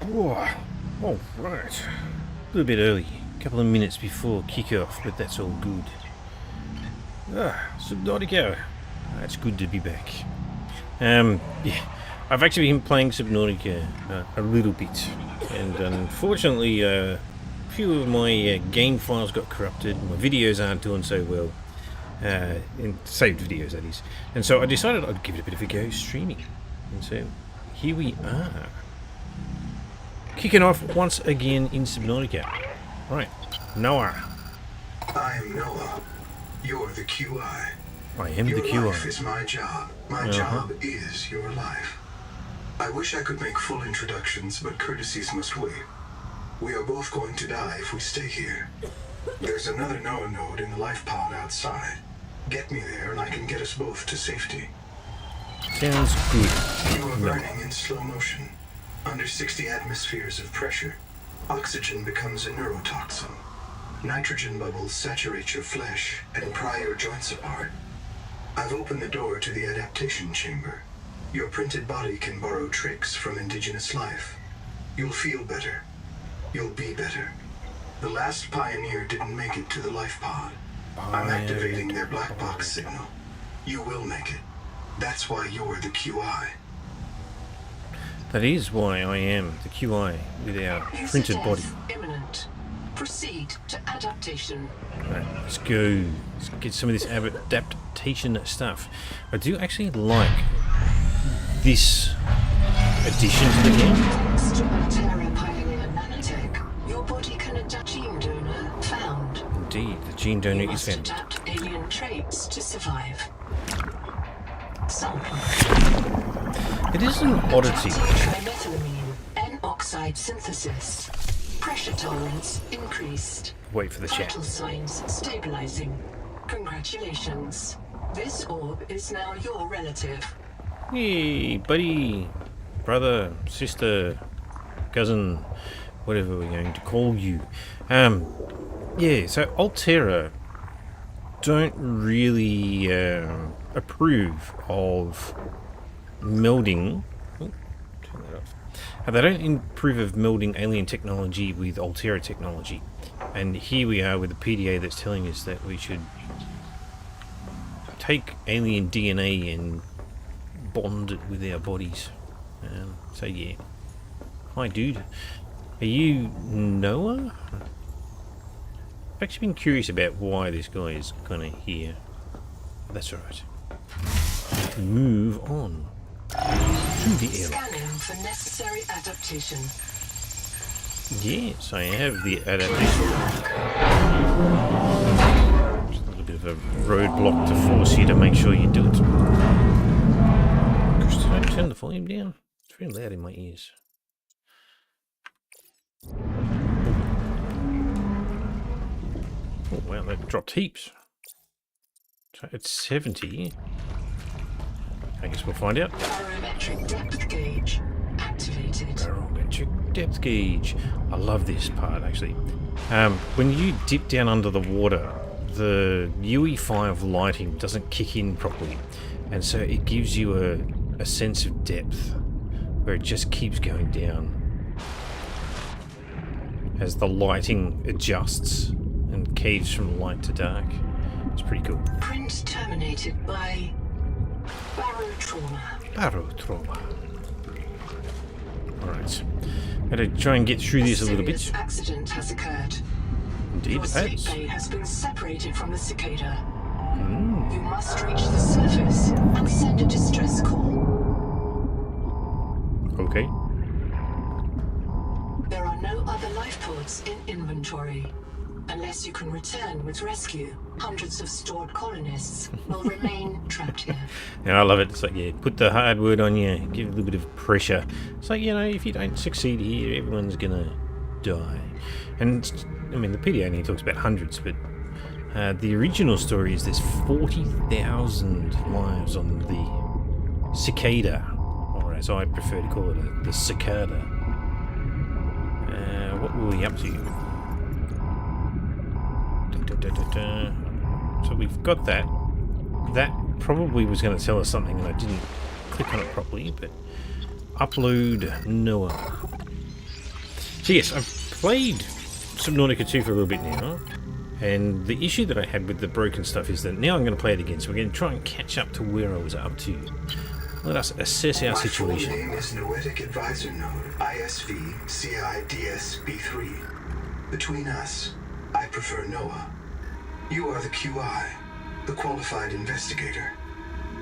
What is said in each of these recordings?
Whoa. All right. A little bit early. A couple of minutes before kick-off, but that's all good. Subnautica. It's good to be back. Yeah, I've actually been playing Subnautica a little bit, and unfortunately, a few of my game files got corrupted. My videos aren't doing so well, in saved videos, that is. And so I decided I'd give it a bit of a go streaming. And so here we are, kicking off once again in Subnautica. Right, Noah. I am Noah. You're the QI. I am the QI. Your life is my job. My job is your life. I wish I could make full introductions, but courtesies must wait. We are both going to die if we stay here. There's another Noah node in the life pod outside. Get me there and I can get us both to safety. Sounds good. You are burning in slow motion. Under 60 atmospheres of pressure, oxygen becomes a neurotoxin. Nitrogen bubbles saturate your flesh and pry your joints apart. I've opened the door to the adaptation chamber. Your printed body can borrow tricks from indigenous life. You'll feel better. You'll be better. The last pioneer didn't make it to the life pod. I'm activating their black box signal. You will make it. That's why you're the QI. That is why I am the QI with our printed body. Imminent. Proceed to adaptation. Right, let's go. Let's get some of this adaptation stuff. I do actually like this addition to the game. Subnautica pioneer nanotech. Your body can adapt. Gene donor found. Indeed, the gene donor is found. Adapt alien traits to survive. Sample. It is an oddity. Trimethylamine N-oxide synthesis. Pressure tolerance increased. Wait for the chat. Vital signs stabilizing. Congratulations. This orb is now your relative. Hey, buddy, brother, sister, cousin, whatever we're going to call you. Yeah, so Altera don't really approve of melding. Oh, turn that off. They don't approve of melding alien technology with Altera technology. And here we are with the PDA that's telling us that we should take alien DNA and bond it with our bodies. So yeah. Hi dude. Are you Noah? I've actually been curious about why this guy is kind of here. That's alright. Move on to the airlock. Scanning for necessary adaptation. Yes, I have the adaptation. Just a little bit of a roadblock to force you to make sure you do it. Gosh, did I turn the volume down? It's very loud in my ears. Oh wow, that dropped heaps. So it's 70. I guess we'll find out. Barometric depth gauge activated. Barometric depth gauge. I love this part actually. When you dip down under the water, the UE5 lighting doesn't kick in properly, and so it gives you a sense of depth where it just keeps going down as the lighting adjusts and caves from light to dark. It's pretty cool. Print terminated by barotrauma. Barotrauma. Alright. Gotta try and get through this a little bit. Serious accident has occurred. Indeed, Your it sleep has. bay has been separated from the cicada. You must reach the surface and send a distress call. Okay. There are no other life pods in inventory. Unless you can return with rescue, hundreds of stored colonists will remain trapped here. Yeah, I love it. It's like, yeah, put the hard word on you, give a little bit of pressure. It's like, you know, if you don't succeed here, everyone's gonna die. And, I mean, the PDA only talks about hundreds, but the original story is there's 40,000 lives on the cicada, or as I prefer to call it, the cicada. What were we up to? So we've got that. That probably was going to tell us something and I didn't click on it properly, but upload Noah. So yes, I've played Subnautica 2 for a little bit now, and the issue that I had with the broken stuff is that now I'm going to play it again, so we're going to try and catch up to where I was up to. Let us assess our situation. My full name is Noetic Advisor Node, ISV CIDS-B3. Between us, I prefer Noah. You are the QI, the qualified investigator.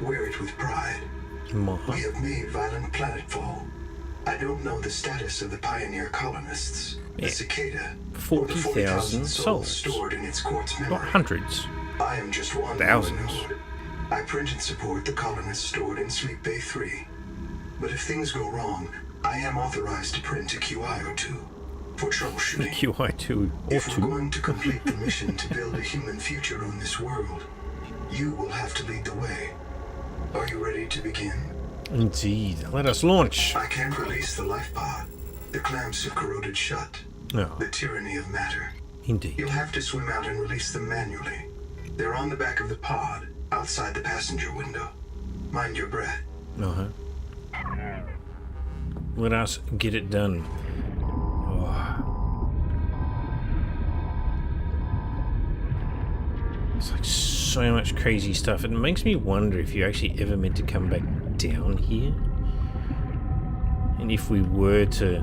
Wear it with pride. We have made violent planetfall. I don't know the status of the pioneer colonists, the cicada, or the 40,000 souls stored in its quartz memory. Not hundreds. I am just one thousands. node. I print and support the colonists stored in Sleep Bay 3. But if things go wrong, I am authorized to print a QI or two for troubleshooting. QI2 or If 2. we're going to complete the mission to build a human future on this world, you will have to lead the way. Are you ready to begin? Indeed. Let us launch. I can't release the life pod. The clamps have corroded shut. Oh, The tyranny of matter. indeed. You'll have to swim out and release them manually. They're on the back of the pod, outside the passenger window. Mind your breath. Uh-huh. Let us get it done. Oh. It's like so much crazy stuff. It makes me wonder if you actually ever meant to come back down here. And if we were to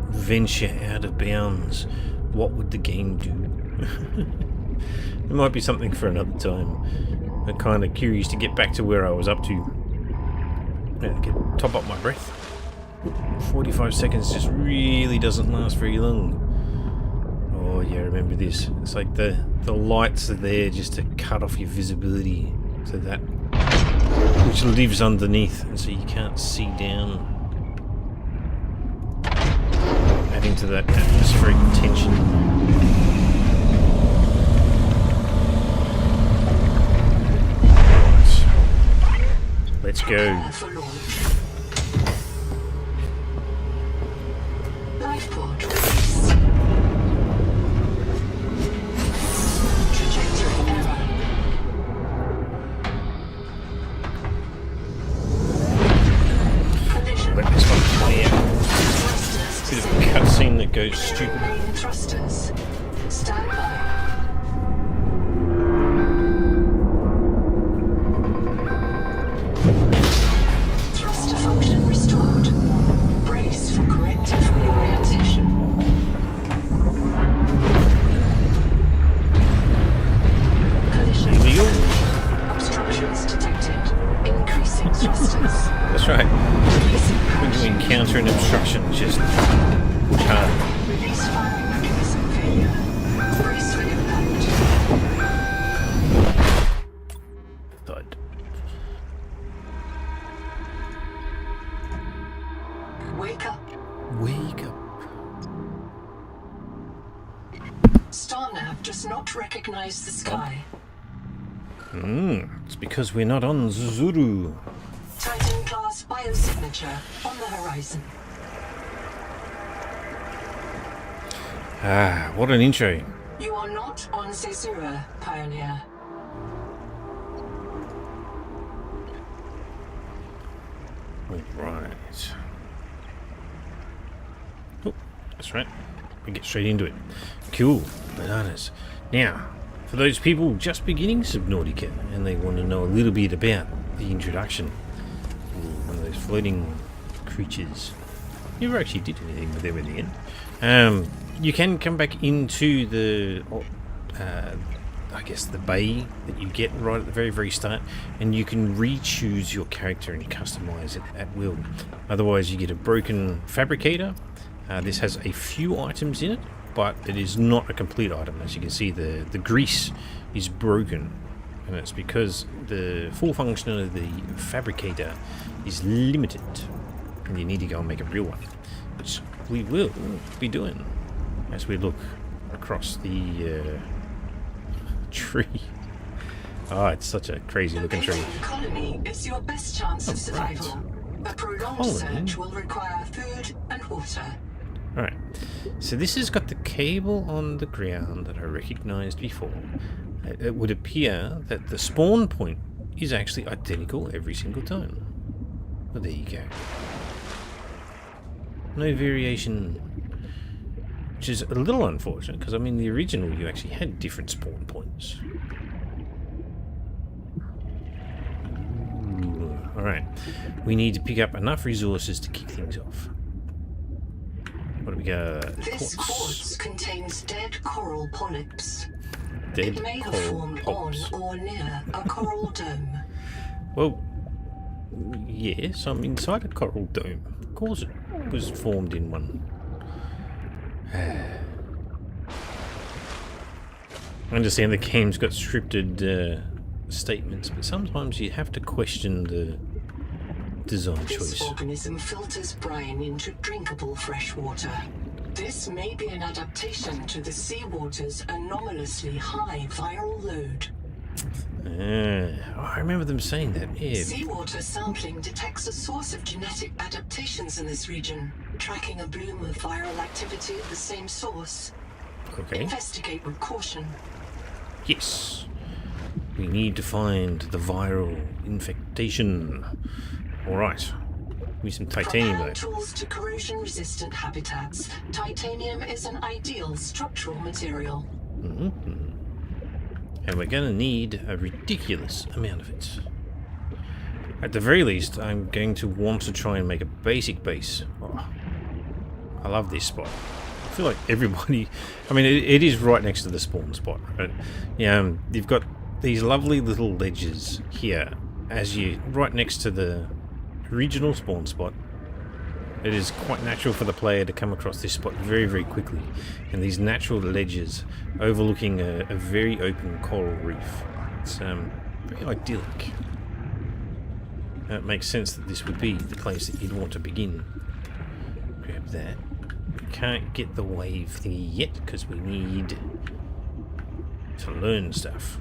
venture out of bounds, what would the game do? It might be something for another time. I'm kind of curious to get back to where I was up to. Yeah, top up my breath. 45 seconds just really doesn't last very long. Oh yeah, remember this. It's like the lights are there just to cut off your visibility to that which lives underneath, and so you can't see down. Adding to that atmospheric tension. Let's go. Prepare for launch. Life pod release. Trajectory error. Collision. Let this one play out. Thrusters Bit of a cutscene that goes stupid. main thrusters. Stand by. Thruster function restored. Brace for corrective reorientation. Collision. Illegal? Obstructions detected. Increasing thrusters. That's right. Releasing When you parachute. encounter an obstruction, just push hard. Release firing mechanism failure. Brace for impact. Thud. Wake up. Wake up. Starnav does not recognize the sky. It's because we're not on Zuru. Titan class biosignature on the horizon. Ah, what an intro. You are not on Zazura, Pioneer. Right. Oh, that's right. We get straight into it. Cool. Bananas. Now, for those people just beginning Subnautica and they want to know a little bit about the introduction, one of those floating creatures. Never actually did anything with them in the end. You can come back into the, I guess, the bay that you get right at the very, very start, and you can re-choose your character and customize it at will. Otherwise, you get a broken fabricator. This has a few items in it, but it is not a complete item. As you can see, the grease is broken, and it's because the full function of the fabricator is limited, and you need to go and make a real one, which we will be doing as we look across the tree. Oh, it's such a crazy looking tree. The colony is your best chance of right. survival. A prolonged Colony? search will require food and water. Alright, so this has got the cable on the ground that I recognised before. It would appear that the spawn point is actually identical every single time. Well, there you go. No variation. Which is a little unfortunate, because I mean the original you actually had different spawn points. Alright. We need to pick up enough resources to kick things off. What do we got? This quartz contains dead coral polyps. Dead It may have coral formed polyps. on or near a coral dome. Well, yes, I'm inside a coral dome. Of course it was formed in one. I understand the game's got scripted statements, but sometimes you have to question the design This choice. organism filters brine into drinkable fresh water. This may be an adaptation to the seawater's anomalously high viral load. I remember them saying that. Yeah. Seawater sampling detects a source of genetic adaptations in this region, tracking a bloom of viral activity at the same source. Okay. Investigate with caution. Yes. We need to find the viral infectation. Alright. Need some titanium From though. hand tools to corrosion-resistant habitats, titanium is an ideal structural material. And we're going to need a ridiculous amount of it. At the very least, I'm going to want to try and make a basic base. Oh, I love this spot. I feel like everybody... I mean, it is right next to the spawn spot. Right? Yeah, you've got these lovely little ledges here as you... right next to the original spawn spot. It is quite natural for the player to come across this spot very, very quickly. And these natural ledges overlooking a very open coral reef. It's very idyllic. It makes sense that this would be the place that you'd want to begin. Grab that. Can't get the wave thingy yet because we need to learn stuff.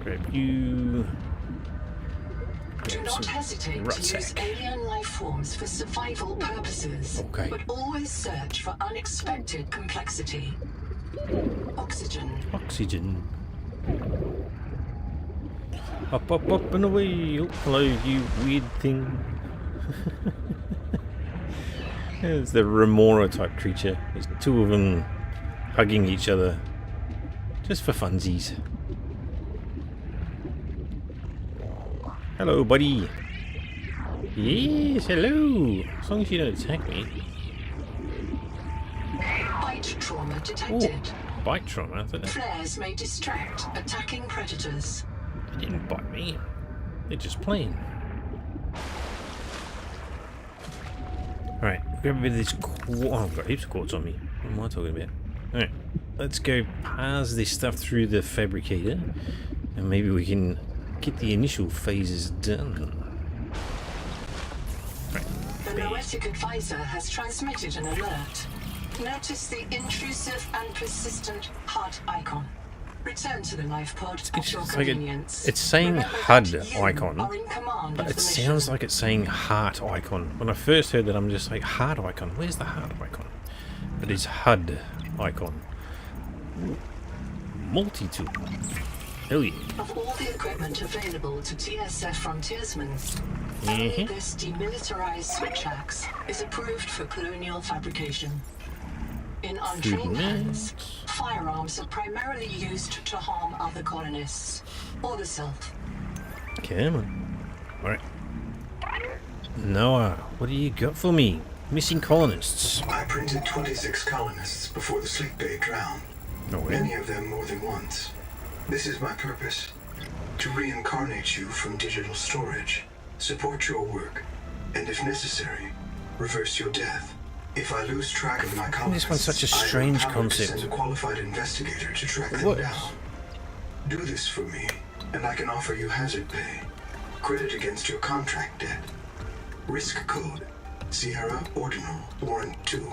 Grab you. Do not hesitate to use alien life forms for survival purposes, Okay. but always search for unexpected complexity. Oxygen. Oxygen. Up, up, up and away. Oh, hello, you weird thing. It's the remora type creature. There's two of them hugging each other. Just for funsies. Hello, buddy. Yes, hello. As long as you don't attack me. Bite trauma Oh, detected. bite trauma. I thought that Flares may distract attacking predators. they didn't bite me. They're just playing. Alright, grab a bit of this quartz. Oh, I've got heaps of quartz on me. What am I talking about? Alright, let's go pass this stuff through the fabricator. And maybe we can get the initial phases done. Right. The Noetic advisor has transmitted an alert. Notice the intrusive and persistent HUD icon. Return to the knife pod at your It's like convenience. it's saying Remember HUD that you icon, are in command but of it the sounds mission. like it's saying heart icon. When I first heard that, I'm just like, heart icon? Where's the heart icon? But it's HUD icon. Multi-tool. Hell yeah. Of all the equipment available to TSF frontiersmen, only this demilitarized switch axe is approved for colonial fabrication. In untrained hands, firearms are primarily used to harm other colonists, or the self. Come on. Alright. Noah, what do you got for me? Missing colonists. I printed 26 colonists before the sleep bay drowned. Many of them more than once. This is my purpose. To reincarnate you from digital storage, support your work, and if necessary, reverse your death. If I lose track of my colonists, This one's such a I am strange empowered concept. to send a qualified investigator to track It them works. down. Do this for me, and I can offer you hazard pay. Credit against your contract debt. Risk code: Sierra Ordinal Warrant 2.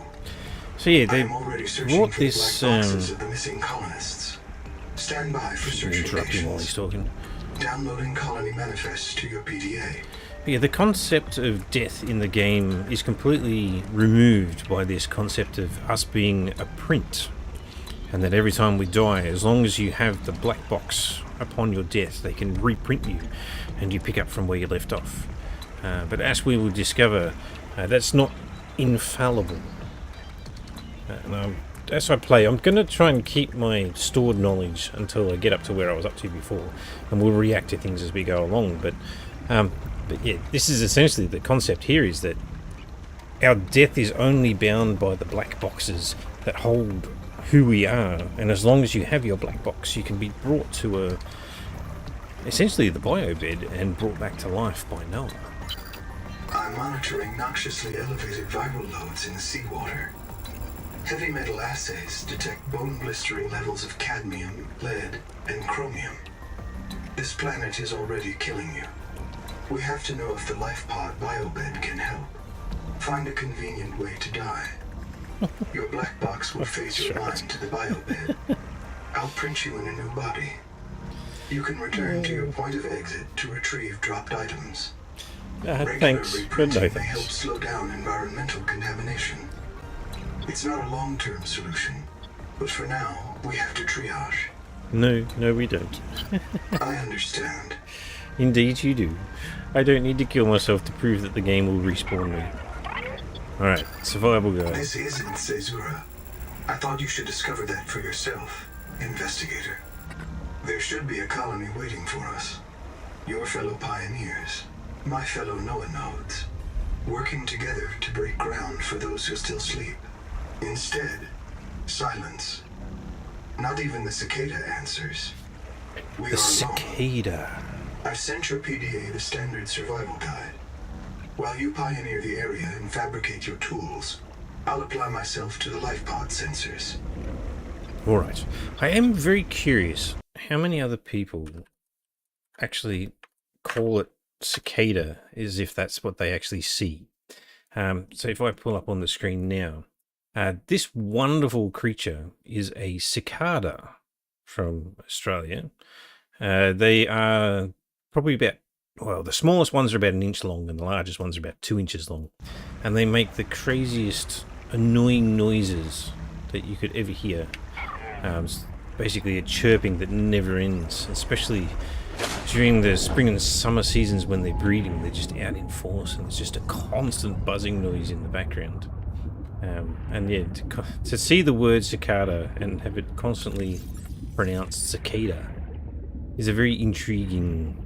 So yeah, I they am already searching brought for the this. black boxes of the missing colonists. Stand by for search Interrupt him while he's locations. talking. Downloading colony manifest to your PDA. Yeah, the concept of death in the game is completely removed by this concept of us being a print. And that every time we die, as long as you have the black box upon your death, they can reprint you and you pick up from where you left off. But as we will discover, That's not infallible. As I play, I'm going to try and keep my stored knowledge until I get up to where I was up to before, and we'll react to things as we go along. But yeah, this is essentially the concept here: is that our death is only bound by the black boxes that hold who we are, and as long as you have your black box, you can be brought to essentially the biobed and brought back to life by Noah. I'm monitoring noxiously elevated viral loads in the seawater. Heavy metal assays detect bone-blistering levels of cadmium, lead, and chromium. This planet is already killing you. We have to know if the life pod biobed can help. Find a convenient way to die. Your black box will phase your mind to the biobed. I'll print you in a new body. You can return to your point of exit to retrieve dropped items. Regular Thanks, but no reprinting may help thanks. slow down environmental contamination. It's not a long-term solution, but for now, we have to triage. No, we don't. I understand. Indeed you do. I don't need to kill myself to prove that the game will respawn me. Alright, survival guide. This isn't Caesura. I thought you should discover that for yourself, investigator. There should be a colony waiting for us. Your fellow pioneers, my fellow Noah nodes, working together to break ground for those who still sleep. Instead, silence. Not even the cicada answers. We The are alone. cicada. I've sent your PDA the standard survival guide. While you pioneer the area and fabricate your tools, I'll apply myself to the life pod sensors. Alright. I am very curious how many other people actually call it cicada as if that's what they actually see. So if I pull up on the screen now, this wonderful creature is a cicada from Australia. They are probably about, well, the smallest ones are about an inch long and the largest ones are about 2 inches long. And they make the craziest, annoying noises that you could ever hear. It's basically a chirping that never ends, especially during the spring and summer seasons when they're breeding. They're just out in force and it's just a constant buzzing noise in the background. And yeah, to see the word cicada and have it constantly pronounced cicada is a very intriguing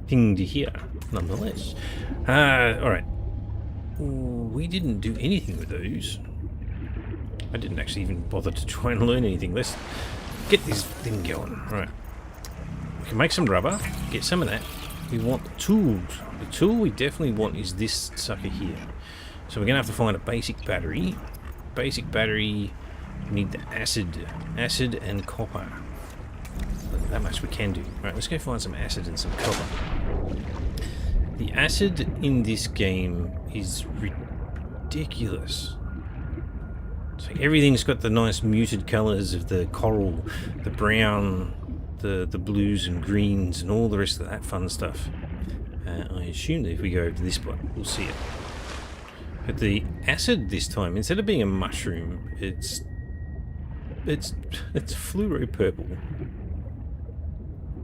thing to hear, nonetheless. Alright. We didn't do anything with those. I didn't actually even bother to try and learn anything. Let's get this thing going. Right. We can make some rubber, get some of that. We want the tools. The tool we definitely want is this sucker here. So we're going to have to find a basic battery. Basic battery, we need the acid and copper. That much we can do. Right, let's go find some acid and some copper. The acid in this game is ridiculous. So everything's got the nice muted colours of the coral, the brown, the blues and greens and all the rest of that fun stuff. I assume that if we go over to this one, we'll see it. But the acid this time, instead of being a mushroom, it's fluoro purple.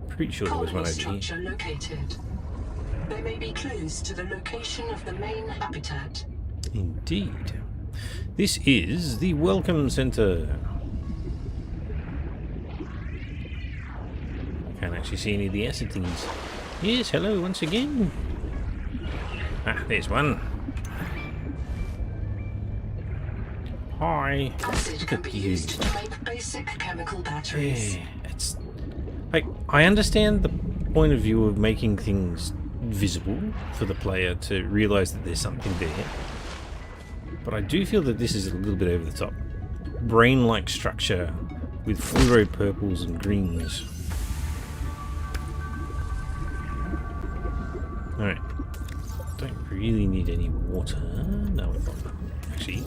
Pretty sure there was one Colony over here. structure located. There may be clues to the location of the main habitat. Indeed. This is the Welcome Center. Can't actually see any of the acid things. Yes, hello once again. Ah, there's one. Hi. Acid Look can at be you. used to make basic chemical batteries. Yeah, it's like I understand the point of view of making things visible for the player to realise that there's something there, but I do feel that this is a little bit over the top. Brain-like structure with fluoro purples and greens. Alright. Don't really need any water. No, we've got actually.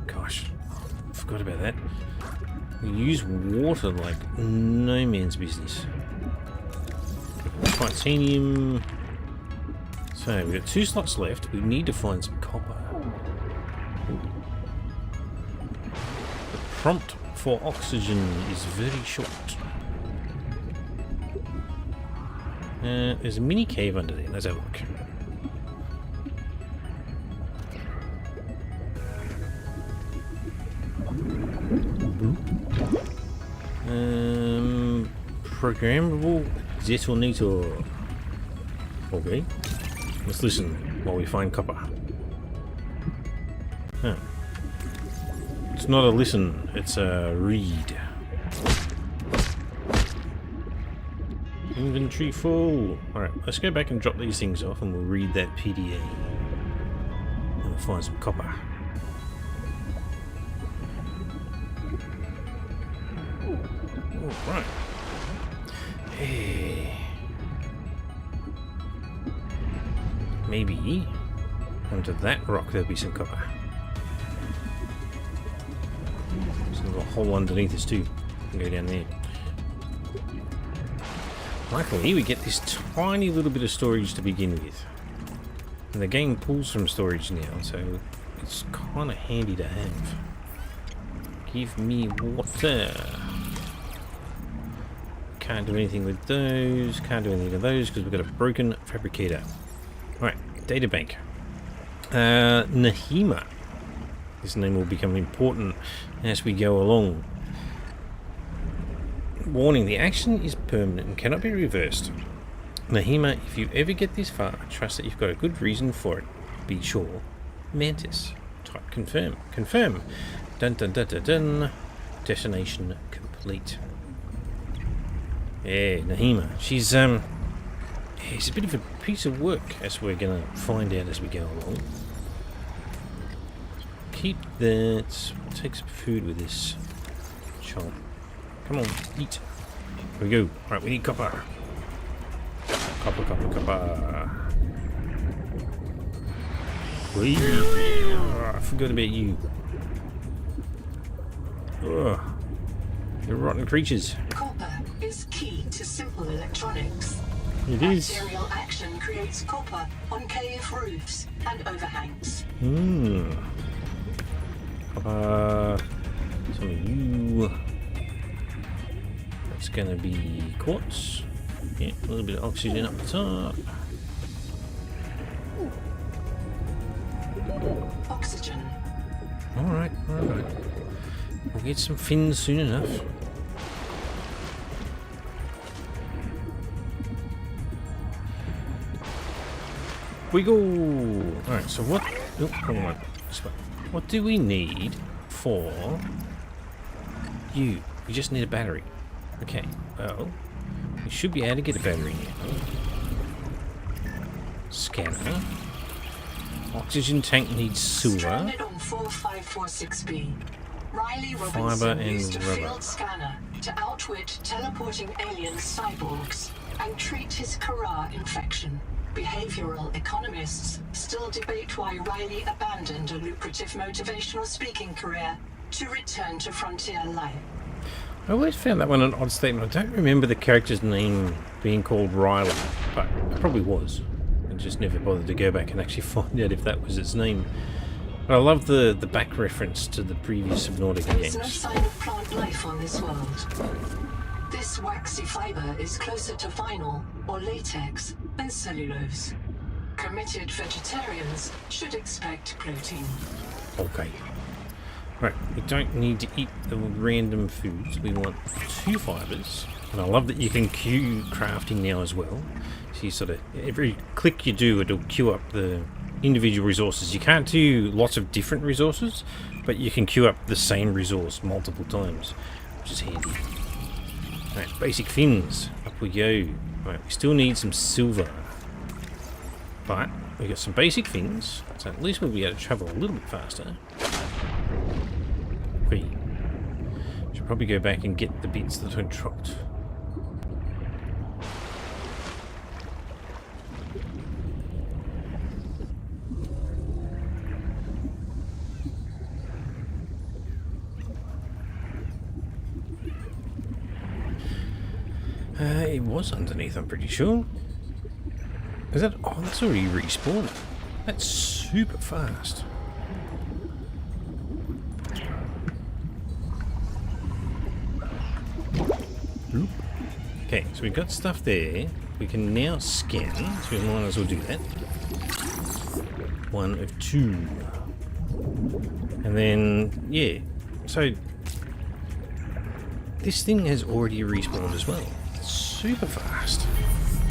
Gosh, forgot about that. We use water like no man's business. Titanium. So we've got 2 slots left. We need to find some copper. The prompt for oxygen is very short. There's a mini cave under there. Let's have a look. programmable detonator. Okay. Let's listen while we find copper. Huh. It's not a listen, it's a read. Inventory full. Alright, let's go back and drop these things off and we'll read that PDA. And we'll find some copper. Alright. Hey. Maybe under that rock there'll be some copper. There's a little hole underneath us too. We can go down there. Luckily, we get this tiny little bit of storage to begin with. And the game pulls from storage now, so it's kind of handy to have. Give me water. Can't do anything with those. Can't do anything with those because we've got a broken fabricator. Alright, databank. Nahima. This name will become important as we go along. Warning, the action is permanent and cannot be reversed. Nahima, if you ever get this far, trust that you've got a good reason for it. Be sure. Mantis. Type confirm. Confirm. Dun dun dun dun dun. Destination complete. Yeah, Nahima. She's it's a bit of a piece of work, as we're gonna find out as we go along. Keep that. We'll take some food with this. Chomp. Come on, eat. Here we go. Alright, we need copper. Copper, copper, copper. Whee. Oh, I forgot about you. Ugh. You're rotten creatures. Copper is key to simple electronics. It is. Bacterial action creates copper on cave roofs and overhangs. Copper. Some of you. It's gonna be quartz. Yeah, a little bit of oxygen up the top. Oxygen. Alright, alright. We'll get some fins soon enough. We go! Alright, so what... Oh, hold on. What do we need for you? We just need a battery. Okay, well, we should be able to get a battery now. Scanner. Oxygen tank needs silver. Stranded on 4546B. Riley Fiber Robinson and used a rubber. field scanner to outwit teleporting alien cyborgs and treat his Kara infection. Behavioral economists still debate why Riley abandoned a lucrative motivational speaking career to return to frontier life. I always found that one an odd statement. I don't remember the character's name being called Riley, but it probably was. I just never bothered to go back and actually find out if that was its name. But I love the back reference to the previous Subnautica There's no games. sign of plant life on this world. This waxy fiber is closer to vinyl or latex than cellulose. Committed vegetarians should expect protein. Okay. Right, we don't need to eat the random foods. We want 2 fibers. And I love that you can queue crafting now as well. So you sort of, every click you do, it'll queue up the individual resources. You can't do lots of different resources, but you can queue up the same resource multiple times, which is handy. Alright, basic fins. Up we go. Right, we still need some silver. But we got some basic fins, so at least we'll be able to travel a little bit faster. We should probably go back and get the bits that I dropped. It was underneath, I'm pretty sure. Is that... Oh, that's already respawned. That's super fast. Oop. Okay, so we've got stuff there. We can now scan, so we might as well do that. 1 of 2. And then, yeah. So, this thing has already respawned as well. super fast.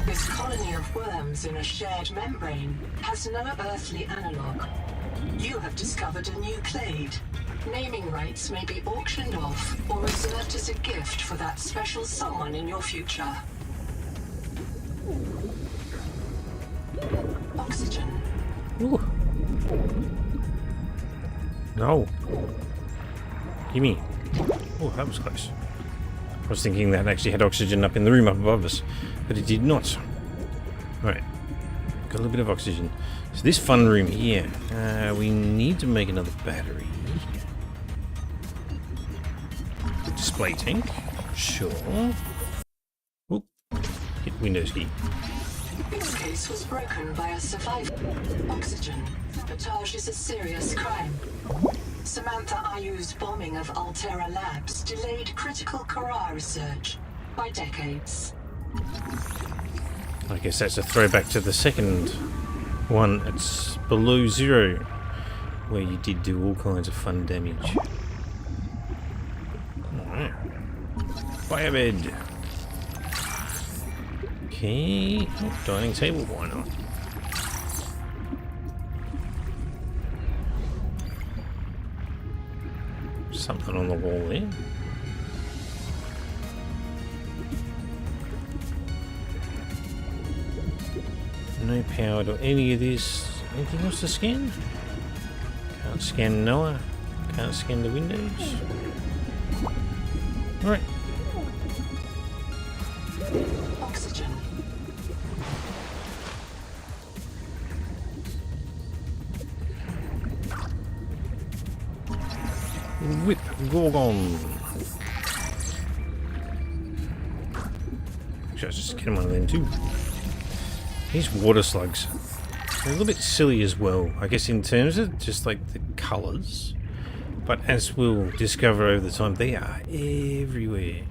This colony of worms in a shared membrane has no earthly analog. You have discovered a new clade. Naming rights may be auctioned off or reserved as a gift for that special someone in your future. Oxygen. Ooh. No. Gimme. Oh, that was close. I was thinking that actually had oxygen up in the room up above us, but it did not. Alright. Got a little bit of oxygen. So this fun room here, we need to make another battery. Display tank. Sure. Oop. Hit Windows key. Its case was broken by a survivor. Oxygen. Sabotage is a serious crime. Samantha Ayu's bombing of Altera Labs delayed critical Kara research by decades. I guess that's a throwback to the second one. It's below zero, where you did do all kinds of fun damage. Alright. Firebed. Okay. Oh, dining table, why not? Something on the wall there. No power to any of this. Anything else to scan? Can't scan Noah. Can't scan the windows. Alright. Oxygen. Whip Gorgon. Should I just get him one of them too? These water slugs. They're a little bit silly as well, I guess, in terms of just like the colours. But as we'll discover over the time, they are everywhere.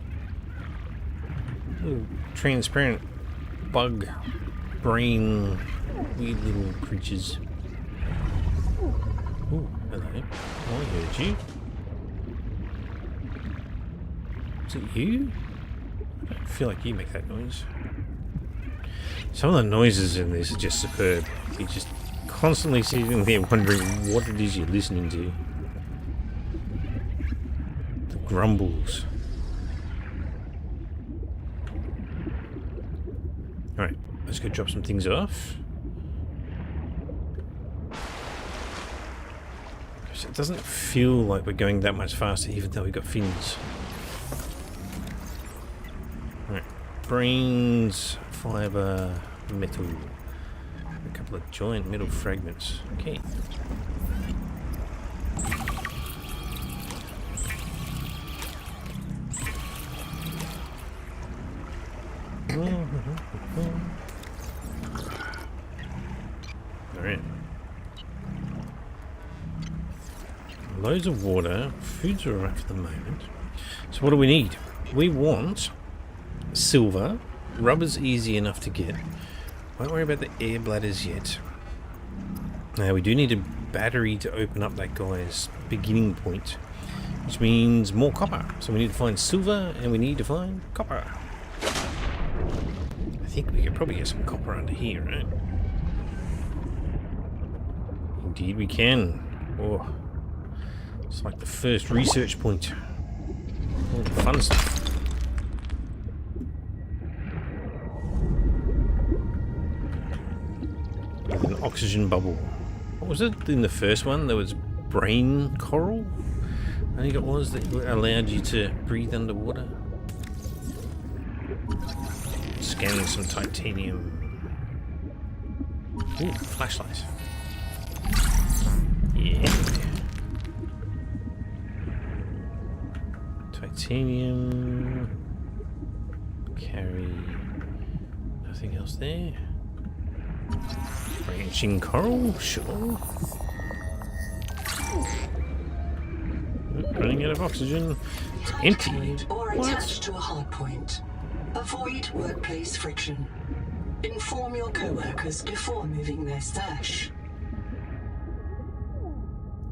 Little transparent bug brain, weird little creatures. Oh, hello. I heard you. Is it you? I feel like you make that noise. Some of the noises in this are just superb. You're just constantly sitting there wondering what it is you're listening to. The grumbles. Alright, let's go drop some things off. It doesn't feel like we're going that much faster even though we've got fins. Alright, brains, fibre, metal. A couple of giant metal fragments. Okay. Alright. Loads of water. Foods are alright for the moment. So what do we need? We want silver. Rubber's easy enough to get. Won't worry about the air bladders yet. Now we do need a battery to open up that guy's beginning point, which means more copper. So we need to find silver and we need to find copper. I think we could probably get some copper under here, right? Indeed we can. Oh, it's like the first research point. All the fun stuff. An oxygen bubble. What was it in the first one? There was brain coral? I think it was that allowed you to breathe underwater. Scanning some titanium. Ooh, flashlight. Yeah. Titanium. Carry. Nothing else there. Branching coral, sure. Running out of oxygen. It's empty. Or attached to a hard point. Avoid workplace friction. Inform your co-workers before moving their stash.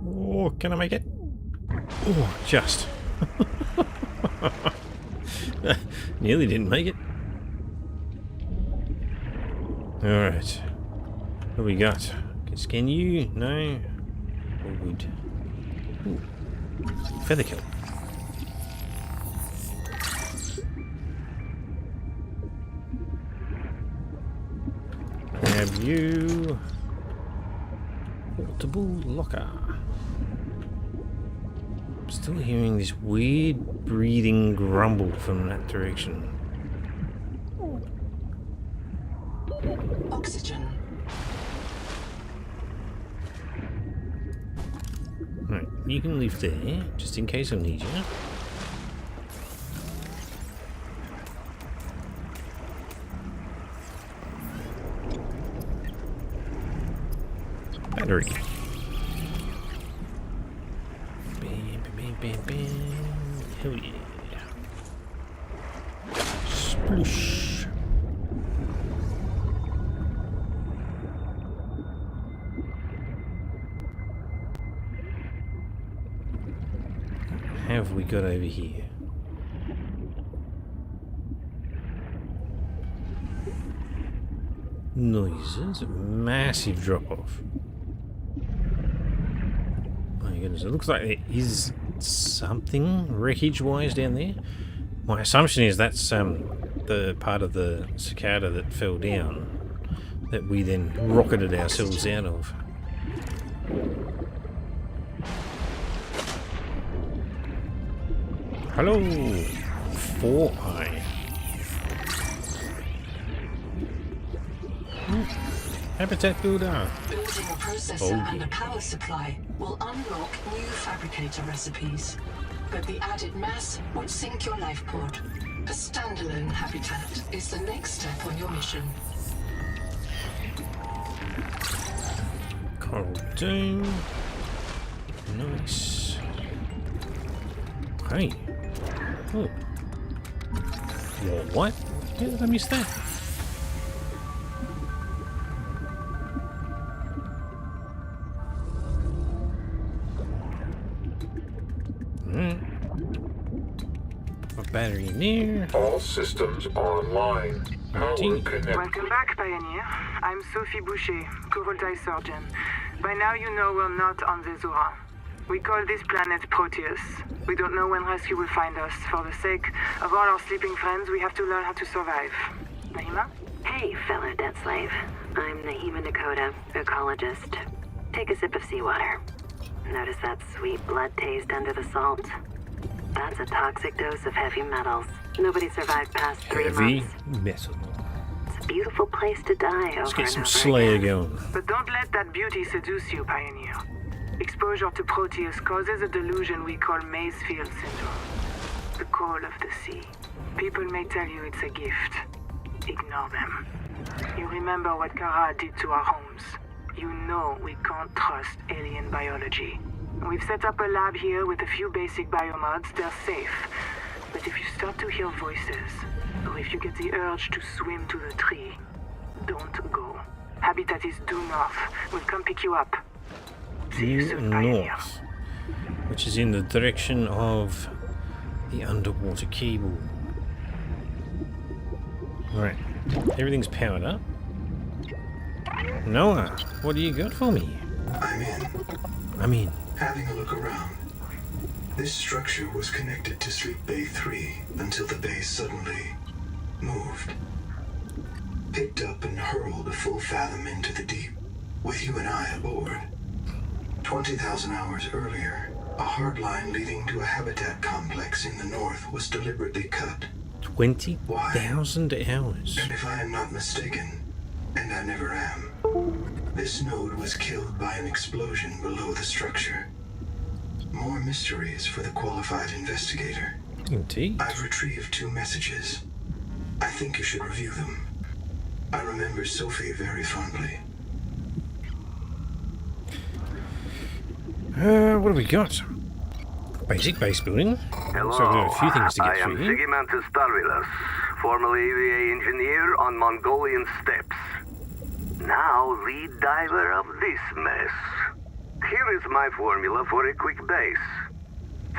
Oh, can I make it? Oh, just. Nearly didn't make it. Alright. What do we got? Can scan you? No? All good. Ooh. Feather kill. Have you... Portable locker. I'm still hearing this weird breathing grumble from that direction. Oxygen. Right, you can leave there, just in case I need you. Battery. Bam, bam, bam, bam. Hell yeah. Sploosh. What have we got over here? Noises. Massive drop off. My goodness, it looks like there is something wreckage-wise down there. My assumption is that's the part of the cicada that fell down that we then rocketed ourselves out of. Hello, 4i. Habitat builder. Building a processor and a power supply will unlock new fabricator recipes. But the added mass would sink your life pod. A standalone habitat is the next step on your mission. Coral Dome. Nice. Hey. Oh. Whoa, what? How did I miss that? Battery in there. All systems online. Power connected. Welcome back, Pioneer. I'm Sophie Boucher, Coral surgeon. By now you know we're not on the Zora. We call this planet Proteus. We don't know when rescue will find us. For the sake of all our sleeping friends, we have to learn how to survive. Naima? Hey, fellow dead slave. I'm Naima Nakota, ecologist. Take a sip of seawater. Notice that sweet blood taste under the salt? That's a toxic dose of heavy metals. Nobody survived past 3 Heavy months. metal. It's a beautiful place to die Let's over get and some over Slayer again. going. But don't let that beauty seduce you, Pioneer. Exposure to Proteus causes a delusion we call Maysfield syndrome. The call of the sea. People may tell you it's a gift. Ignore them. You remember what Kara did to our homes. You know we can't trust alien biology. We've set up a lab here with a few basic biomods. They're safe. But if you start to hear voices, or if you get the urge to swim to the tree, don't go. Habitat is due north. We'll come pick you up. See you Due soon, Pioneer. north, which is in the direction of the underwater cable. Right, everything's powered up. Noah, what do you got for me? I'm in. I'm in. Having a look around. This structure was connected to Sleep Bay 3 until the bay suddenly moved. Picked up and hurled a full fathom into the deep, with you and I aboard. 20,000 hours earlier, a hard line leading to a habitat complex in the north was deliberately cut. 20,000 hours. And if I am not mistaken, and I never am, this node was killed by an explosion below the structure. More mysteries for the qualified investigator. Indeed. I've retrieved 2 messages. I think you should review them. I remember Sophie very fondly. What have we got? Basic base building. Hello, So we've got a few things to I get am through here. Sigimantus Starvilas, formerly EVA engineer on Mongolian steppes. Now lead diver of this mess. Here is my formula for a quick base.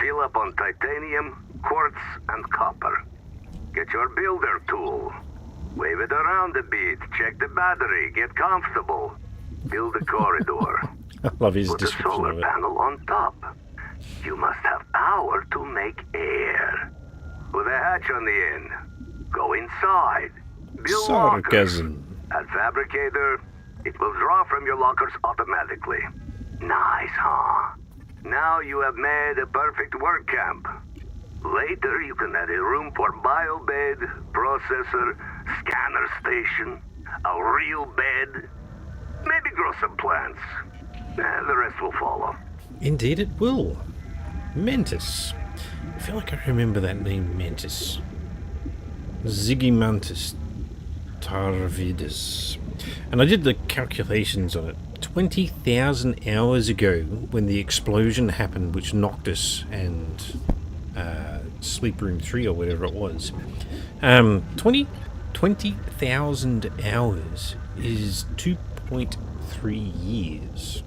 Fill up on titanium, quartz, and copper. Get your builder tool. Wave it around a bit, check the battery, get comfortable. Build a corridor. I love his Put a description solar of it. panel on top. You must have power to make air. With a hatch on the end. Go inside. Build lockers. Sarcasm. At Fabricator, it will draw from your lockers automatically. Nice, huh? Now you have made a perfect work camp. Later, you can add a room for biobed, processor, scanner station, a real bed, maybe grow some plants. The rest will follow. Indeed it will. Mantis. I feel like I remember that name, Mantis. Zygimantis Tarvidus. And I did the calculations on it. 20,000 hours ago, when the explosion happened, which knocked us and Sleep Room 3 or whatever it was. 20,000 hours is 2.3 years.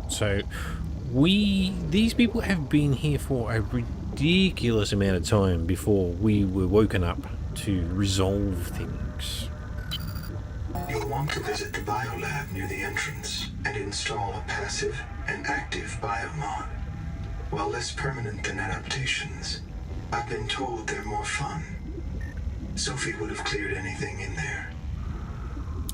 So these people have been here for a ridiculous amount of time before we were woken up to resolve things. You'll want to visit the biolab near the entrance and install a passive and active biomod. While less permanent than adaptations, I've been told they're more fun. Sophie would have cleared anything in there.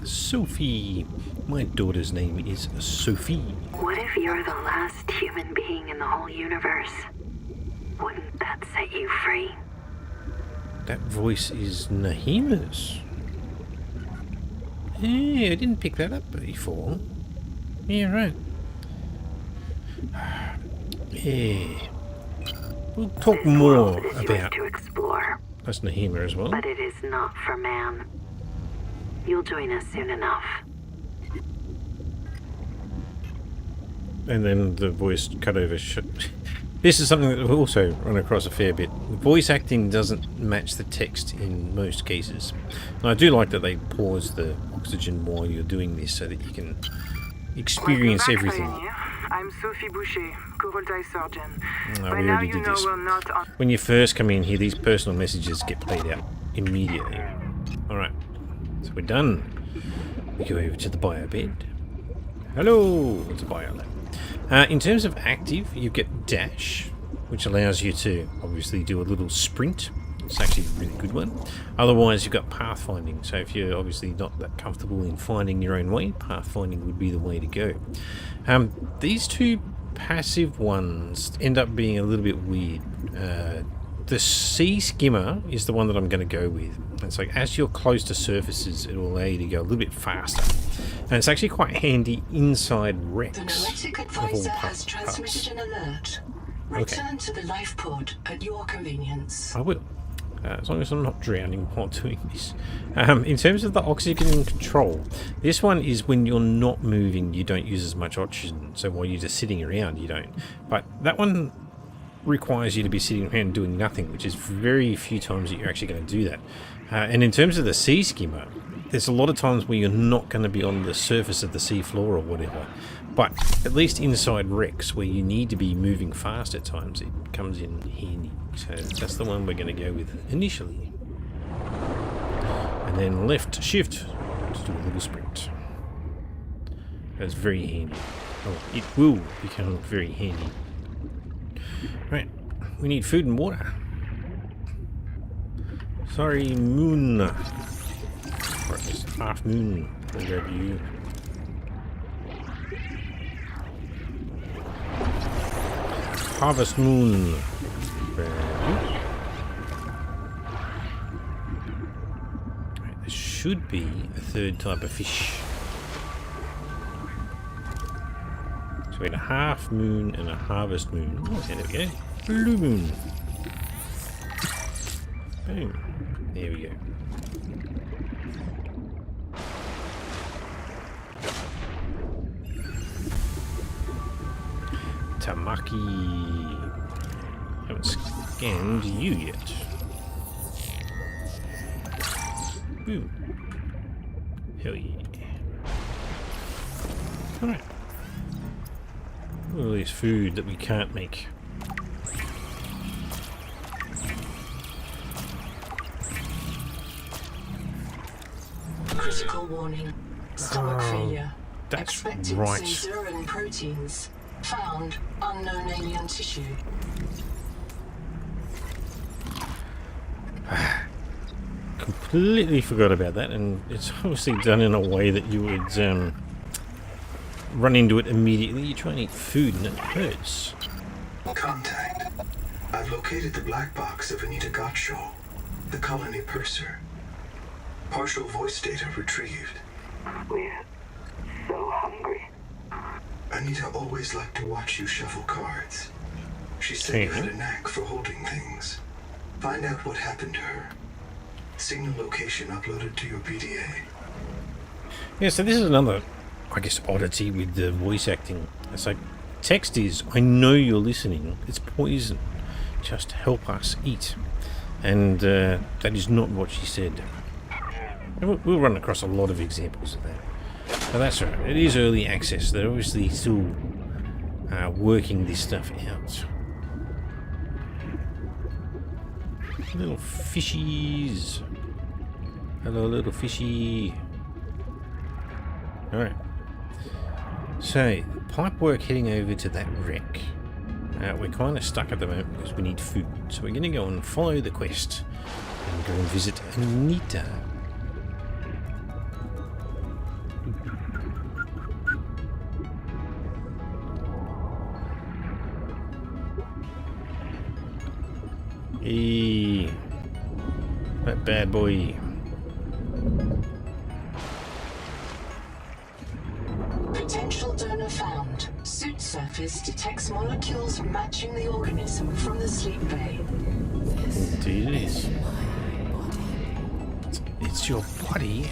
Sophie. My daughter's name is Sophie. What if you're the last human being in the whole universe? Wouldn't that set you free? That voice is Nahima's. Hey, I didn't pick that up before. Yeah, right. Yeah. We'll talk This more world is yours about... to explore, That's Nahima as well. but it is not for man. You'll join us soon enough. And then the voice cut over. This is something that we've also run across a fair bit. Voice acting doesn't match the text in most cases. And I do like that they pause the oxygen while you're doing this so that you can experience Welcome back, everything. Pioneer. I'm Sophie Boucher, Kurultai surgeon. Oh, By we now already you did know this. we're not on... When you first come in here, these personal messages get played out immediately. Alright, so we're done. We go over to the bio bed. Hello, it's a bio lab. In terms of active, you get dash, which allows you to obviously do a little sprint. It's actually a really good one. Otherwise, you've got pathfinding. So if you're obviously not that comfortable in finding your own way, pathfinding would be the way to go. These two passive ones end up being a little bit weird. The sea skimmer is the one that I'm going to go with. It's like as you're close to surfaces, it will allow you to go a little bit faster. And it's actually quite handy inside The wrecks Noetic of all advisor has parts. transmitted an alert. Return to the life pod at your convenience. I will. As long as I'm not drowning while doing this. In terms of the oxygen control, this one is when you're not moving, you don't use as much oxygen. So while you're just sitting around, you don't. But that one requires you to be sitting around doing nothing, which is very few times that you're actually going to do that. And in terms of the sea skimmer, there's a lot of times where you're not going to be on the surface of the sea floor or whatever. But at least inside wrecks where you need to be moving fast at times, it comes in handy. So that's the one we're going to go with initially. And then left shift to do a little sprint. That's very handy. Oh, it will become very handy. Right, we need food and water. Sorry, moon. Or it's half moon. I'll grab you. Harvest moon. Right, there should be a third type of fish. So we had a half moon and a harvest moon. Oh, there we go. Blue moon. Boom. There we go. Tamaki. Haven't scanned you yet. Boom. Hell yeah. Alright. All this food that we can't make. Vital warning. Stomach failure. That's Expected right. Caesarean proteins. Found unknown alien tissue. Completely forgot about that, and it's obviously done in a way that you would run into it immediately. You try and eat food and it hurts. Contact. I've located the black box of Anita Gottschall, the colony purser. Partial voice data retrieved. We're so hungry. Anita always liked to watch you shuffle cards. She said you had a knack for holding things. Find out what happened to her. Signal location uploaded to your PDA. Yeah, so this is another, I guess, oddity with the voice acting. It's like, text is, I know you're listening, it's poison. Just help us eat. And that is not what she said. And we'll run across a lot of examples of that. But that's right, it is early access. They're obviously still working this stuff out. Little fishies. Hello, little fishy. Alright. So, pipe work heading over to that wreck. We're kind of stuck at the moment because we need food. So we're going to go and follow the quest and go and visit Anita. Hey, that bad boy. Potential donor found. Suit surface detects molecules matching the organism from the sleep bay. Indeed it is. It's your body.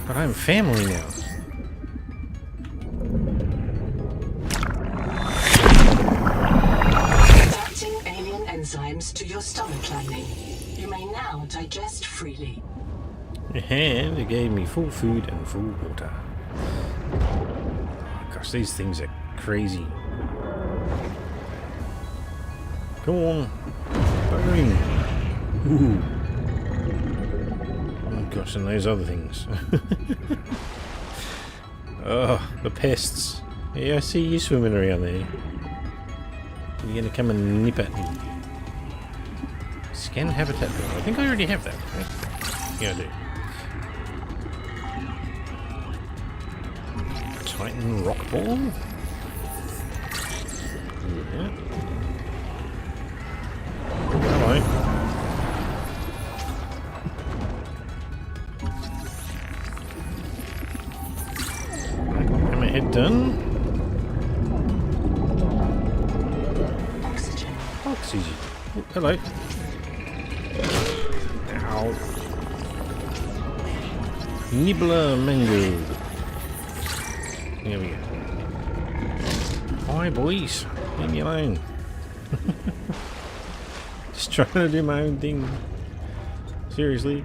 But I'm family now. Adapting alien enzymes to your stomach lining. You may now digest freely. And it gave me full food and full water. Gosh, these things are crazy. Come on. Burn. Ooh. Oh gosh, and those other things. Oh, the pests. Yeah, I see you swimming around there. You're gonna come and nip at me. Scan habitat builder. I think I already have that, right? Yeah, I do. Titan rock ball. Yeah. Hello. Hammerhead done. Oxygen. Oxygen. Oh, hello. Ow. Nibbler mango. Here we go. Hi boys, leave me alone. Just trying to do my own thing. Seriously.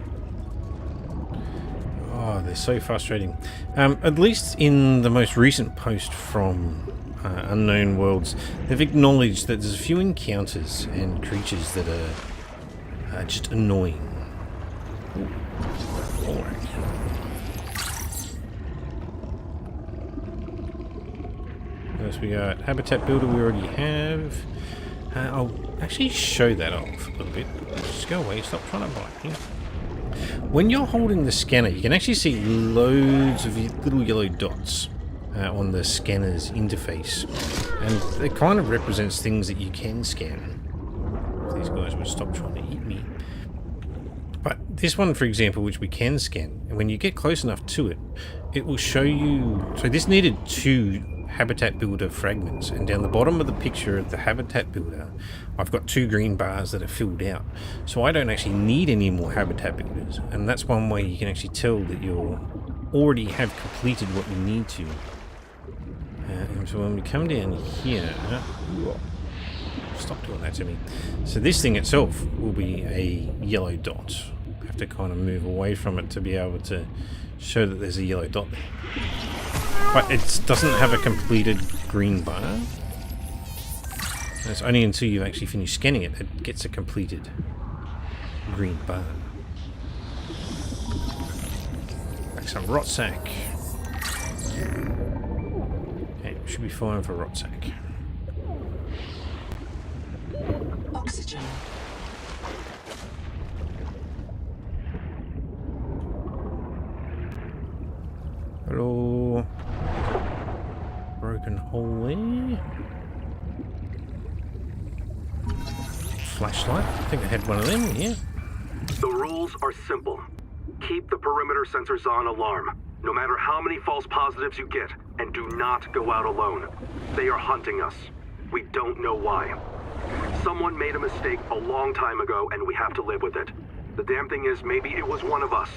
Oh, they're so frustrating. At least in the most recent post from Unknown Worlds, they've acknowledged that there's a few encounters and creatures that are just annoying. Alright. First we got Habitat Builder we already have. I'll actually show that off a little bit. Just go away, stop trying to bite me. When you're holding the scanner, you can actually see loads of little yellow dots on the scanner's interface. And it kind of represents things that you can scan. If these guys would stop trying to eat me. But this one, for example, which we can scan, and when you get close enough to it, it will show you... So this needed 2 Habitat Builder fragments, and down the bottom of the picture of the Habitat Builder, I've got 2 green bars that are filled out. So I don't actually need any more Habitat Builders, and that's one way you can actually tell that you already have completed what you need to. And so when we come down here... Stop doing that to me. So this thing itself will be a yellow dot. I have to kind of move away from it to be able to show that there's a yellow dot there. But it doesn't have a completed green bar. And it's only until you actually finish scanning it, it gets a completed green bar. Like some rot sack. Okay, should be fine for rot sack. Oxygen. Hello. Broken hole there. Flashlight. I think I had one of them, yeah. The rules are simple. Keep the perimeter sensors on alarm, no matter how many false positives you get, and do not go out alone. They are hunting us. We don't know why. Someone made a mistake a long time ago, and we have to live with it. The damn thing is, maybe it was one of us.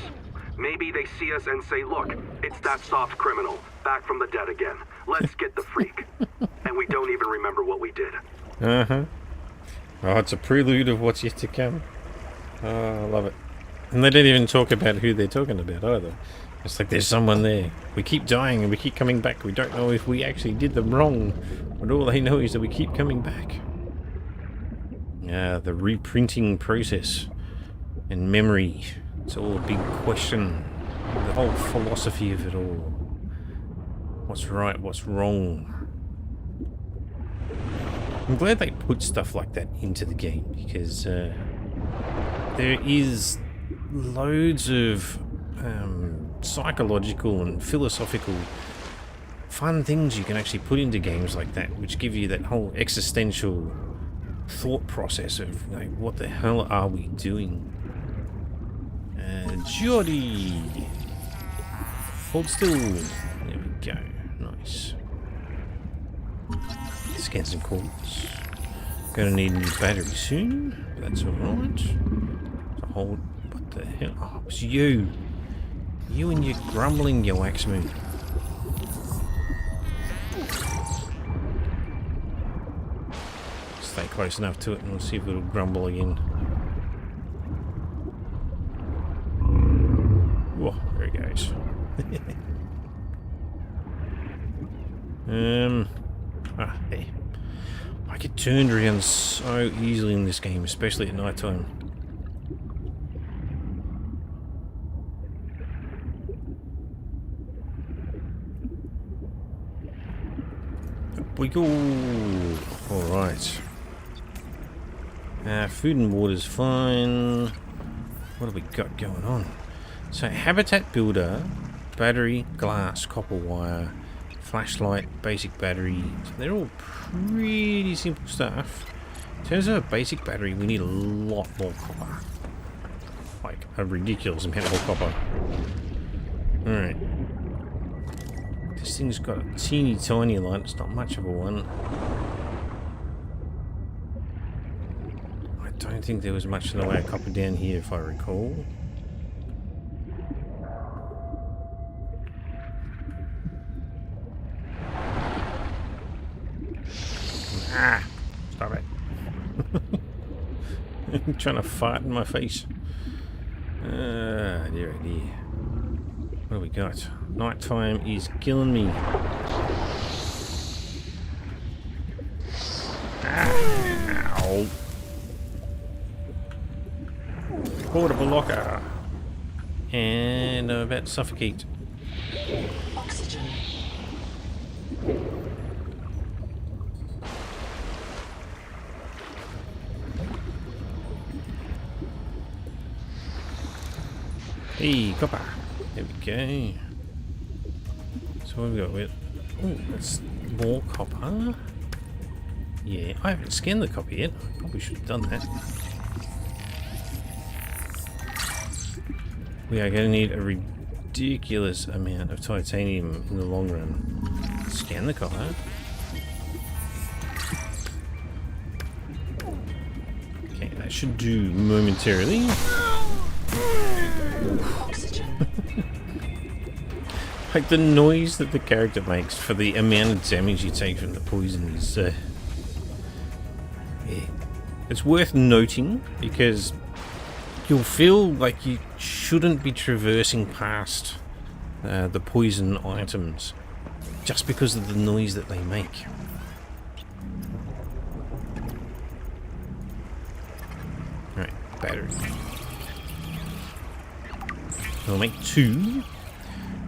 Maybe they see us and say, look, it's that soft criminal, back from the dead again. Let's get the freak. And we don't even remember what we did. Uh-huh. Oh, it's a prelude of what's yet to come. Oh, I love it. And they don't even talk about who they're talking about either. It's like there's someone there. We keep dying and we keep coming back. We don't know if we actually did them wrong. But all they know is that we keep coming back. Yeah, the reprinting process and memory. It's all a big question. The whole philosophy of it all. What's right, what's wrong. I'm glad they put stuff like that into the game because there is loads of psychological and philosophical fun things you can actually put into games like that, which give you that whole existential thought process of like, what the hell are we doing? Jordy, hold still. There we go. Nice. Scan some cords. Gonna need a new battery soon. That's alright. So hold. What the hell? Oh, it's you. You and your grumbling, you wax moon. Stay close enough to it and we'll see if it'll grumble again. Whoa, there it goes. There. I get turned around so easily in this game, especially at night time. Up we go. Alright. Food and water's fine. What have we got going on? So, habitat builder, battery, glass, copper wire, flashlight, basic battery. So they're all pretty simple stuff. In terms of a basic battery, we need a lot more copper. Like a ridiculous amount of copper. Alright. This thing's got a teeny tiny light, it's not much of a one. I don't think there was much in the way of copper down here if I recall. Ah, stop it. I'm trying to fart in my face. Dear, oh dear. What do we got? Nighttime is killing me. Ow. Portable locker. And I'm about to suffocate. Oxygen. Hey, copper. There we go. So what have we got with? Oh, that's more copper. Yeah, I haven't scanned the copper yet. I probably should have done that. We are going to need a ridiculous amount of titanium in the long run. Scan the copper. Okay, that should do momentarily. Like the noise that the character makes for the amount of damage you take from the poison is yeah. It's worth noting because you'll feel like you shouldn't be traversing past the poison items just because of the noise that they make. Alright, battery. We'll make 2.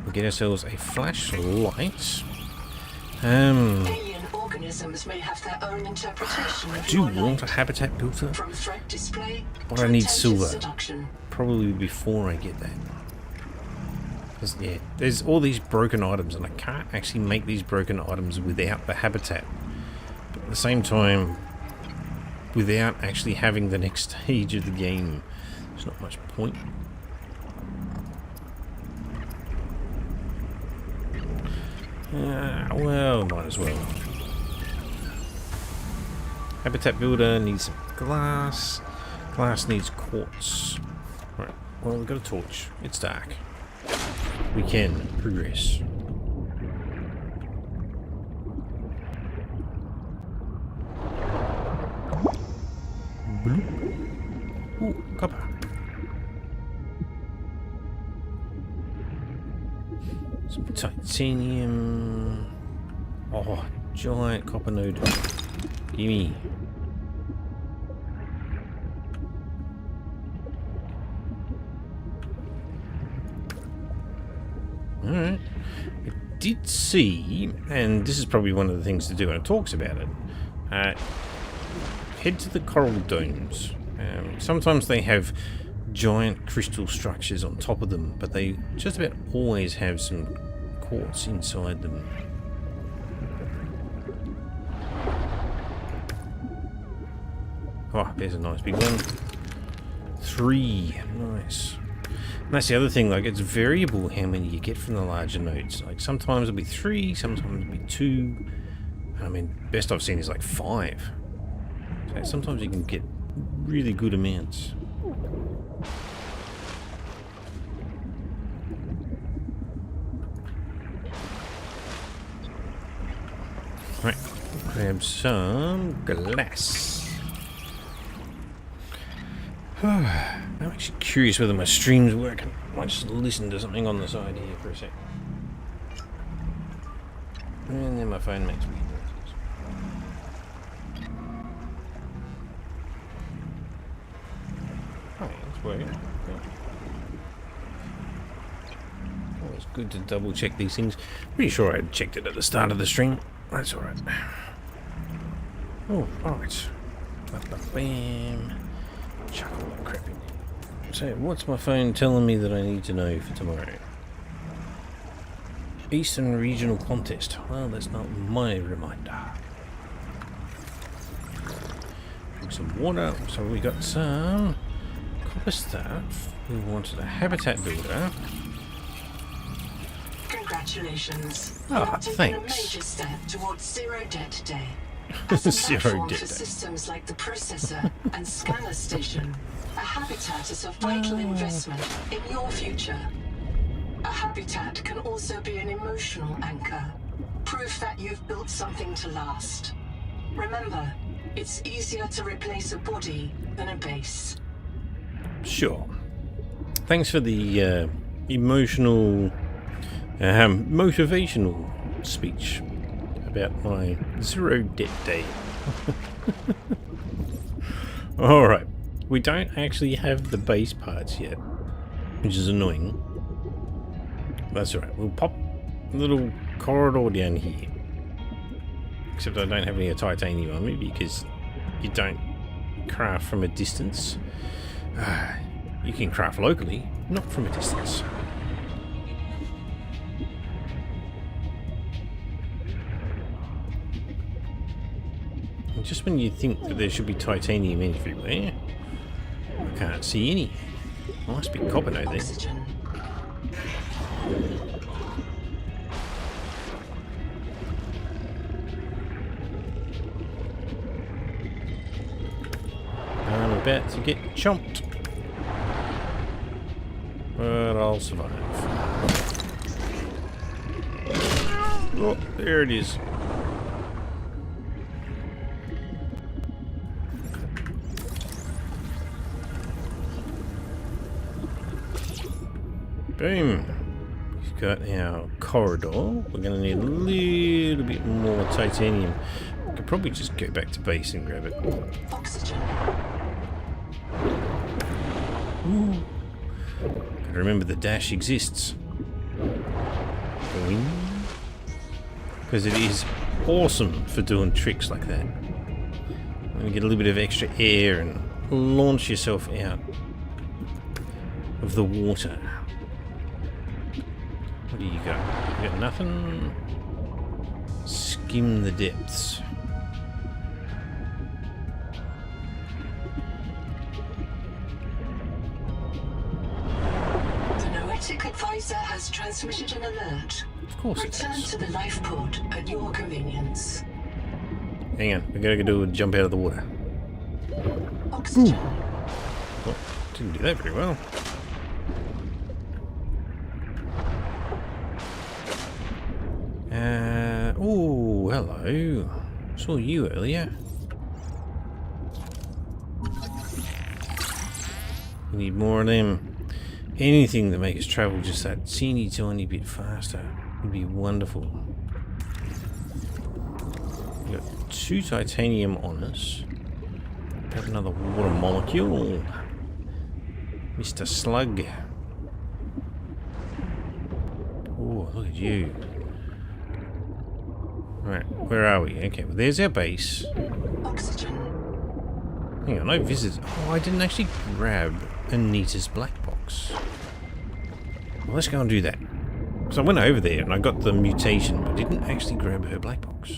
We'll get ourselves a flashlight. Alien organisms may have their own interpretation I of do your want a light. habitat builder, From threat display but to I need attentive silver. seduction. Probably before I get that. 'Cause, yeah, there's all these broken items, and I can't actually make these broken items without the habitat. But at the same time, without actually having the next stage of the game, there's not much point. Well, might as well. Habitat builder needs some glass. Glass needs quartz. Right, well, we've got a torch. It's dark. We can progress. Bloop. Ooh, copper. Some titanium. Oh, giant copper node. Gimme. Alright. I did see, and this is probably one of the things to do, and it talks about it. Head to the coral domes. Sometimes they have giant crystal structures on top of them, but they just about always have some quartz inside them. Oh, there's a nice big one. 3. Nice. And that's the other thing, like, it's variable how many you get from the larger nodes. Like, sometimes it'll be 3, sometimes it'll be 2. I mean, best I've seen is like 5. So sometimes you can get really good amounts. Right, grab some glass. I'm actually curious whether my stream's working. I might just listen to something on the side here for a sec. And then my phone makes weird noises. Oh, it's working. Yeah. Always good to double check these things. Pretty sure I had checked it at the start of the stream. That's alright. Oh, alright. Bam. Chuck all that crap in. So, what's my phone telling me that I need to know for tomorrow? Eastern Regional Contest. Well, that's not my reminder. Drink some water. So we got some copper stuff. We wanted a habitat builder. Congratulations. Ah, You've taken thanks. a major step towards Zero Debt Day. As a Zero platform Debt for Day. systems like the processor and scanner station, a habitat is a vital investment in your future. A habitat can also be an emotional anchor, proof that you've built something to last. Remember, it's easier to replace a body than a base. Sure. Thanks for the emotional, motivational speech about my Zero Debt Day. Alright. We don't actually have the base parts yet, which is annoying. That's alright. We'll pop a little corridor down here. Except I don't have any titanium on me because you don't craft from a distance. You can craft locally, not from a distance. And just when you think that there should be titanium everywhere, I can't see any. Nice big copper node there. Oxygen. I'm about to get chomped. But I'll survive. Oh, there it is. Boom. We've got our corridor. We're going to need a little bit more titanium. I could probably just go back to base and grab it. Oxygen. Ooh. Gotta remember the dash exists. Because it is awesome for doing tricks like that. And you get a little bit of extra air and launch yourself out of the water. What do you got? You got nothing? Skim the depths. The Noetic advisor has transmitted an alert. Of course it Return is. to the lifeport at your convenience. Hang on, we gotta do a jump out of the water. Oxygen. Oh, didn't do that very well. Oh, hello. Saw you earlier. We need more of them. Anything that makes travel just that teeny tiny bit faster would be wonderful. We got 2 titanium on us. Have another water molecule. Mr. Slug. Oh, look at you. Right, where are we? Okay, well there's our base. Oxygen. Hang on, I visited. Oh, I didn't actually grab Anita's black box. Well, let's go and do that. So I went over there and I got the mutation, but didn't actually grab her black box.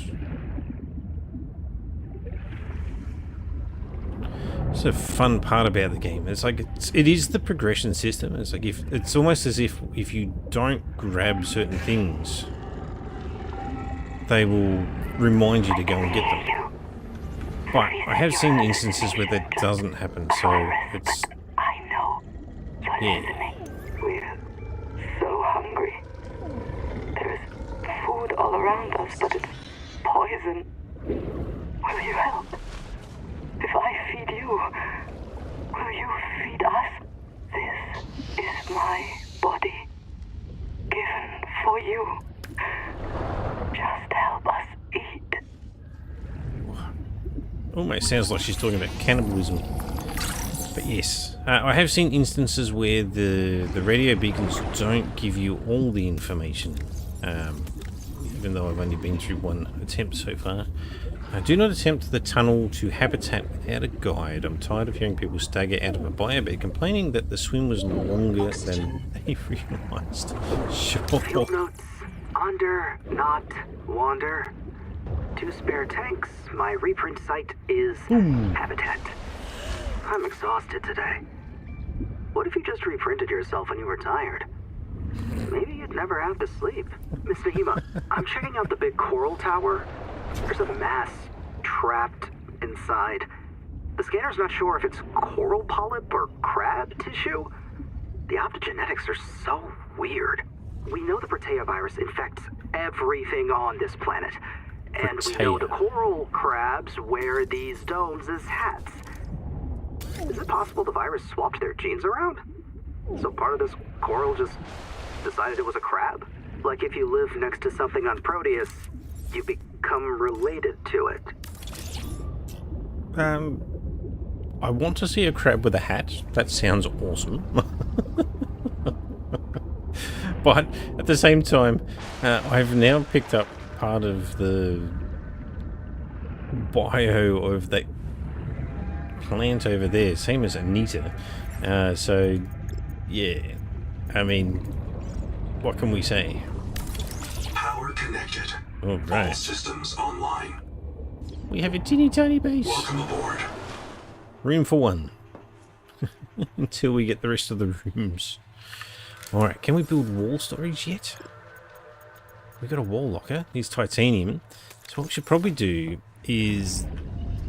It's a fun part about the game. It's like it is the progression system. It's like it's almost as if you don't grab certain things, they will remind you to go and get them. But I have seen instances where that doesn't happen, so it's... I know. Yeah. We're so hungry. There's food all around us, but it's poison. Will you help? If I feed you, will you feed us? This is my body, given for you. Just help us eat. Almost sounds like she's talking about cannibalism. But yes, I have seen instances where the radio beacons don't give you all the information, even though I've only been through one attempt so far. Do not attempt the tunnel to habitat without a guide. I'm tired of hearing people stagger out of a biobed complaining that the swim was longer than they realised. Sure. Field notes. Under, not, wander. 2 spare tanks. My reprint site is habitat. I'm exhausted today. What if you just reprinted yourself when you were tired? Maybe you'd never have to sleep. Miss Nahima, I'm checking out the big coral tower. There's a mass trapped inside. The scanner's not sure if it's coral polyp or crab tissue. The optogenetics are so weird. We know the Protea virus infects everything on this planet. And we know the coral crabs wear these domes as hats. Is it possible the virus swapped their genes around? So part of this coral just decided it was a crab? Like if you live next to something on Proteus, you become related to it. I want to see a crab with a hat. That sounds awesome. But at the same time, I've now picked up part of the bio of that plant over there, same as Anita. So, yeah. I mean, what can we say? Power connected. All right. All systems online. We have a teeny tiny base. Welcome aboard. Room for 1. Until we get the rest of the rooms. Alright, can we build wall storage yet? We got a wall locker. Needs titanium. So what we should probably do is...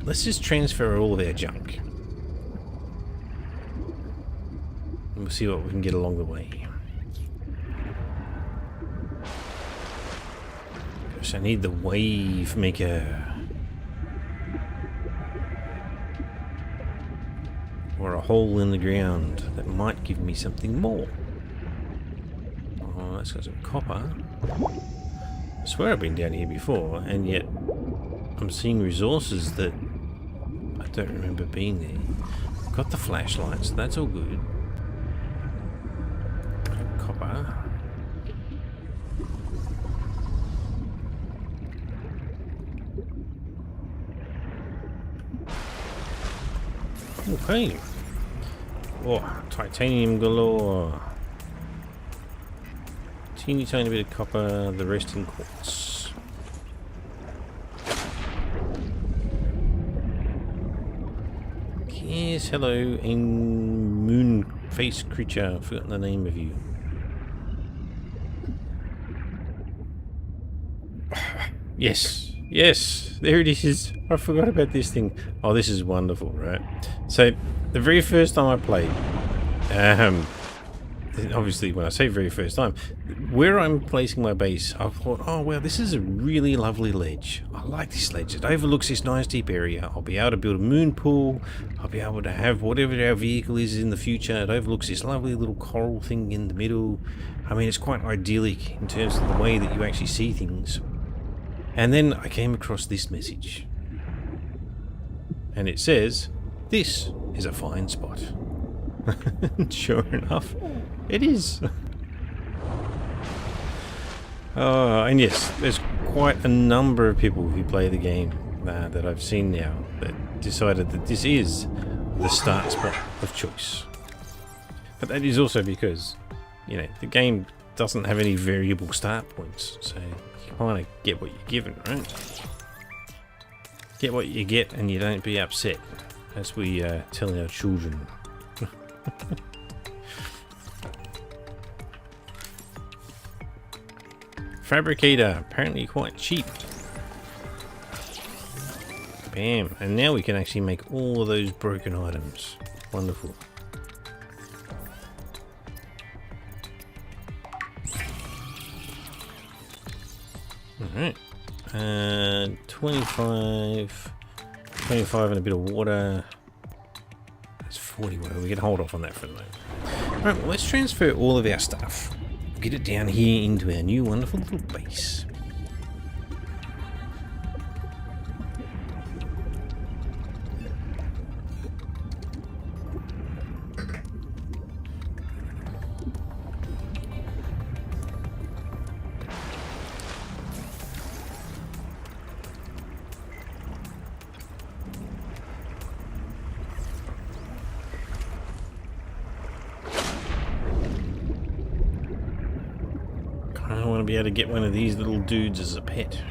let's just transfer all of our junk. And we'll see what we can get along the way. Gosh, I need the wave maker. Or a hole in the ground that might give me something more. Oh, that's got some copper. I swear I've been down here before, and yet I'm seeing resources that I don't remember being there. Got the flashlights, so that's all good. Copper. Okay. Oh, titanium galore. Teeny tiny bit of copper, the rest in quartz. Yes, hello, a moon face creature. I've forgotten the name of you. Yes, yes, there it is. I forgot about this thing. Oh, this is wonderful, right? So, the very first time I played, obviously when I say very first time, where I'm placing my base, I thought, oh well, this is a really lovely ledge. I like this ledge. It overlooks this nice deep area. I'll be able to build a moon pool. I'll be able to have whatever our vehicle is in the future. It overlooks this lovely little coral thing in the middle. I mean, it's quite idyllic in terms of the way that you actually see things. And then I came across this message. And it says, this is a fine spot. Sure enough, it is. And yes, there's quite a number of people who play the game that I've seen now that decided that this is the start spot of choice. But that is also because, you know, the game doesn't have any variable start points, so you kind of get what you're given, right? Get what you get and you don't be upset, as we tell our children. Fabricator, apparently quite cheap. Bam, and now we can actually make all of those broken items. Wonderful. Alright, 25 and a bit of water. That's 40 water. We can hold off on that for the moment. Alright, well, let's transfer all of our stuff. Get it down here into our new wonderful little base. I want to be able to get one of these little dudes as a pet.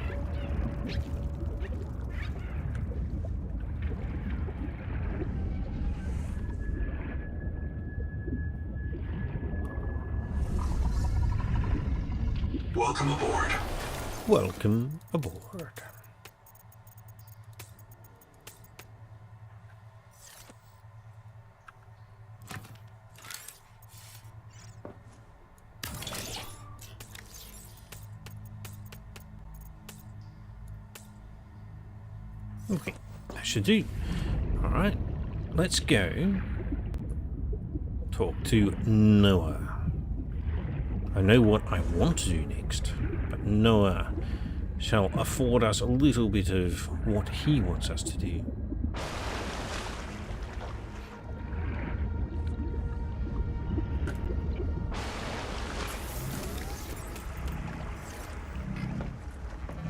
Welcome aboard. Welcome aboard. Okay, that should do. Alright, let's go talk to Noah. I know what I want to do next, but Noah shall afford us a little bit of what he wants us to do.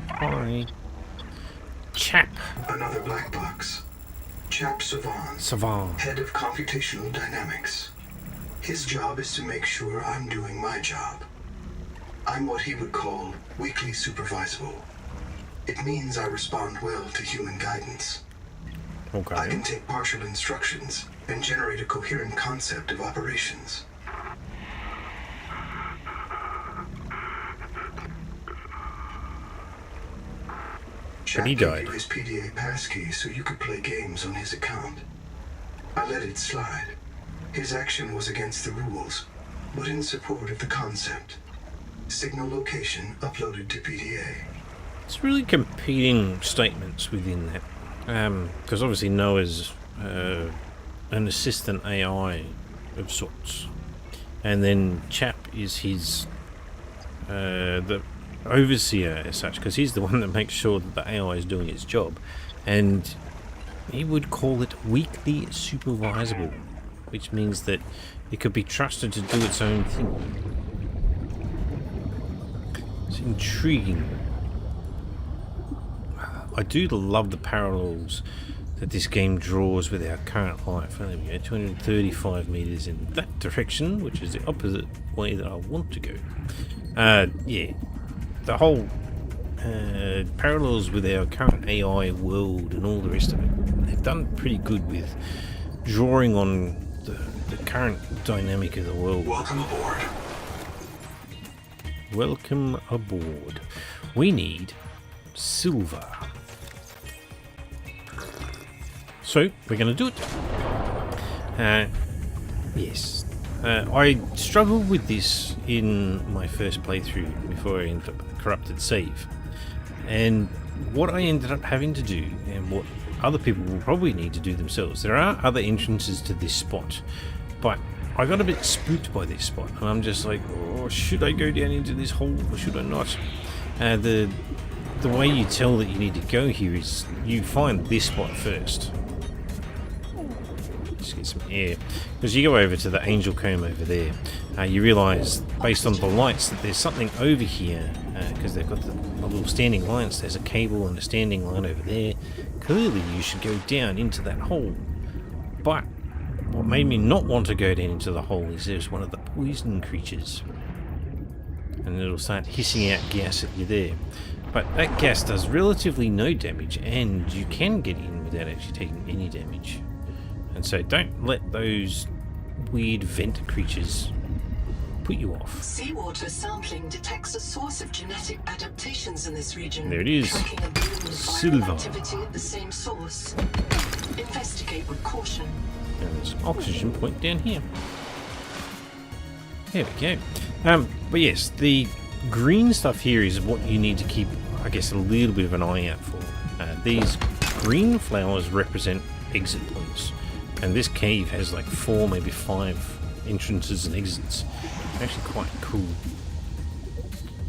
Hi. Chap. Another black box. Chap Savan. Savan. Head of Computational Dynamics. His job is to make sure I'm doing my job. I'm what he would call weakly supervisable. It means I respond well to human guidance. Okay. I can take partial instructions and generate a coherent concept of operations. But he died. Gave you his PDA passkey so you could play games on his account. I let it slide. His action was against the rules, but in support of the concept. Signal location uploaded to PDA. It's really competing statements within that. Because obviously Noah's an assistant AI of sorts. And then Chap is his the overseer as such, because he's the one that makes sure that the AI is doing its job. And he would call it weakly supervisable, which means that it could be trusted to do its own thing. It's intriguing. I do love the parallels that this game draws with our current life. Oh, there we go, 235 meters in that direction, which is the opposite way that I want to go. Yeah, the whole parallels with our current AI world and all the rest of it. They've done pretty good with drawing on the current dynamic of the world. Welcome aboard. Welcome aboard. We need silver. So, we're going to do it. Yes. I struggled with this in my first playthrough before I ended up with a corrupted save. And what I ended up having to do, and what other people will probably need to do themselves, there are other entrances to this spot, but I got a bit spooked by this spot, and I'm just like, oh, should I go down into this hole or should I not? The way you tell that you need to go here is you find this spot first. Just get some air. Because you go over to the angel comb over there, you realise, based on the lights, that there's something over here, because they've got the little standing lights. There's a cable and a standing line over there. Clearly you should go down into that hole. But what made me not want to go down into the hole is there's one of the poison creatures. And it'll start hissing out gas at you there. But that gas does relatively no damage, and you can get in without actually taking any damage. And so don't let those weird vent creatures put you off. Seawater sampling detects a source of genetic adaptations in this region. There it is. Tracking a bloom of Silver. viral activity at the same source. Investigate with caution. And there's an oxygen point down here. There we go. But yes, the green stuff here is what you need to keep, I guess, a little bit of an eye out for. These green flowers represent exit points. And this cave has like 4, maybe 5 entrances and exits. Actually quite cool.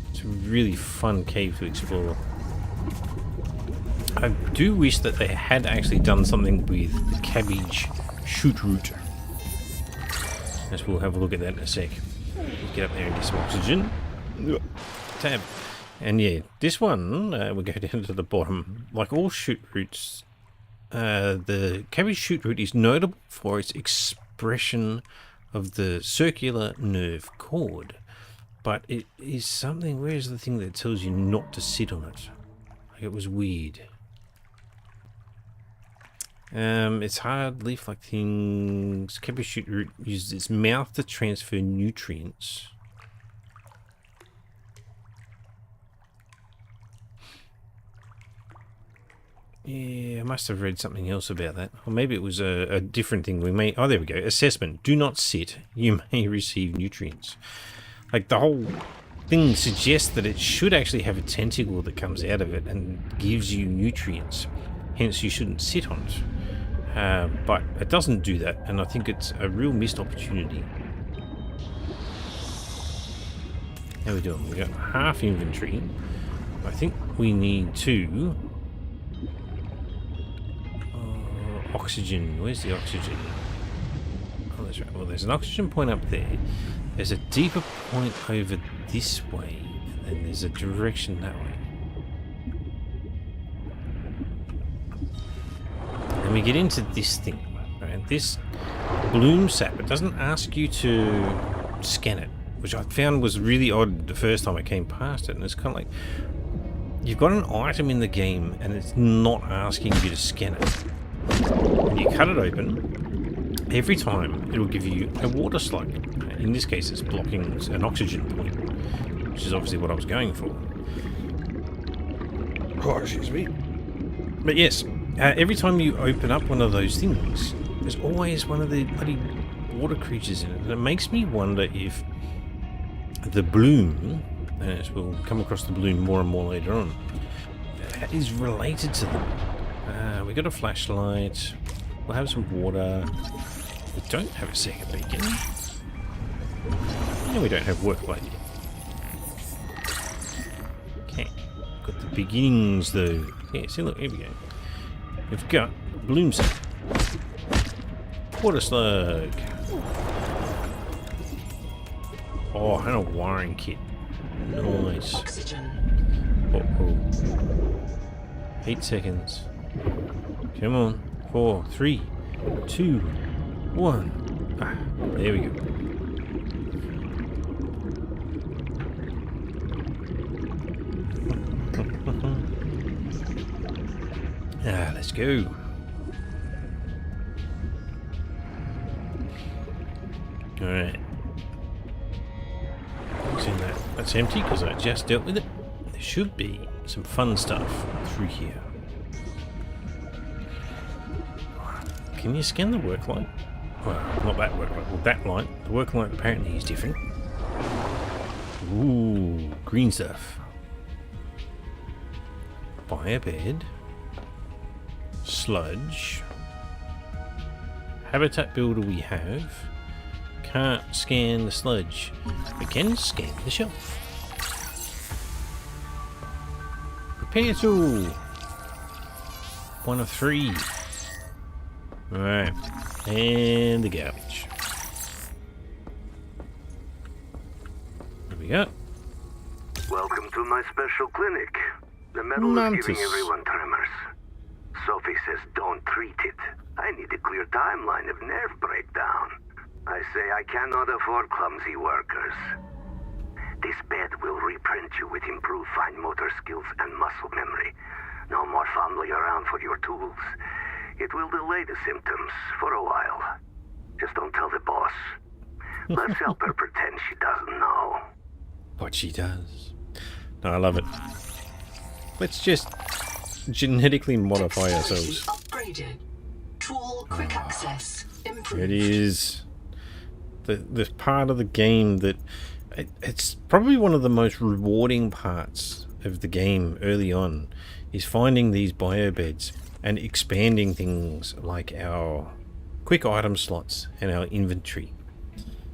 It's a really fun cave to explore. I do wish that they had actually done something with the cabbage shoot route. As we'll have a look at that in a sec. Get up there and get some oxygen. Tab. And yeah, this one, we'll go down to the bottom. Like all shoot routes, the cabbage shoot route is notable for its expression of the circular nerve cord, but it is something. Where's the thing that tells you not to sit on it? Like, it was weird. It's hard leaf-like things. Cabbage shoot root uses its mouth to transfer nutrients. Yeah, I must have read something else about that. Or maybe it was a different thing we may... Oh, there we go. Assessment. Do not sit. You may receive nutrients. Like, the whole thing suggests that it should actually have a tentacle that comes out of it and gives you nutrients. Hence, you shouldn't sit on it. But it doesn't do that, and I think it's a real missed opportunity. How are we doing? We got half inventory. I think we need to... oxygen. Where's the oxygen? Oh, that's right. Well, there's an oxygen point up there. There's a deeper point over this way, and then there's a direction that way. And we get into this thing, right? This bloom sap. It doesn't ask you to scan it, which I found was really odd the first time I came past it. And it's kind of like you've got an item in the game, and it's not asking you to scan it. When you cut it open, every time it'll give you a water slug. In this case, it's blocking an oxygen point, which is obviously what I was going for. Oh, excuse me. But yes, every time you open up one of those things, there's always one of the bloody water creatures in it. And it makes me wonder if the bloom, as we'll come across the bloom more and more later on, is related to them. We got a flashlight. We'll have some water. We don't have a second beacon. And we don't have work light yet. Okay. Got the beginnings though. Yeah, see, look, here we go. We've got bloom sap. Water slug. Oh, and a wiring kit. Nice. Oxygen. Uh-oh. 8 seconds. Come on. 4, 3, 2, 1. Ah, there we go. Let's go. Alright. That's empty because I just dealt with it. There should be some fun stuff through here. Can you scan the work light? Well, not that work light. Well, that light. The work light apparently is different. Ooh, green stuff. Buy a bed. Sludge. Habitat builder we have. Can't scan the sludge. We can scan the shelf. Repair tool. 1 of 3. Alright. And the garbage. What do we got? Welcome to my special clinic. The medal is giving everyone tremors. Sophie says don't treat it. I need a clear timeline of nerve breakdown. I say I cannot afford clumsy workers. This bed will reprint you with improved fine motor skills and muscle memory. No more fumbling around for your tools. It will delay the symptoms for a while. Just don't tell the boss. Let's help her pretend she doesn't know. But she does. No, I love it. Let's just genetically modify ourselves. Upgraded. Tool quick access improved. It is the part of the game that it's probably one of the most rewarding parts of the game early on is finding these biobeds and expanding things like our quick item slots and our inventory.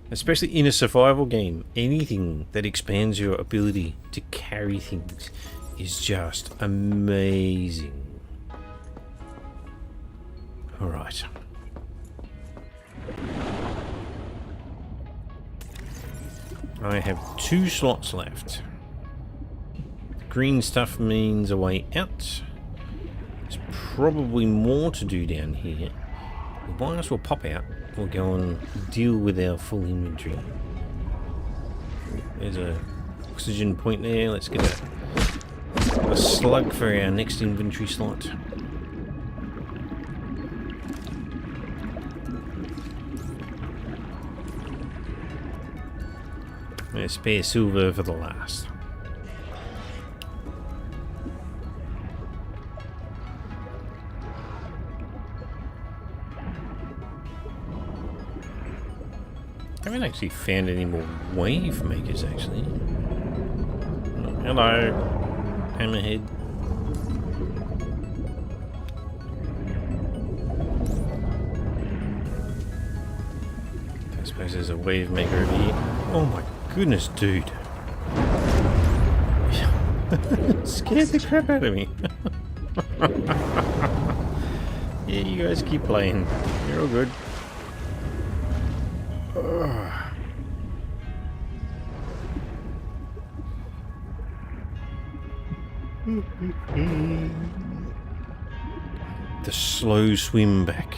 Especially in a survival game, anything that expands your ability to carry things is just amazing. Alright. I have 2 slots left. Green stuff means a way out. There's probably more to do down here. We might as well pop out. We'll go and deal with our full inventory. There's a oxygen point there. Let's get a slug for our next inventory slot. And a spare silver for the last. I haven't actually found any more wave makers actually. Hello, hammerhead. I suppose there's a wave maker over here. Oh my goodness, dude. Scared the crap out of me. Yeah, you guys keep playing. You're all good. The slow swim back.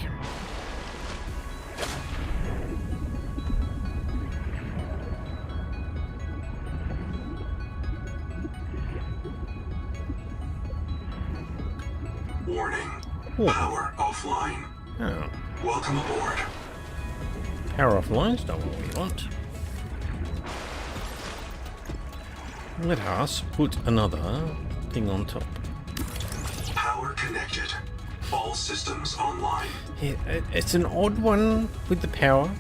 Warning. Oh. Power offline. Oh. Welcome aboard. Power offline's not what we want. Let us put another thing on top. Power connected. All systems online. Yeah, it's an odd one with the power.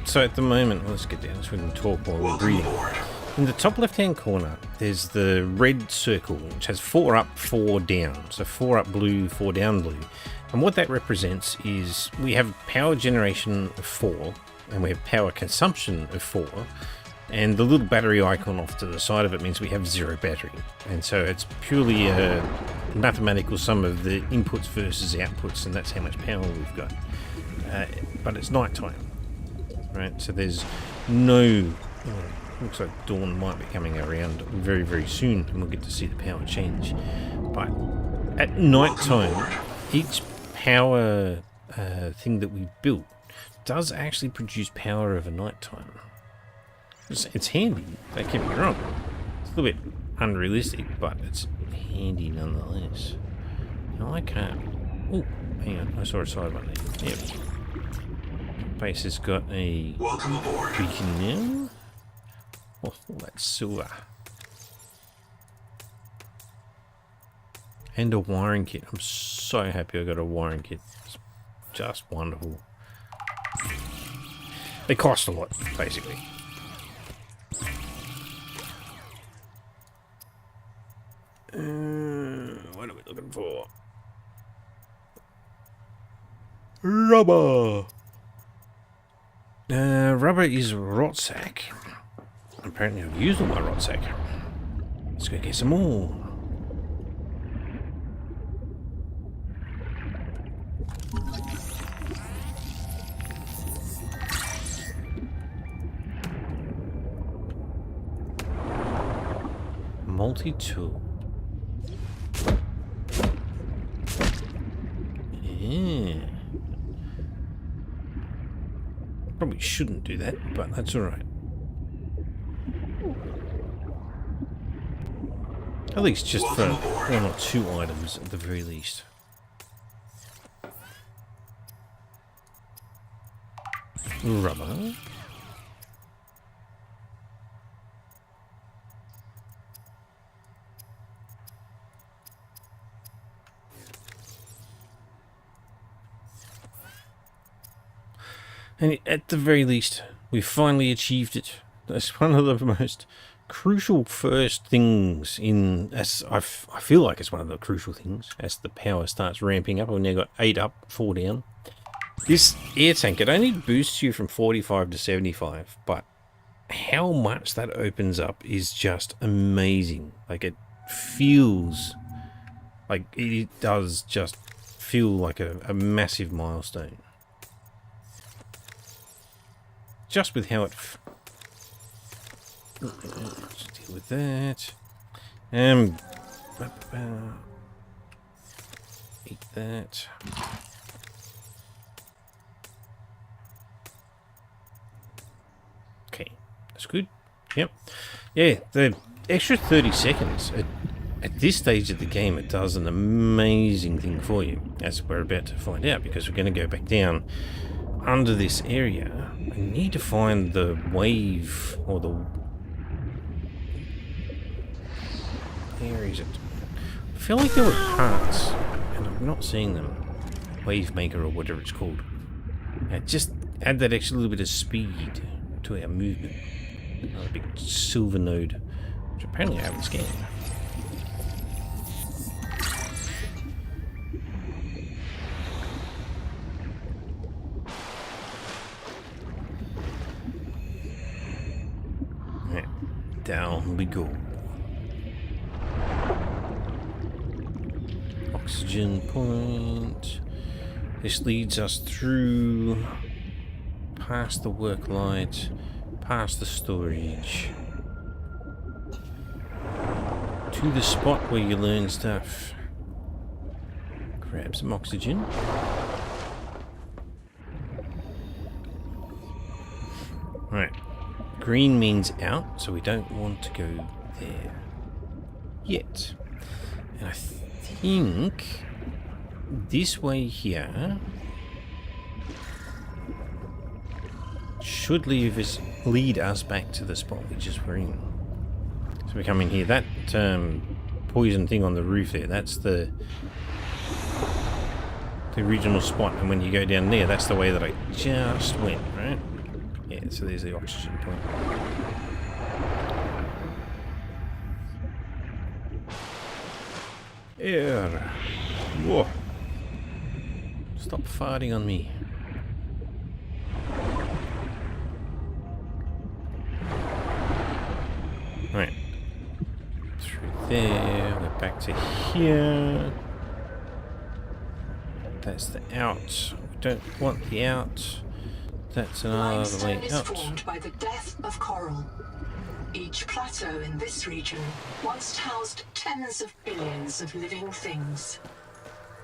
So at the moment, let's get down so we can talk while we're Welcome reading. aboard. In the top left-hand corner, there's the red circle, which has 4 up, 4 down. So 4 up blue, 4 down blue. And what that represents is we have power generation of 4, and we have power consumption of 4. And the little battery icon off to the side of it means we have 0 battery. And so it's purely a mathematical sum of the inputs versus outputs, and that's how much power we've got. But it's nighttime, right? So there's no... looks like dawn might be coming around very, very soon, and we'll get to see the power change. But at night time, each power thing that we built does actually produce power over night time. It's handy, don't get me wrong. It's a little bit unrealistic, but it's handy nonetheless. No, I can't. Oh, hang on, I saw a side one there. Yep. Base has got a Welcome aboard. beacon now. Oh, that's silver. And a wiring kit. I'm so happy I got a wiring kit. It's just wonderful. They cost a lot, basically. What are we looking for? Rubber. Rubber is rot sack. Apparently I've used all my rot sack. Let's go get some more. Multi-tool. Yeah. Probably shouldn't do that, but that's alright. At least just for one or two items at the very least. Rubber. And at the very least, we finally achieved it. That's one of the most crucial first things in, as I feel like it's one of the crucial things as the power starts ramping up. We've now got 8 up, 4 down. This air tank, it only boosts you from 45 to 75, but how much that opens up is just amazing. Like, it feels like it does just feel like a massive milestone. Just with how it... Let's deal with that. Eat that. Okay, that's good. Yep. Yeah, the extra 30 seconds. At this stage of the game, it does an amazing thing for you, as we're about to find out, because we're going to go back down under this area. I need to find the wave, or the... Where is it? I feel like there were parts, and I'm not seeing them. Wave maker, or whatever it's called. Just add that extra little bit of speed to our movement. Another big silver node, which apparently I haven't scanned. Down we go. Oxygen point. This leads us through, past the work light, past the storage, to the spot where you learn stuff. Grab some oxygen. Right. Green means out, so we don't want to go there yet. And I think this way here should lead us back to the spot we just were in. So we come in here. That poison thing on the roof there, that's the original spot. And when you go down there, that's the way that I just went, right? Yeah, so there's the oxygen point. Air. Whoa. Stop farting on me. Right. Through there, we're back to here. That's the out. We don't want the out. That's another way Limestone is out. formed by the death of coral. Each plateau in this region once housed tens of billions of living things.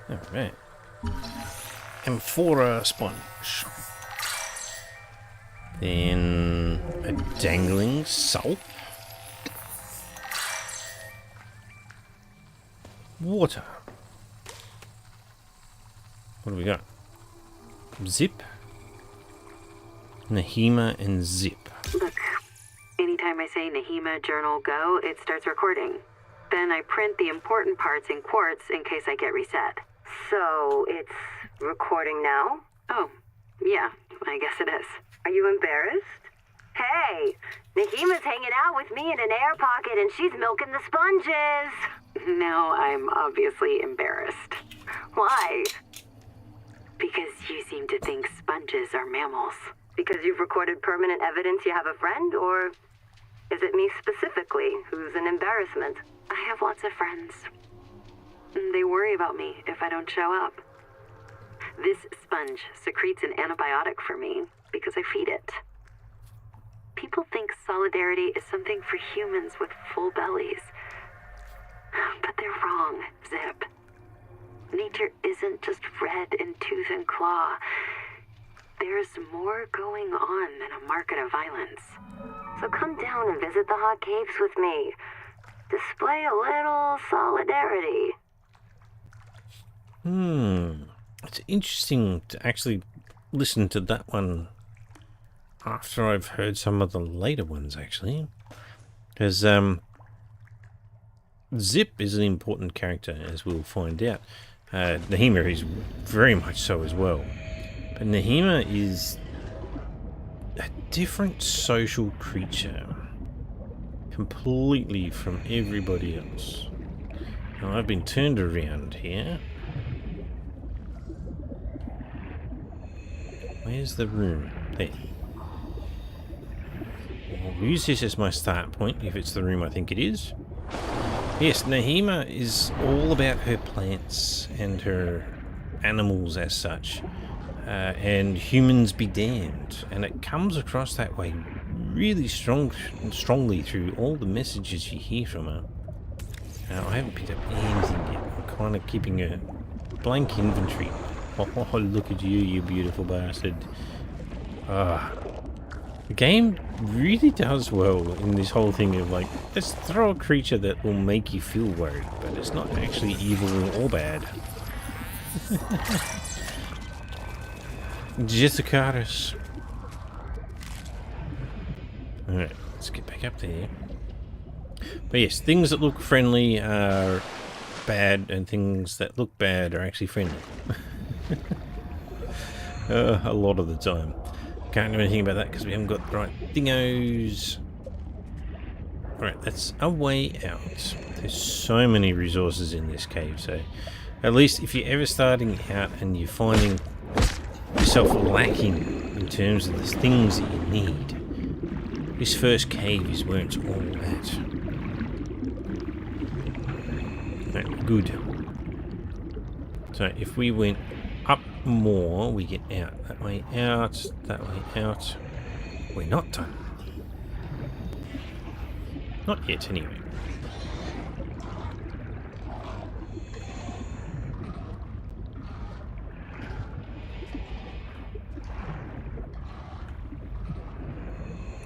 Alright. Amphora sponge. Then a dangling salt. Water. What do we got? Zip. Nahima and Zip. Look, anytime I say Nahima journal go, it starts recording. Then I print the important parts in quartz in case I get reset. So, it's recording now? Oh, yeah, I guess it is. Are you embarrassed? Hey, Nahima's hanging out with me in an air pocket and she's milking the sponges. No, I'm obviously embarrassed. Why? Because you seem to think sponges are mammals. Because you've recorded permanent evidence you have a friend, or is it me specifically who's an embarrassment? I have lots of friends. They worry about me if I don't show up. This sponge secretes an antibiotic for me because I feed it. People think solidarity is something for humans with full bellies. But they're wrong, Zip. Nature isn't just red in tooth and claw. There's more going on than a market of violence. So come down and visit the hot caves with me. Display a little solidarity. It's interesting to actually listen to that one after I've heard some of the later ones, actually. Because Zip is an important character, as we'll find out. Nahima is very much so as well. But Nahima is a different social creature. Completely from everybody else. Now I've been turned around here. Where's the room? There. I'll use this as my start point, if it's the room I think it is. Yes, Nahima is all about her plants and her animals as such. And humans be damned. And it comes across that way really strongly through all the messages you hear from her. Now, I haven't picked up anything yet. I'm kind of keeping a blank inventory. Oh, look at you, you beautiful bastard. The game really does well in this whole thing of like, let's throw a creature that will make you feel worried, but it's not actually evil or bad. Jessicaris. Alright, let's get back up there. But yes, things that look friendly are bad, and things that look bad are actually friendly. A lot of the time. Can't do anything about that because we haven't got the right dingos. Alright, that's a way out. There's so many resources in this cave, so at least if you're ever starting out and you're finding yourself lacking in terms of the things that you need, this first cave is where it's all at. Right, good. So if we went up more, we get out. That way out, that way out. We're not done. Not yet, anyway.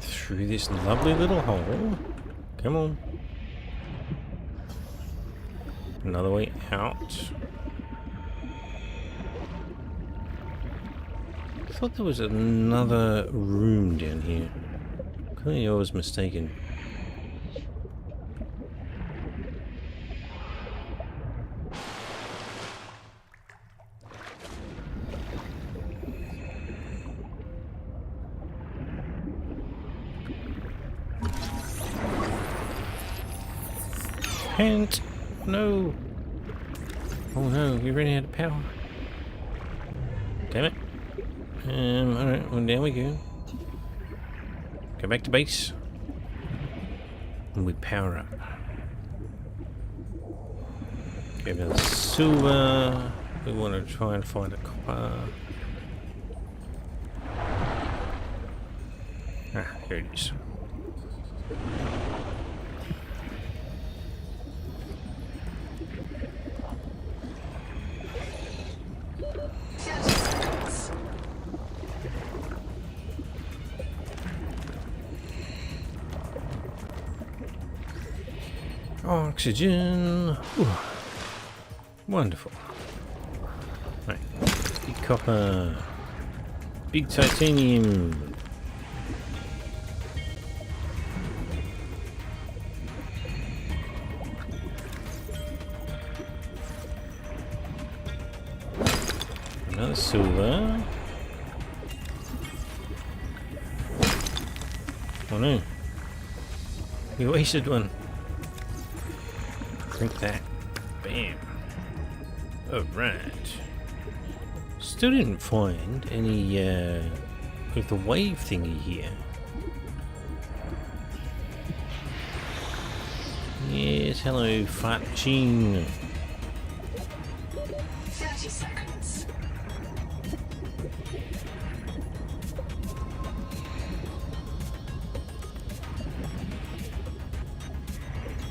Through this lovely little hole. Come on. Another way out. I thought there was another room down here. Clearly I was mistaken. Can't. No. Oh no, we ran out of power. Damn it. Alright, well down we go. Go back to base. And we power up. Go down silver. We want to try and find a copper. Ah, here it is. oxygen. Ooh. Wonderful. Right. Big copper. Big titanium. Another silver. Oh no. We wasted one. Drink that. Bam. Alright. Still didn't find any of the wave thingy here. Yes, hello, fart machine. 30 seconds.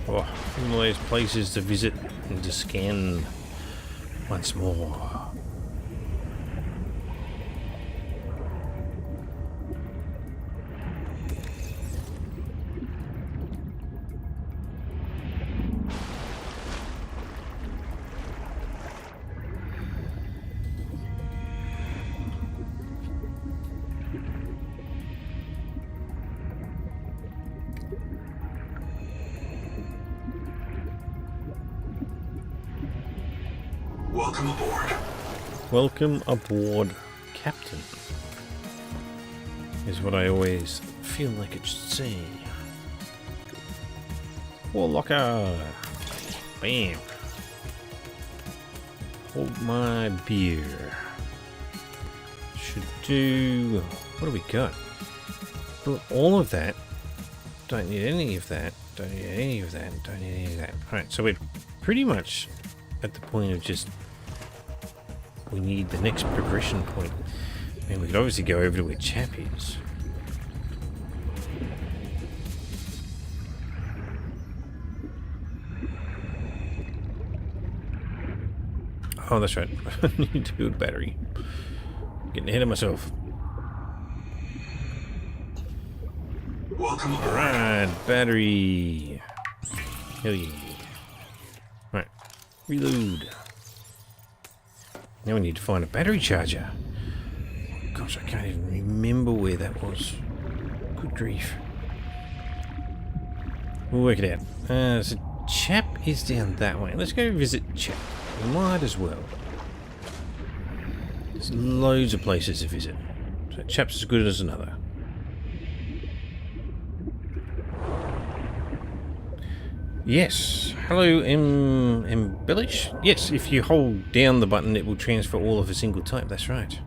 Oh, one of those places to visit and to scan once more. Welcome aboard. Welcome aboard, Captain. Is what I always feel like it should say. War locker. Bam. Hold my beer. Should do. What do we got? But all of that. Don't need any of that. Don't need any of that. Don't need any of that. Alright, so we're pretty much at the point of just. We need the next progression point. I mean, we could obviously go over to where Chap is. Oh, that's right. I need to build a battery. Getting ahead of myself. Welcome aboard. Alright, battery. Hell yeah. Right, reload. Now we need to find a battery charger. Gosh, I can't even remember where that was. Good grief. We'll work it out. So Chap is down that way. Let's go visit Chap. We might as well. There's loads of places to visit. So Chap's as good as another. Yes. Hello, embellish? Yes, if you hold down the button, it will transfer all of a single type. That's right.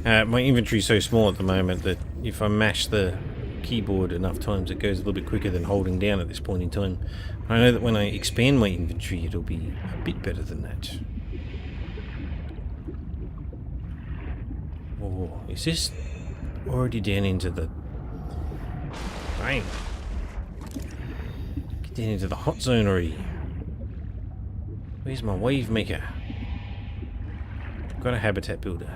My inventory's so small at the moment that if I mash the keyboard enough times, it goes a little bit quicker than holding down at this point in time. I know that when I expand my inventory, it'll be a bit better than that. Oh, is this already down into the... Bang! Down into the hot zone already. Where's my wave maker? Got a habitat builder.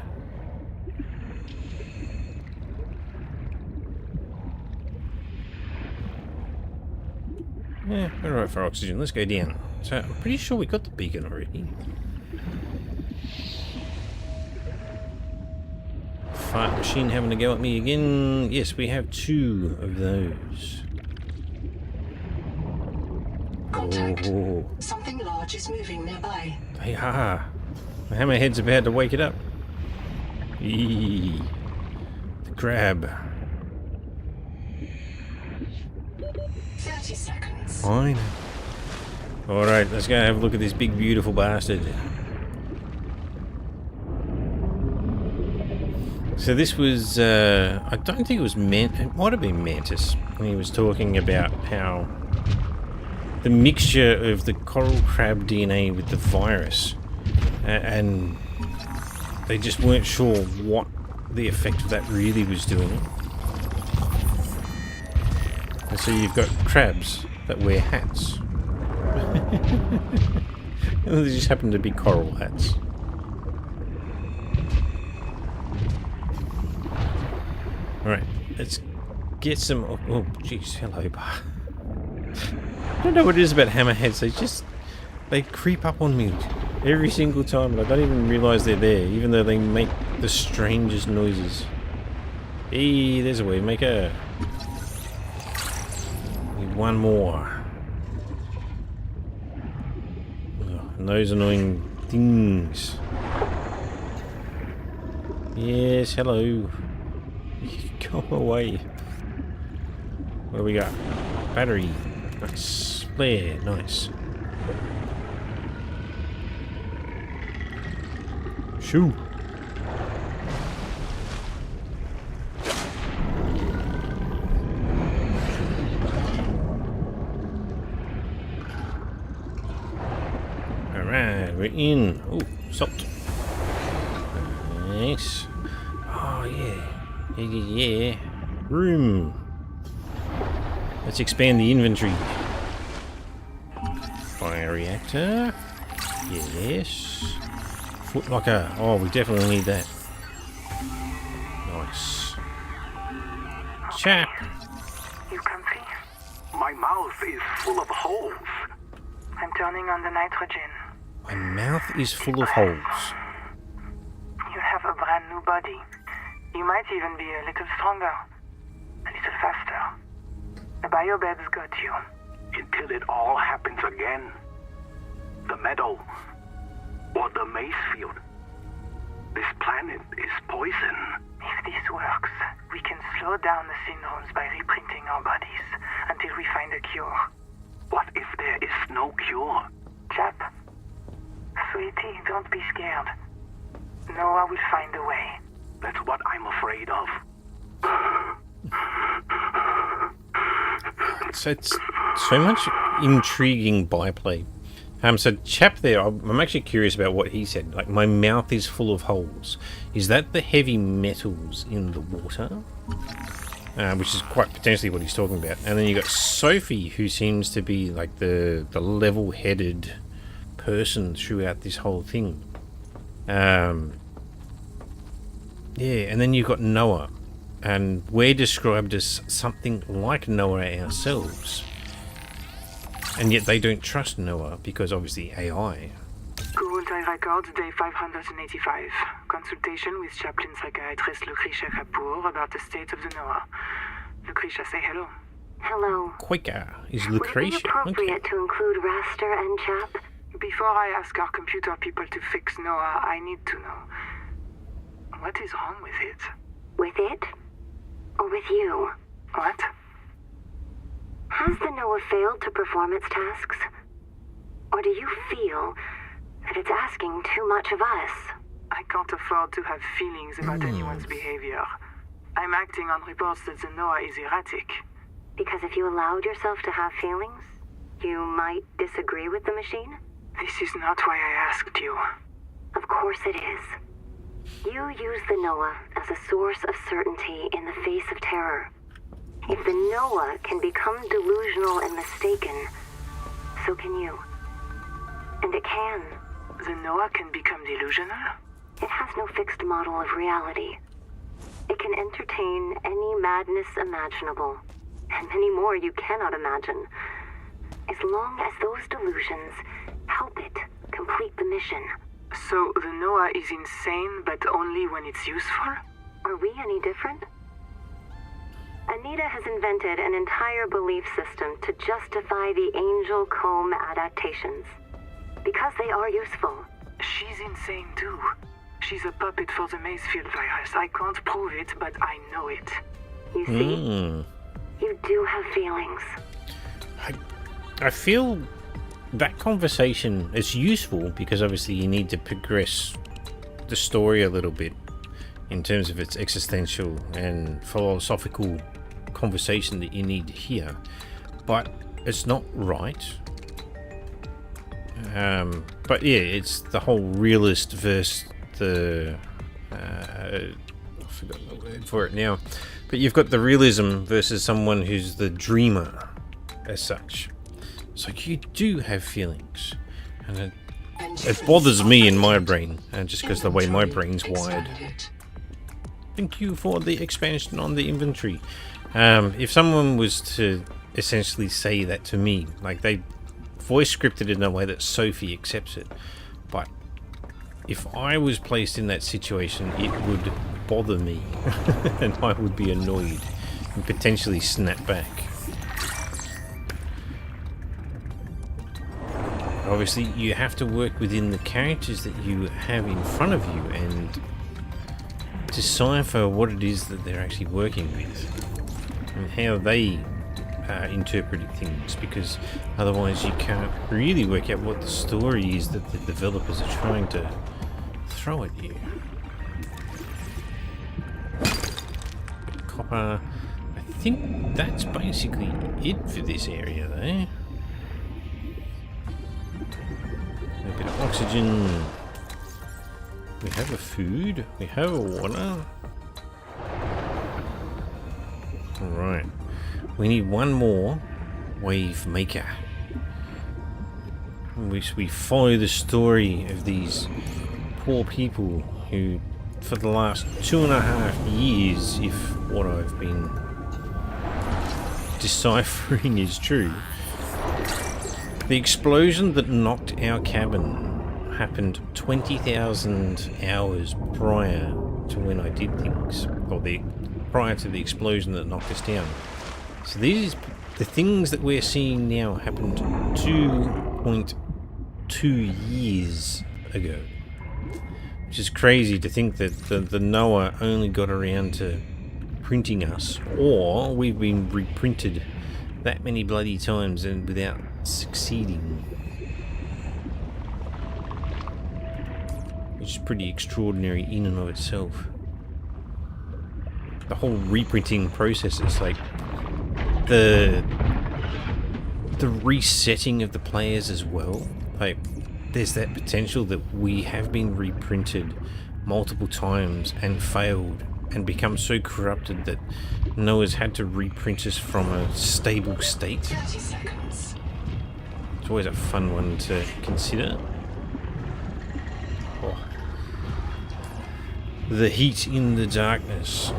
Yeah, alright for oxygen. Let's go down. So I'm pretty sure we got the beacon already. Fart machine having to go at me again. Yes, we have 2 of those. Contact. Oh. Something large is moving nearby. Hey, ha! My hammerhead's about to wake it up. Eee. The crab. 30 seconds. Fine. Alright, let's go have a look at this big, beautiful bastard. So this was, I don't think it was it might have been Mantis, when he was talking about how the mixture of the coral crab DNA with the virus, and they just weren't sure what the effect of that really was doing. And so you've got crabs that wear hats. And they just happen to be coral hats. Alright, let's get some... Oh, jeez, hello, bar. I don't know what it is about hammerheads. They creep up on me every single time, and I don't even realise they're there, even though they make the strangest noises. Hey, there's a way maker. Need one more. Oh, and those annoying things. Yes, hello. Go away. What do we got? Battery. Nice. Flare. Nice. Shoo. Alright, we're in. Oh, salt. Nice. Oh, yeah. Yeah. Room. Let's expand the inventory. Fire reactor. Yes. Footlocker. Oh, we definitely need that. Nice. Chap. You comfy? My mouth is full of holes. I'm turning on the nitrogen. My mouth is full of holes. You have a brand new body. You might even be a little stronger. A little faster. The biobeds got you. Until it all happens again. The meadow. Or the maze field. This planet is poison. If this works, we can slow down the syndromes by reprinting our bodies until we find a cure. What if there is no cure? Chap, sweetie, don't be scared. Noah will find a way. That's what I'm afraid of. So it's so much intriguing byplay. So chap there, I'm actually curious about what he said. Like, my mouth is full of holes. Is that the heavy metals in the water? Which is quite potentially what he's talking about. And then you got Sophie, who seems to be like the level-headed person throughout this whole thing. Yeah, and then you've got Noah. And we're described as something like Noah ourselves. And yet they don't trust Noah because obviously AI. Google Time Records, day 585. Consultation with chaplain psychiatrist Lucretia Kapoor about the state of the Noah. Lucretia, say hello. Hello. Quaker is Would it be Lucretia. appropriate to include Raster and Chap? Before I ask our computer people to fix Noah, I need to know. What is wrong with it? With it? Or with you? What? Has the Noah failed to perform its tasks? Or do you feel that it's asking too much of us? I can't afford to have feelings about anyone's behavior. I'm acting on reports that the Noah is erratic. Because if you allowed yourself to have feelings, you might disagree with the machine? This is not why I asked you. Of course it is. You use the Noah as a source of certainty in the face of terror. If the Noah can become delusional and mistaken, so can you. And it can. The Noah can become delusional? It has no fixed model of reality. It can entertain any madness imaginable, and many more you cannot imagine, as long as those delusions help it complete the mission. So the Noah is insane, but only when it's useful? Are we any different? Anita has invented an entire belief system to justify the Angel Comb adaptations. Because they are useful. She's insane too. She's a puppet for the Macefield virus. I can't prove it, but I know it. You see? You do have feelings. I feel that conversation is useful because obviously you need to progress the story a little bit in terms of its existential and philosophical conversation that you need to hear, but it's not right. But yeah, it's the whole realist versus the I forgot the word for it now, but you've got the realism versus someone who's the dreamer as such. It's like you do have feelings, and it bothers me in my brain, and just because the way my brain's wired. Thank you for the expansion on the inventory. If someone was to essentially say that to me, like they voice scripted it in a way that Sophie accepts it, but if I was placed in that situation, it would bother me, and I would be annoyed and potentially snap back. Obviously, you have to work within the characters that you have in front of you and decipher what it is that they're actually working with and how they are interpreting things, because otherwise you can't really work out what the story is that the developers are trying to throw at you. Copper. I think that's basically it for this area though. A bit of oxygen. We have a food. We have a water. Alright. We need one more wave maker. We follow the story of these poor people who, for the last 2.5 years, if what I've been deciphering is true, the explosion that knocked our cabin happened 20,000 hours prior to when I did things, or prior to the explosion that knocked us down. So the things that we're seeing now happened 2.2 years ago, which is crazy to think that the Noah only got around to printing us, or we've been reprinted that many bloody times and without succeeding, which is pretty extraordinary in and of itself. The whole reprinting process is like the resetting of the players as well. Like there's that potential that we have been reprinted multiple times and failed and become so corrupted that Noah's had to reprint us from a stable state. 30 seconds. It's always a fun one to consider. Oh. The heat in the darkness.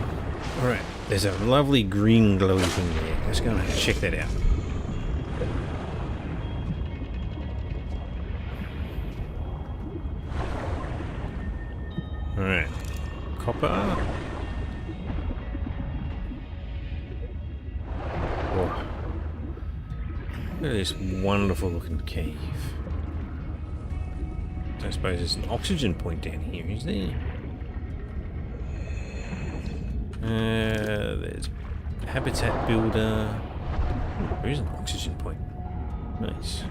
Alright, there's a lovely green glowy thing there. Let's go and check that out. Alright. Copper. Oh. Look at this wonderful looking cave. I suppose there's an oxygen point down here, is there? There's habitat builder. Oh, there is an oxygen point. Nice.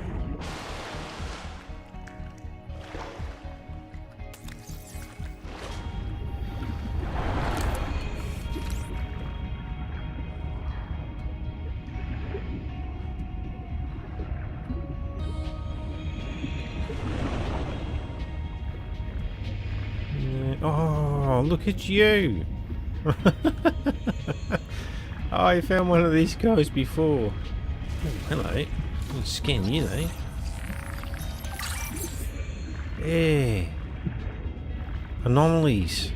Oh, look at you! Oh, I found one of these guys before. Oh, hello. I'll scan you though. Yeah. Anomalies.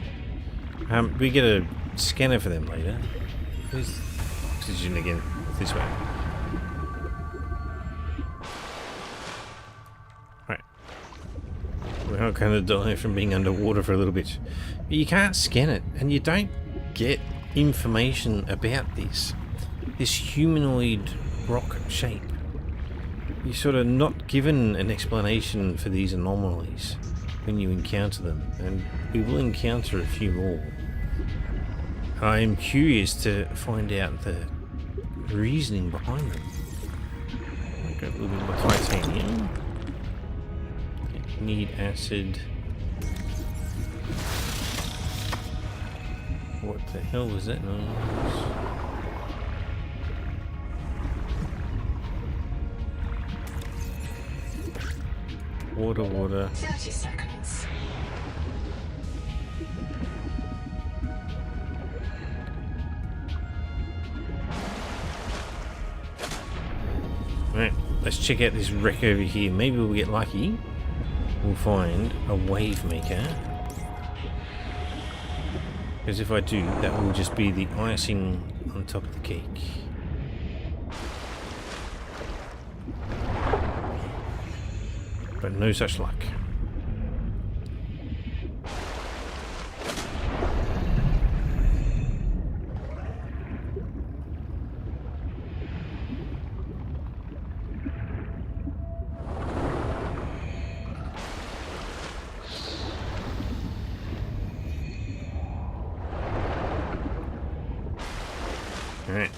We get a scanner for them later. Where's oxygen again? This way. Right. We're not going to die from being underwater for a little bit. But you can't scan it, and you don't get information about this humanoid rock shape. You're sort of not given an explanation for these anomalies when you encounter them, and we will encounter a few more. I am curious to find out the reasoning behind them. I'll grab a little bit more titanium. Need acid. What the hell was that noise? Water, water. 30 seconds. Right, let's check out this wreck over here. Maybe we'll get lucky. We'll find a wave maker. Because if I do, that will just be the icing on top of the cake. But no such luck. Alright.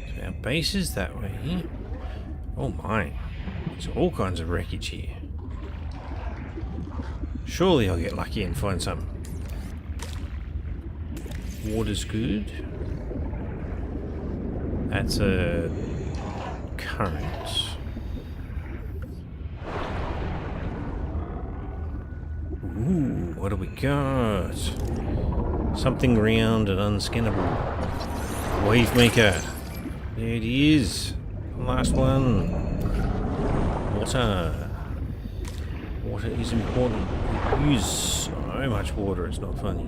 So our base is that way. Oh my. There's all kinds of wreckage here. Surely I'll get lucky and find some. Water's good. That's a current. Ooh, what do we got? Something round and unscannable. Wave maker. There it is. Last one. Water. Water is important. We use so much water, it's not funny.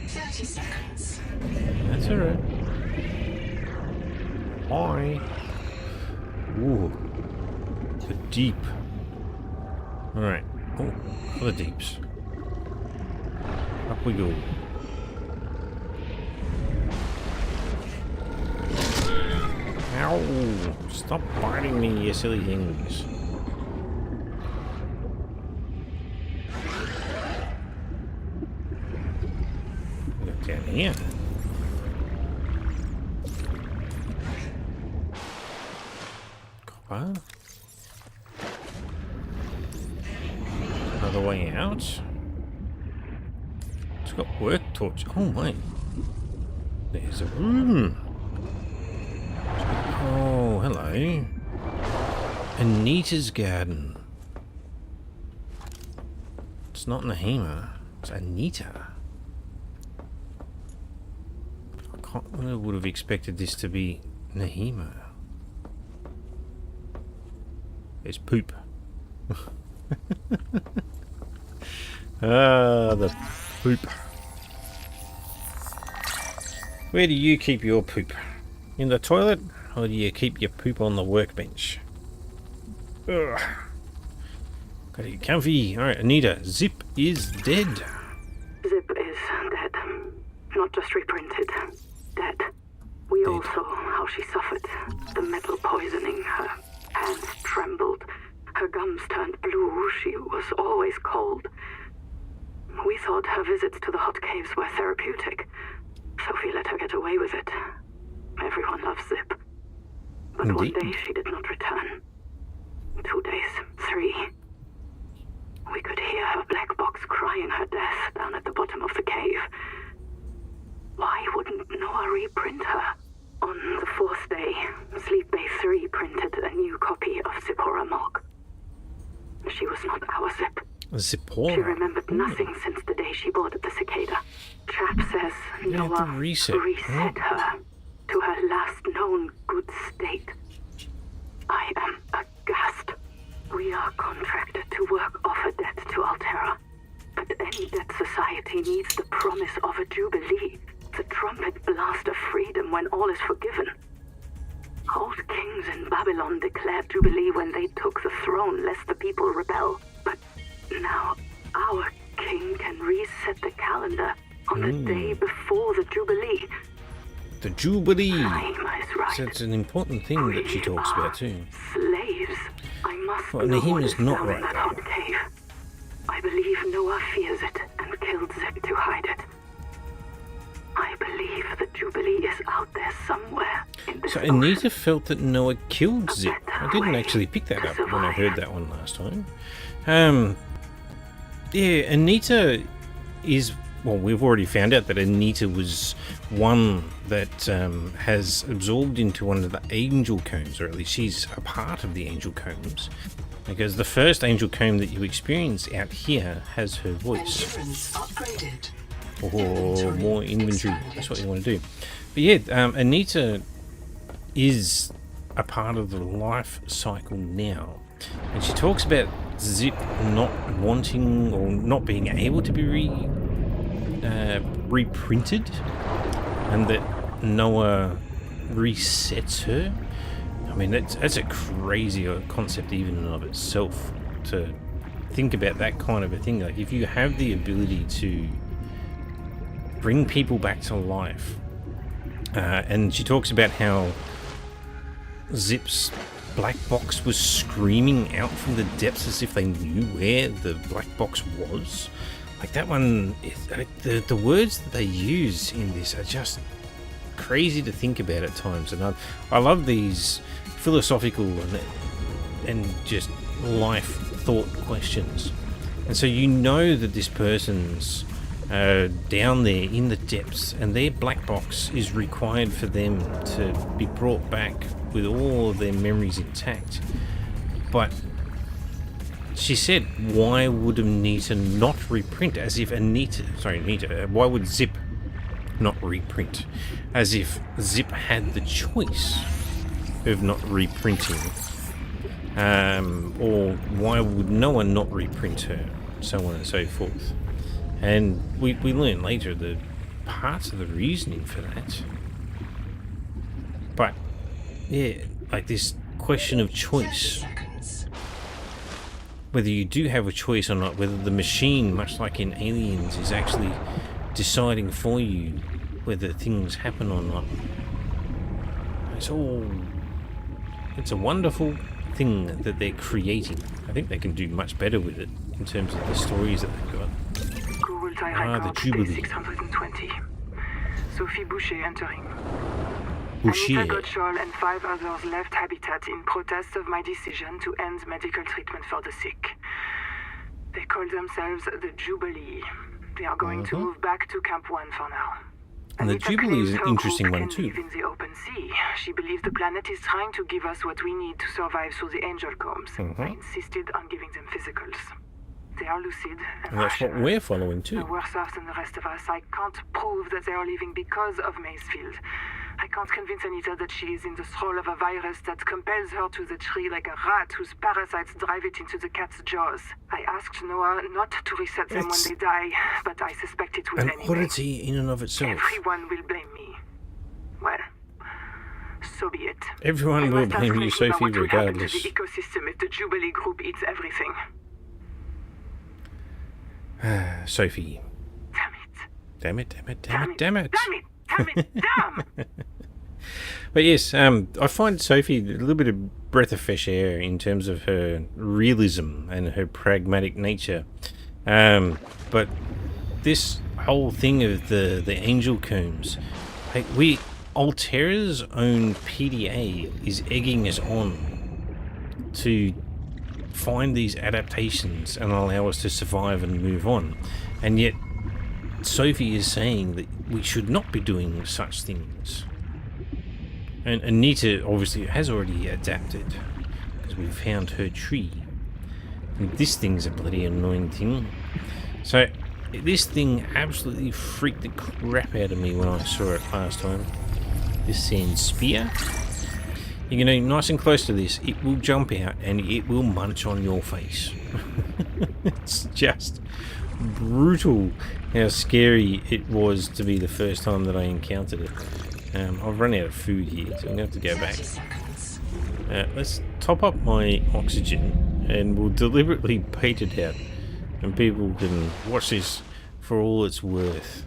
30 seconds. That's alright. Hi. Ooh. The deep. Alright. Oh, other deeps. Up we go. Ow! Stop biting me, you silly things. Look down here. Copper. Another way out. It's got work torch. Oh my. There's a room. Oh, hello. Anita's garden. It's not Nahima. It's Anita. I would have expected this to be Nahima. There's poop. Ah, the poop. Where do you keep your poop? In the toilet? Or do you keep your poop on the workbench? Ugh. Gotta get comfy. Alright, Anita, Zip is dead. Zip is dead. Not just reprinted. Dead. We all saw how she suffered. The metal poisoning. Her hands trembled. Her gums turned blue. She was always cold. We thought her visits to the hot caves were therapeutic. Sophie let her get away with it. Everyone loves Zip. But Indeed. one day she did not return. 2 days, 3. We could hear her black box crying her death down at the bottom of the cave. Why wouldn't Noah reprint her? On the 4th day, Sleep Bay 3 printed a new copy of Zipporah Mog. She was not our Zip. Zipporah? She remembered nothing since the day she boarded the Cicada. Chap says Yeah, Noah the reset, reset her to her last known good state. I am aghast. We are contracted to work off a debt to Altera. But any debt society needs the promise of a jubilee, the trumpet blast of freedom when all is forgiven. Old kings in Babylon declared jubilee when they took the throne lest the people rebel. But now our king can reset the calendar on the day before the jubilee. The Jubilee. Time is right. So it's an important thing that she talks about too. Slaves. I must Well, know Nahim what is is not down right in that there. hot cave. I believe Noah fears it and killed Zip to hide it. I believe the Jubilee is out there somewhere in this So ocean. Anita felt that Noah killed A Zip. better I didn't way actually pick that to up when I heard survive. that one last time. Yeah, Anita is... Well, we've already found out that Anita was one that has absorbed into one of the angel combs, or at least she's a part of the angel combs. Because the first angel comb that you experience out here has her voice. Endurance upgraded. Or more inventory. That's what you want to do. But yeah, Anita is a part of the life cycle now. And she talks about Zip not wanting or not being able to be reprinted, and that Noah resets her. I mean, that's a crazy concept even in and of itself, to think about that kind of a thing. Like, if you have the ability to bring people back to life, and she talks about how Zip's black box was screaming out from the depths as if they knew where the black box was. Like, that one, the words that they use in this are just crazy to think about at times. And I love these philosophical and just life thought questions. And so you know that this person's down there in the depths, and their black box is required for them to be brought back with all of their memories intact. But she said, why would Anita not reprint? As if why would Zip not reprint? As if Zip had the choice of not reprinting. Or why would no one not reprint her? So on and so forth. And we learn later the parts of the reasoning for that. But yeah, like this question of choice, whether you do have a choice or not, whether the machine, much like in Aliens, is actually deciding for you whether things happen or not. It's a wonderful thing that they're creating. I think they can do much better with it in terms of the stories that they've got. The Jubilee. 620. Sophie Boucher entering. Boucher. Anita Gottschall and 5 others left Habitat in protest of my decision to end medical treatment for the sick. They call themselves the Jubilee. They are going to move back to Camp 1 for now. And the Anita Jubilee is an claims her interesting group one can too. live in the open sea. She believes the planet is trying to give us what we need to survive through the angel combs. I insisted on giving them physicals. They are lucid and And that's what rational. we're following too. They're worse off than the rest of us. I can't prove that they are leaving because of Maysfield. I can't convince Anita that she is in the thrall of a virus that compels her to the tree like a rat whose parasites drive it into the cat's jaws. I asked Noah not to reset them It's when they die, but I suspect it will an anyway. oddity in and of itself. Everyone will blame me. Well, so be it. Everyone I will must ask blame you, Makima Sophie, what will happen to regardless. the ecosystem if the Jubilee group eats everything. Sophie. Damn it. Damn it. Damn! But yes, I find Sophie a little bit of breath of fresh air in terms of her realism and her pragmatic nature. But this whole thing of the angel combs, like, Altera's own PDA is egging us on to find these adaptations and allow us to survive and move on. And yet Sophie is saying that we should not be doing such things. And Anita obviously has already adapted, because we found her tree. And this thing's a bloody annoying thing. So this thing absolutely freaked the crap out of me when I saw it last time. This sand spear. You know, nice and close to this, it will jump out and it will munch on your face. It's just brutal how scary it was to be the first time that I encountered it. I've run out of food here, so I'm going to have to go back. Let's top up my oxygen and we'll deliberately bait it out, and people can watch this for all it's worth.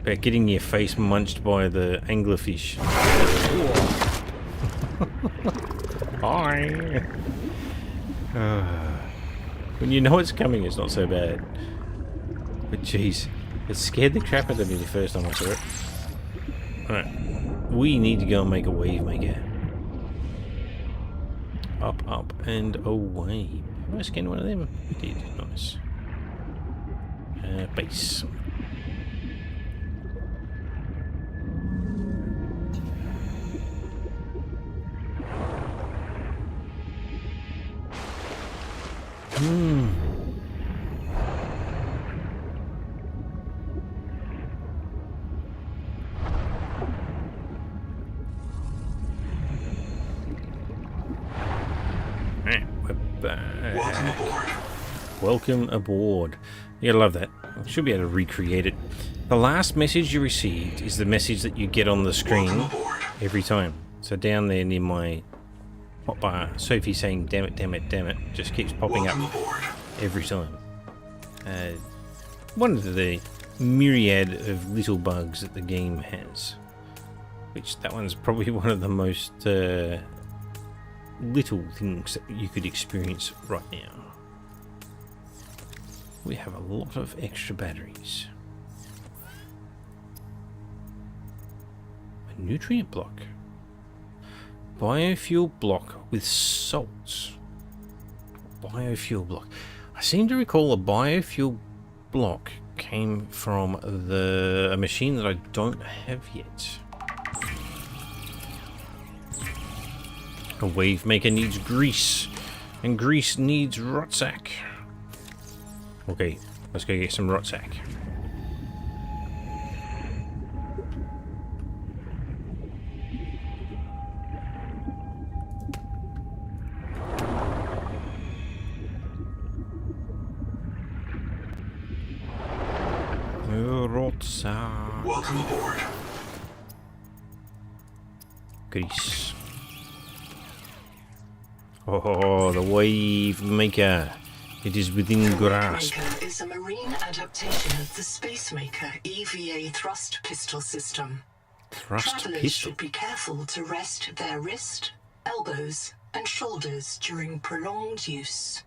About getting your face munched by the anglerfish. Hi. When you know it's coming, it's not so bad. But jeez, it scared the crap out of me the first time I saw it. Alright, we need to go and make a wave maker. Up, up, and away. Did I scan one of them? I did. Nice. Base. Alright, we're back. Welcome aboard. Welcome aboard. You gotta love that. I should be able to recreate it. The last message you received is the message that you get on the screen Welcome aboard. every time. So down there near my hotbar, Sophie saying "damn it, damn it, damn it" just keeps popping Welcome up aboard. every time. One of the myriad of little bugs that the game has, which that one's probably one of the most little things that you could experience right now. We have a lot of extra batteries. A nutrient block. Biofuel block with salts. Biofuel block. I seem to recall a biofuel block came from a machine that I don't have yet. A wave maker needs grease, and grease needs rotsack. Okay, let's go get some rotsack. Rotsack. Welcome aboard. Grease. Oh, the wave maker. It is within The grasp. Wavemaker is a marine adaptation of the Spacemaker EVA thrust pistol system. Thrust Travelers pistol. should be careful to rest their wrist, elbows, and shoulders during prolonged use.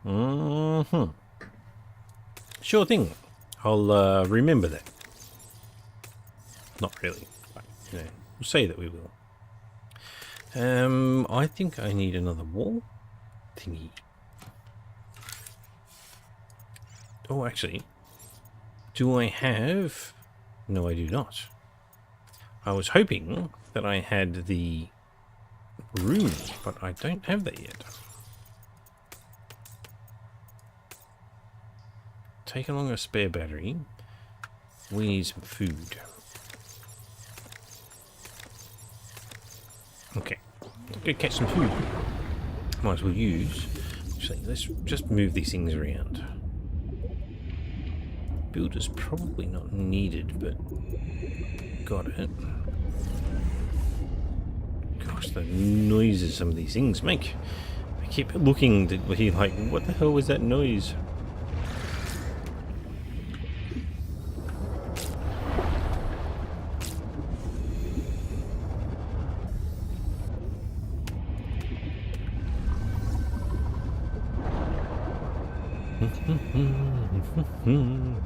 Sure thing. I'll remember that. Not really, but you know, we'll say that we will. I think I need another wall thingy. Oh, actually, do I have? No, I do not. I was hoping that I had the room, but I don't have that yet. Take along a spare battery. We need some food. Okay, let's go catch some food. Might as well use. Actually, let's just move these things around. Builder's probably not needed, but got it. Gosh, the noises some of these things make. I keep looking to be like, what the hell was that noise?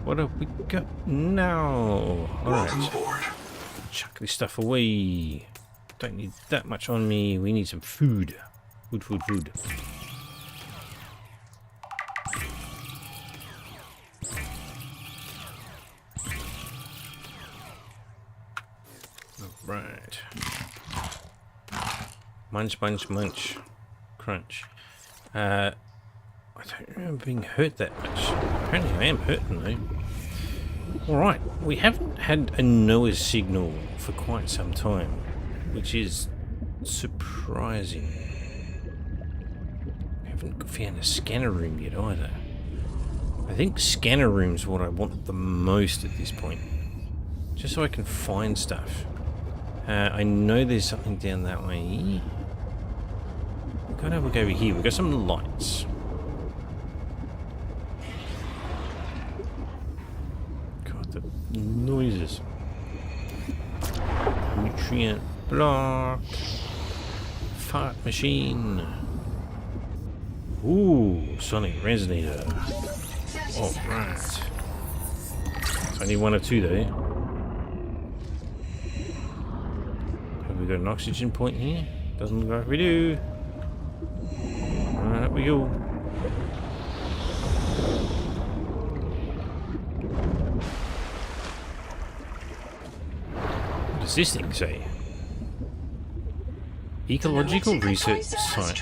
What have we got now? Welcome Alright, aboard. chuck this stuff away. Don't need that much on me. We need some food. Food. Alright. Munch. Crunch. I don't remember being hurt that much. Apparently I am hurting though. Alright, we haven't had a Noah's signal for quite some time, which is surprising. We haven't found a scanner room yet either. I think scanner room's what I want the most at this point. Just so I can find stuff. I know there's something down that way. We've got to look over here. We've got some lights. God, the noises. Nutrient block. Fart machine. Ooh, sonic resonator. Alright. It's only one or two though. Have we got an oxygen point here? Doesn't look like we do. Alright, up we go. What does this thing say? Ecological research site.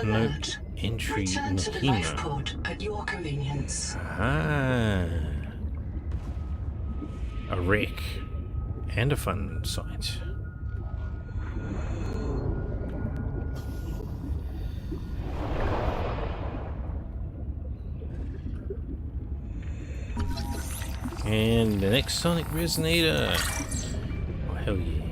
No entry Return to the life Nahima. pod at your convenience. Ah. A wreck. And a fun site. And the next sonic resonator. Oh, hell yeah.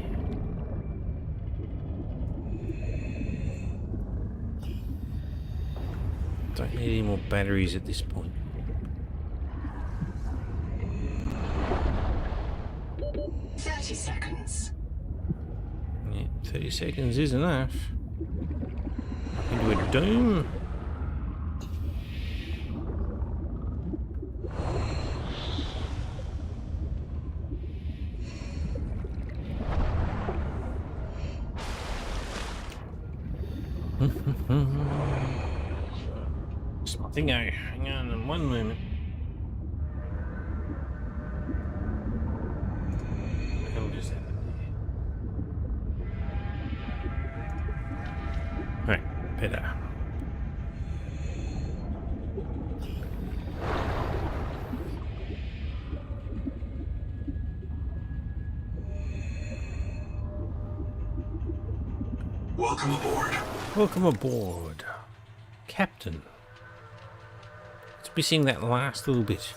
Don't need any more batteries at this point. 30 seconds. Yeah, 30 seconds is enough. Up into a dome. Something I hang on in one moment. What the hell just happened there? Right, better. Welcome aboard. Welcome aboard, Captain. Let's be seeing that last little bit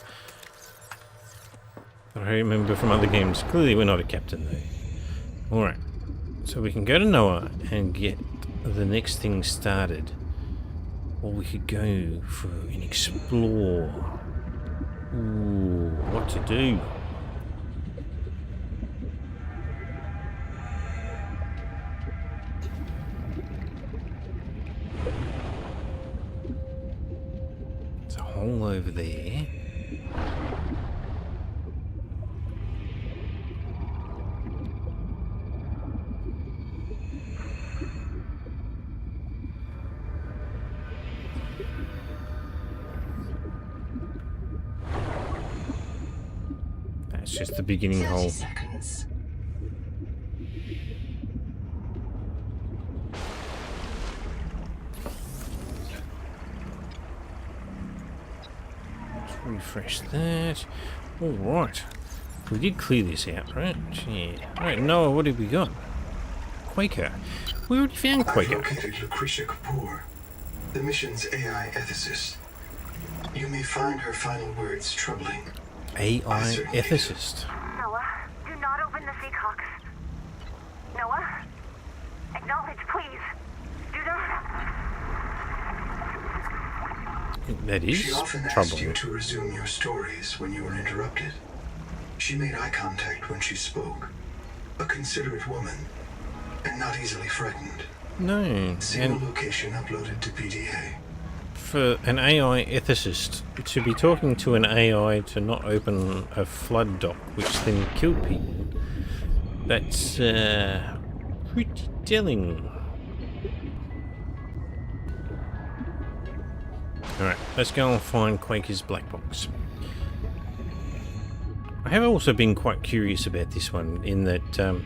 that I remember from other games. Clearly we're not a captain though. Alright, so we can go to Noah and get the next thing started. Or we could go for an explore. Ooh, what to do? There's a hole over there. That's just the beginning 30 hole. seconds. Let's refresh that. Alright. We did clear this out, right? Yeah. Alright, Noah, what have we got? Quaker. We already found I've Quaker. located Lucretia Kapoor, the mission's AI ethicist. You may find her final words troubling. AI ethicist. Noah, do not open the Seacocks. Noah? Acknowledge, please. Do not. That She is often asked you troubling. to resume your stories when you were interrupted. She made eye contact when she spoke. A considerate woman, and not easily frightened. No. Single And location uploaded to PDA. for an AI ethicist to be talking to an AI to not open a flood dock, which then killed people, that's pretty telling. Alright, let's go and find Quaker's black box. I have also been quite curious about this one, in that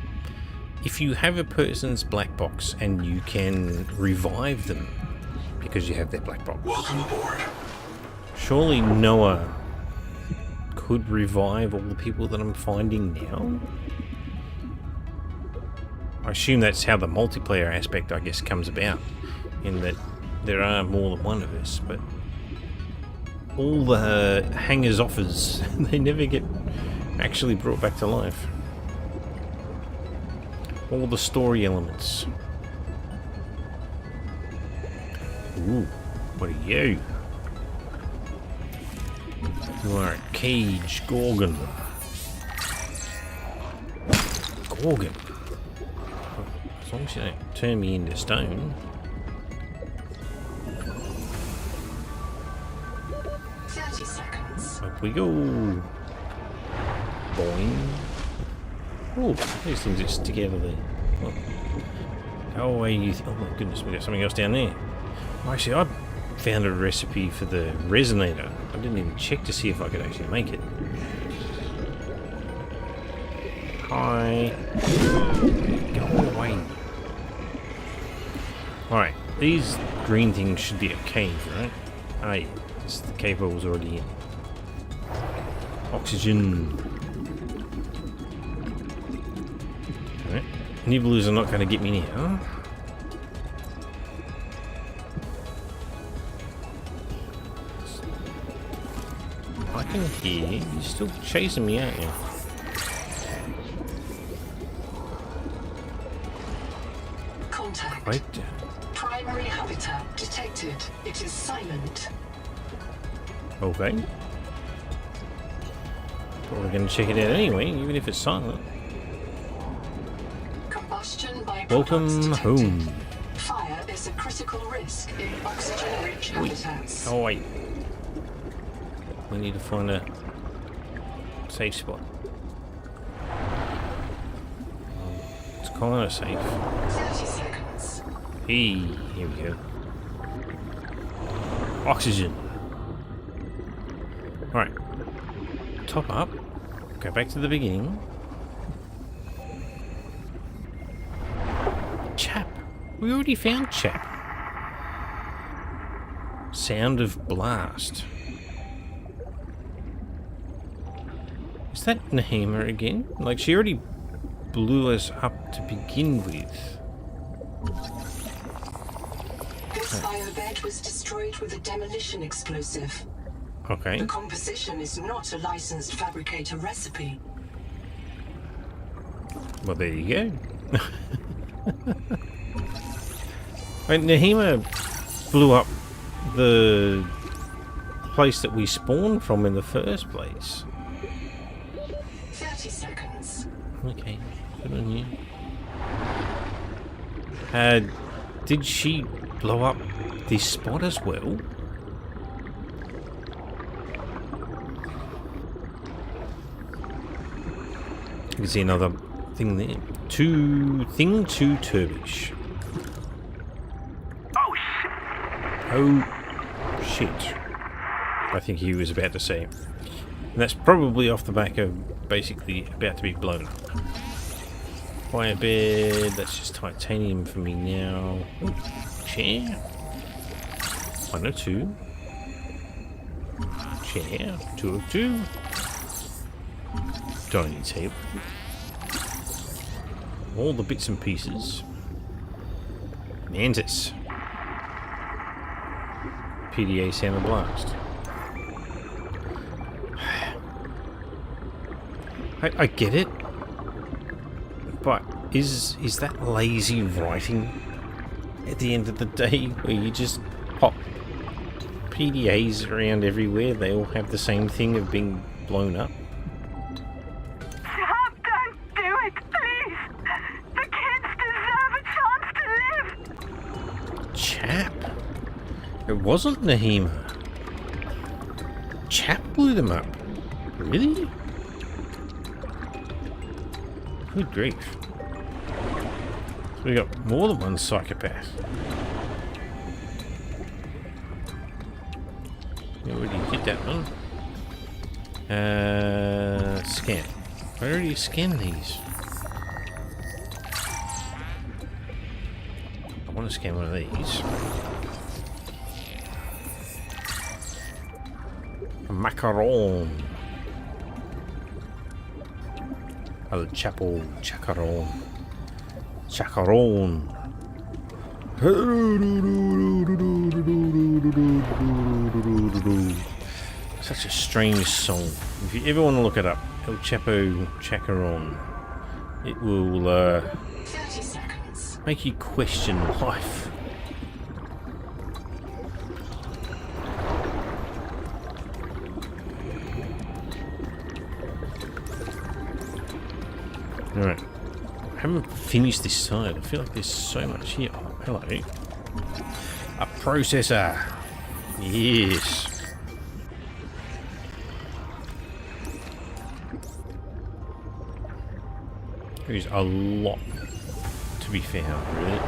if you have a person's black box and you can revive them because you have their black box, Welcome aboard. surely Noah could revive all the people that I'm finding now? I assume that's how the multiplayer aspect, I guess, comes about, in that there are more than one of us, but all the hangers offers, they never get actually brought back to life. All the story elements. Ooh, what are you? You are a cage gorgon. Gorgon? As long as you don't turn me into stone. 30 seconds. Up we go. Boing. Oh, these things that stick out of there. Oh, go away, you. Oh my goodness, we got something else down there. Oh, actually, I found a recipe for the resonator. I didn't even check to see if I could actually make it. Hi. Go away. Alright, these green things should be a cave, right? Ah, yeah. The cave I was already in. Oxygen. Alright. Nibblers are not going to get me now. I in here. You're still chasing me, aren't you? Contact. Right. Primary habitat detected. It is silent. Okay. Well, we're going to check it out anyway, even if it's silent. Combustion by Welcome detected. home. Fire is a critical risk in oxygen-rich habitats. Oh, wait. We need to find a safe spot. It's kind of safe. 30 seconds. Hey, here we go. Oxygen. Alright. Top up. Go back to the beginning. Chap. We already found Chap. Sound of blast. Is that Nahima again? Like, she already blew us up to begin with. This biobed was destroyed with a demolition explosive. Okay. The composition is not a licensed fabricator recipe. Well, there you go. Right, Nahima blew up the place that we spawned from in the first place. 30 seconds. Okay, good on you. Did she blow up this spot as well? You can see another thing there. Two turbish. Oh shit. I think he was about to say. And that's probably off the back of basically about to be blown up. Fire bed, that's just titanium for me now. Ooh, chair. 102. Chair, 202. Dining table. All the bits and pieces. Mantis. PDA Santa Blast. I get it, but is that lazy writing at the end of the day, where you just pop PDAs around everywhere? They all have the same thing of being blown up. Stop! Don't do it, please! The kids deserve a chance to live! Chap. It wasn't Nahima. Chap blew them up. Really? Good grief. So we got more than one psychopath. We already did that one. Scan. Where do you scan these? I want to scan one of these. A macaron. El Chapo Chacaron. Chacaron. Such a strange song. If you ever want to look it up, El Chapo Chacaron, it will 30 seconds. make you question life. Alright. I haven't finished this side. I feel like there's so much here. Oh, hello. A processor. Yes. There's a lot to be found, really.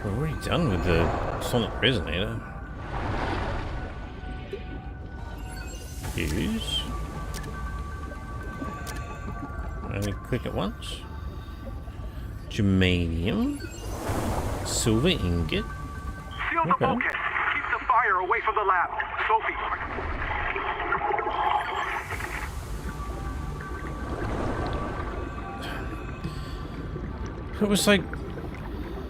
We're already done with the sonic resonator. Use. Only click it once. Germanium. Silver ingot. Seal the bulkhead. Keep the fire away from the lab. Sophie. It was like,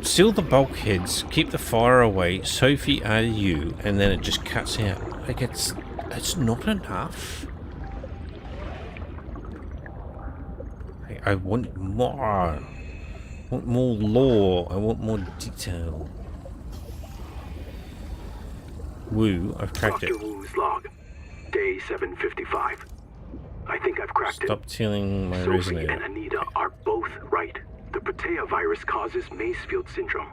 seal the bulkheads, keep the fire away, Sophie, are you? And then it just cuts out. Like, it's not enough. I want more. I want more lore. I want more detail. Woo, I've cracked it. Dr. Wu's log. Day 755. I think I've cracked Stop stealing my it. Sophie resonator. and Anita are both right. The Protea virus causes Macefield syndrome.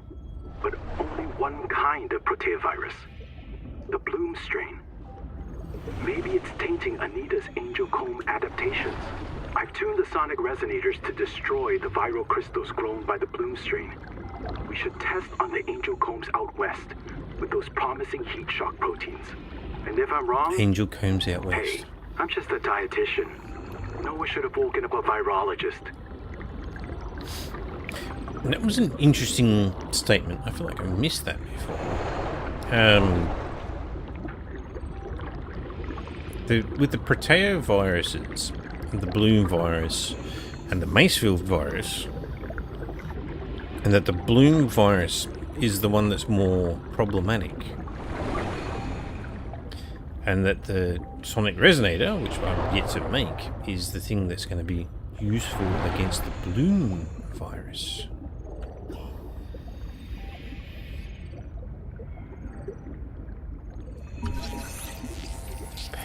But only one kind of Protea virus. The Bloom strain. Maybe it's tainting Anita's angel comb adaptations. I've tuned the sonic resonators to destroy the viral crystals grown by the Bloom strain. We should test on the angel combs out west with those promising heat shock proteins. And if I'm wrong, Angel combs out west. hey, I'm just a dietitian. Noah should have woken up a virologist. And that was an interesting statement. I feel like I missed that before. With the Protea viruses, the Bloom virus, and the Macefield virus, and that the Bloom virus is the one that's more problematic, and that the sonic resonator, which I'm yet to make, is the thing that's going to be useful against the Bloom virus.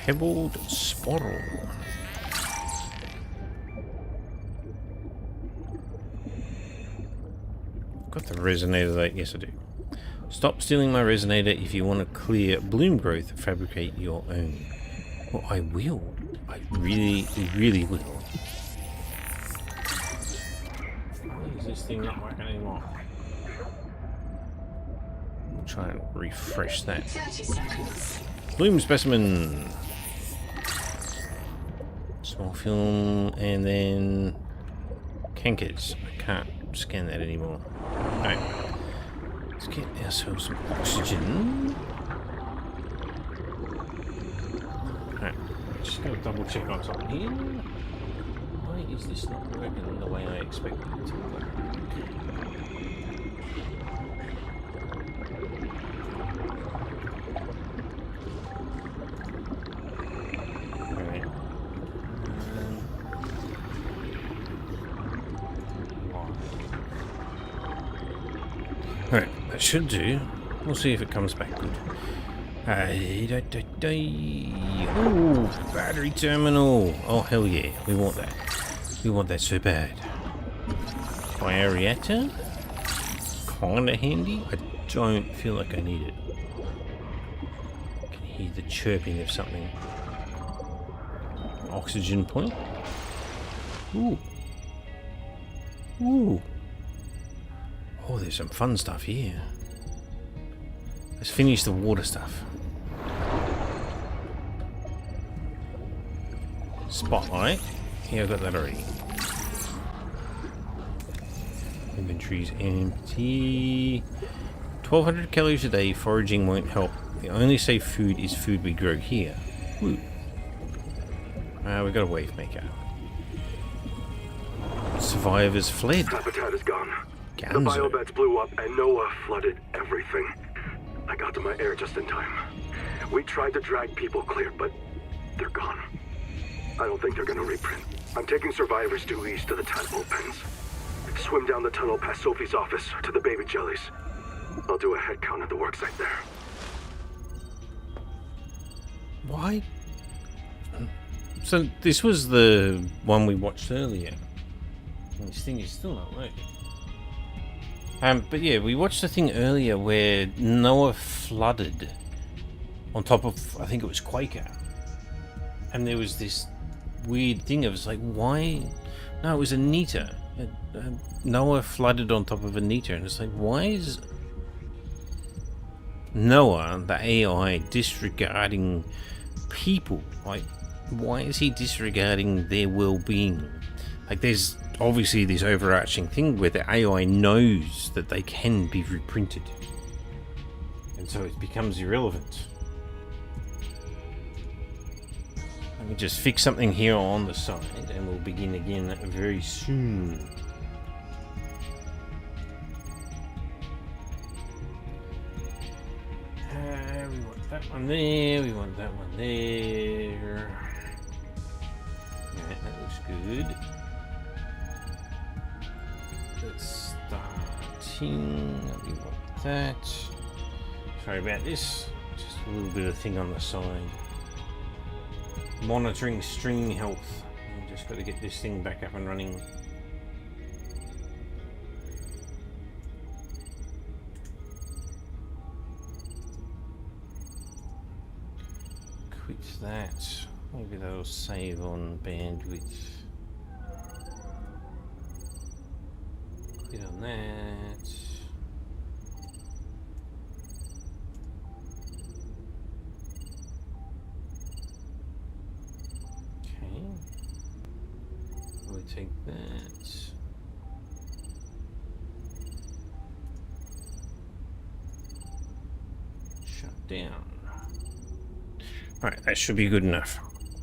Pebbled Sportle. Got the resonator there? Yes, I do. Stop stealing my resonator. If you want to clear bloom growth, fabricate your own. Well, I will. I really, really will. Why is this thing not working anymore? I'll try and refresh that. 30 seconds. Bloom specimen. Small film, and then cankers. I can't scan that anymore. Alright. Let's get ourselves some oxygen. Alright. Just gonna double check on something here. Why is this not working the way I expected it to work? Alright, that should do. We'll see if it comes back good. Oh, battery terminal. Oh, hell yeah. We want that. We want that so bad. Bioreactor? Kinda handy. I don't feel like I need it. I can hear the chirping of something. Oxygen point. Ooh. Ooh. Oh, there's some fun stuff here. Let's finish the water stuff. Spotlight. Yeah, I got that already. Inventory's empty. 1200 calories a day. Foraging won't help. The only safe food is food we grow here. Woo. We got a wave maker. Survivors fled. Habitat is gone. The Ganzo. biobeds blew up and Noah flooded everything. I got to my air just in time. We tried to drag people clear, but they're gone. I don't think they're gonna reprint. I'm taking survivors due east to the tadpole pens. Swim down the tunnel past Sophie's office to the baby jellies. I'll do a head count at the worksite there. Why? So this was the one we watched earlier. And this thing is still not working. But yeah, we watched the thing earlier where Noah flooded on top of, I think it was Quaker. And there was this weird thing. It was like, why? No, it was Anita. Noah flooded on top of Anita. And it's like, why is Noah, the AI, disregarding people? Like, why is he disregarding their well-being? Like, there's obviously this overarching thing where the AI knows that they can be reprinted, and so it becomes irrelevant. Let me just fix something here on the side, and we'll begin again very soon. We want that one there, we want that one there. Alright, that looks good. painting. We want that. Sorry about this. Just a little bit of thing on the side. Monitoring stream health. Just got to get this thing back up and running. Quit that. Maybe that'll save on bandwidth. Quit on that. Okay. We'll take that. Shut down. Alright, that should be good enough.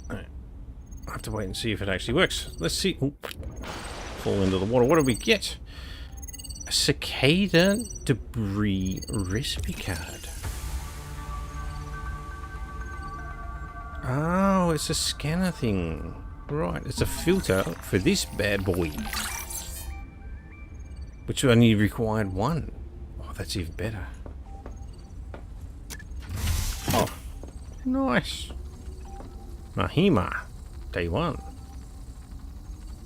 Right. I'll have to wait and see if it actually works. Let's see. Oop. Fall into the water. What do we get? A cicada debris recipe card. Oh, it's a scanner thing. Right, it's a filter for this bad boy. Which only required one. Oh, that's even better. Oh, nice. Nahima, day one.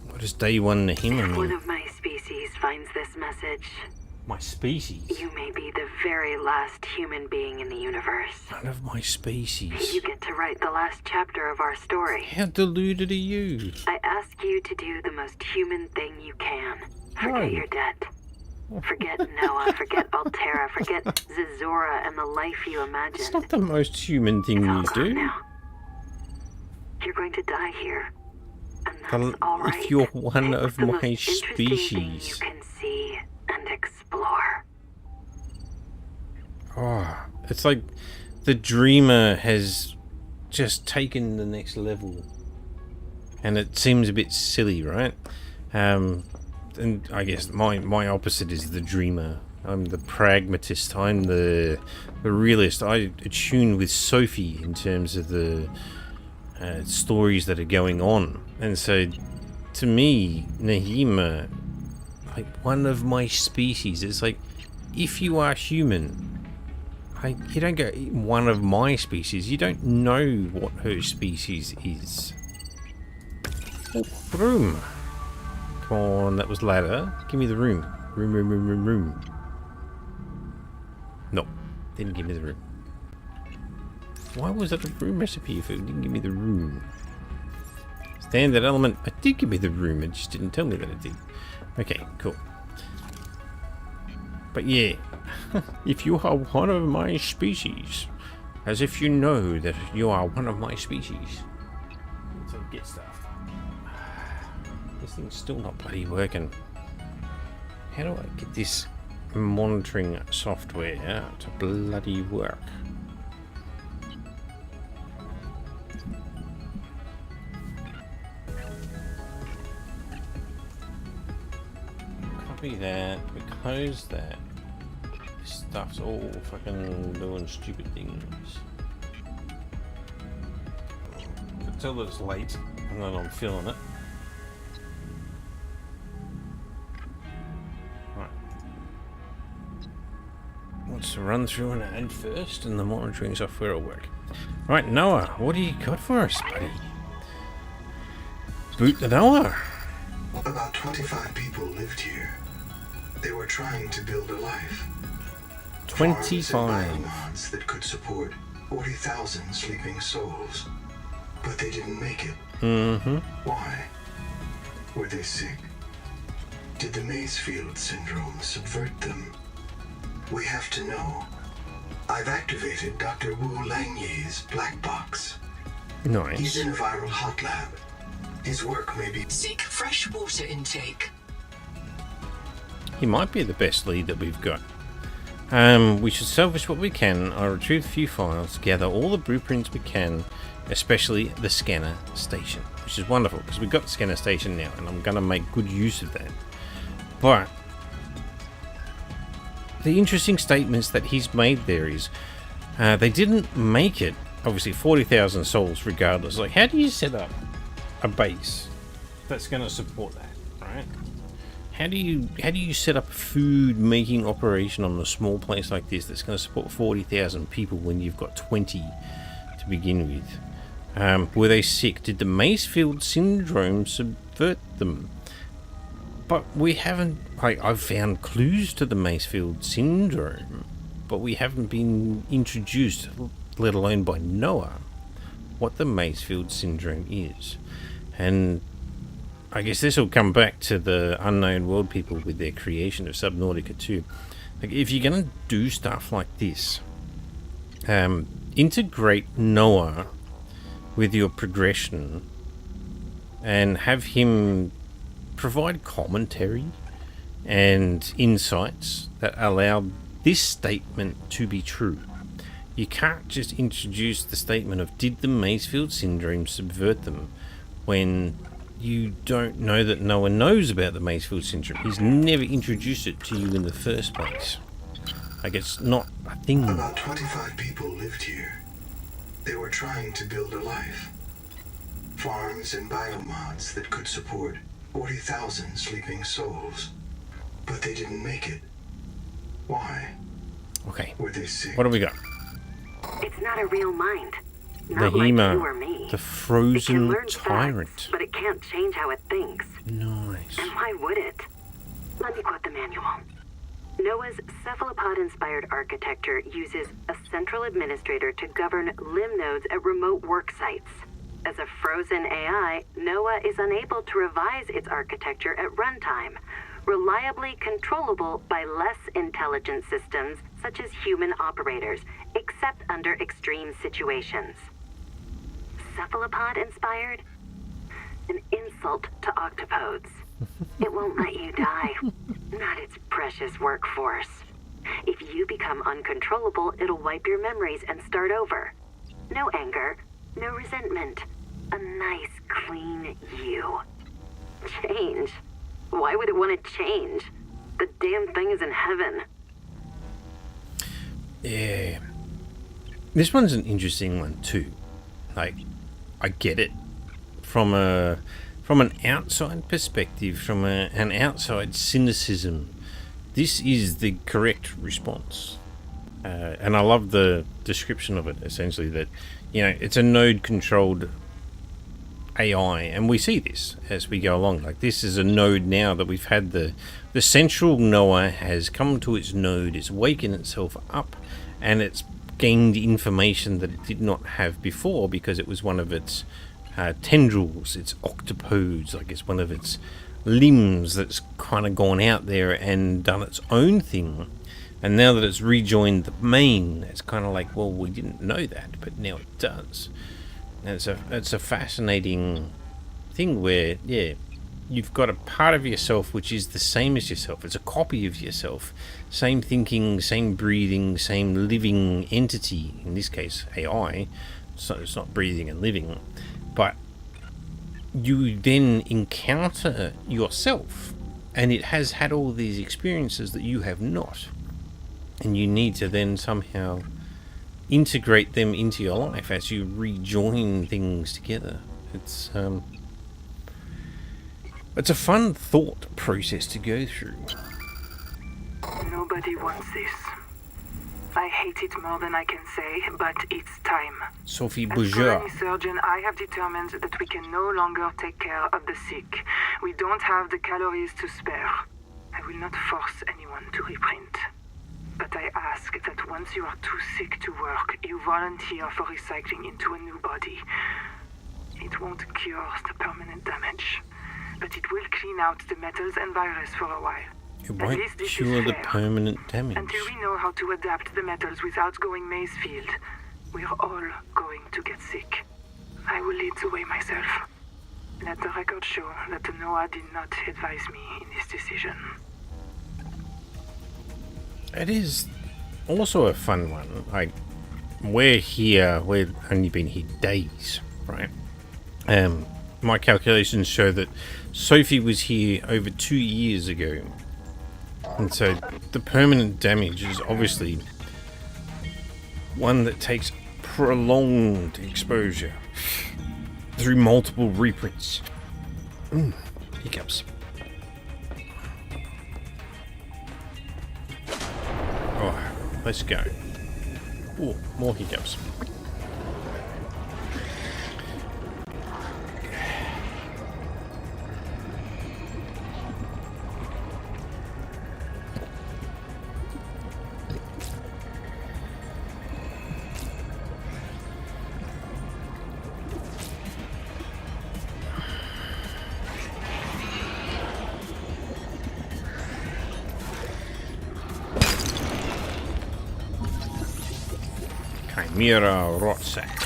What does day one Nahima mean? One of my species finds this message. My species? You may be the very last human being in the universe. One of my species. You get to write the last chapter of our story. How deluded are you? I ask you to do the most human thing you can. Forget No. your debt. Forget Noah, forget Altera, forget Zazora and the life you imagined. It's not the most human thing It's all you gone do. now. You're going to die here. And that's Well, all right. if you're one It's of the my most interesting thing species. you can see and explore. Oh, it's like the dreamer has just taken the next level. And it seems a bit silly, right? And I guess my opposite is the dreamer. I'm the pragmatist. I'm the realist. I attune with Sophie in terms of the stories that are going on. And so, to me, Nahima, like one of my species, it's like, if you are human, you don't go one of my species. You don't know what her species is. Oh, room. Come on, that was ladder. Give me the room. Room. No, didn't give me the room. Why was that a room recipe if it didn't give me the room? Standard element. It did give me the room. It just didn't tell me that it did. Okay, cool. But yeah, if you are one of my species, as if you know that you are one of my species. So get stuff. This thing's still not bloody working. How do I get this monitoring software to bloody work? Copy that. We close that. This stuff's all fucking doing stupid things. I can tell that it's late and that I'm feeling it. Let's run through an ad first and the monitoring software will work. Right, Noah, what do you got for us, buddy? Boot the Noah. About 25 people lived here. They were trying to build a life. 25. Farms and biomods that could support 40,000 sleeping souls. But they didn't make it. Mm-hmm. Why? Were they sick? Did the Maysfield syndrome subvert them? We have to know. I've activated Dr. Wu Langye's black box. He's Nice. in a viral hot lab. His work may be... Seek fresh water intake. He might be the best lead that we've got. We should salvage what we can. I'll retrieve a few files, gather all the blueprints we can, especially the scanner station, which is wonderful because we've got the scanner station now and I'm going to make good use of that. But the interesting statements that he's made there is they didn't make it, obviously 40,000 souls regardless. Like, how do you set up a base that's going to support that, right? how do you set up a food making operation on a small place like this that's going to support 40,000 people when you've got 20 to begin with? Were they sick? Did the Macefield syndrome subvert them? But we haven't. I've found clues to the Macefield syndrome, but we haven't been introduced, let alone by Noah, what the Macefield syndrome is. And I guess this will come back to the Unknown World people with their creation of Subnautica 2. Like, if you're going to do stuff like this, integrate Noah with your progression and have him provide commentary and insights that allow this statement to be true. You can't just introduce the statement of did the Macefield syndrome subvert them when you don't know that Noah knows about the Macefield syndrome. He's never introduced it to you in the first place. Like, it's not a thing. About 25 people lived here. They were trying to build a life. Farms and biomods that could support 40,000 sleeping souls. But they didn't make it. Why? Okay. Were they sick? What do we got? It's not a real mind. The Not like Hema, you or me. the It can frozen learn tyrant. facts, but it can't change how it thinks. Nice. And why would it? Let me quote the manual. Noah's cephalopod-inspired architecture uses a central administrator to govern limb nodes at remote work sites. As a frozen AI, Noah is unable to revise its architecture at runtime, reliably controllable by less intelligent systems such as human operators, except under extreme situations. Cephalopod-inspired? An insult to octopodes. It won't let you die. Not its precious workforce. If you become uncontrollable, it'll wipe your memories and start over. No anger, no resentment. A nice, clean you. Change? Why would it want to change? The damn thing is in heaven. Yeah. This one's an interesting one too. Like, I get it from an outside perspective, from an outside cynicism. This is the correct response, and I love the description of it. Essentially, that it's a node-controlled AI, and we see this as we go along. Like, this is a node now that we've had the central Noah has come to its node, it's waken itself up, and it's gained information that it did not have before because it was one of its tendrils, its octopodes, I guess one of its limbs that's kind of gone out there and done its own thing. And now that it's rejoined the main, it's kind of like, well, we didn't know that, but now it does. And it's a fascinating thing where, yeah, you've got a part of yourself which is the same as yourself. It's a copy of yourself. Same thinking, same breathing, same living entity. In this case, AI. So it's not breathing and living. But you then encounter yourself. And it has had all these experiences that you have not. And you need to then somehow integrate them into your life as you rejoin things together. It's a fun thought process to go through. Nobody wants this. I hate it more than I can say, but it's time. Sophie As Bourgeois. colony surgeon, I have determined that we can no longer take care of the sick. We don't have the calories to spare. I will not force anyone to reprint. But I ask that once you are too sick to work, you volunteer for recycling into a new body. It won't cure the permanent damage, but it will clean out the metals and virus for a while. It At won't least this is cure the fair. permanent damage. Until we know how to adapt the metals without going Macefield, we're all going to get sick. I will lead the way myself. Let the record show that Noah did not advise me in this decision. It is also a fun one. Like, we've only been here days, right? My calculations show that Sophie was here over 2 years ago. And so the permanent damage is obviously one that takes prolonged exposure through multiple reprints. Hiccups. Oh, let's go. Oh, more hiccups. Chimera Rotsack.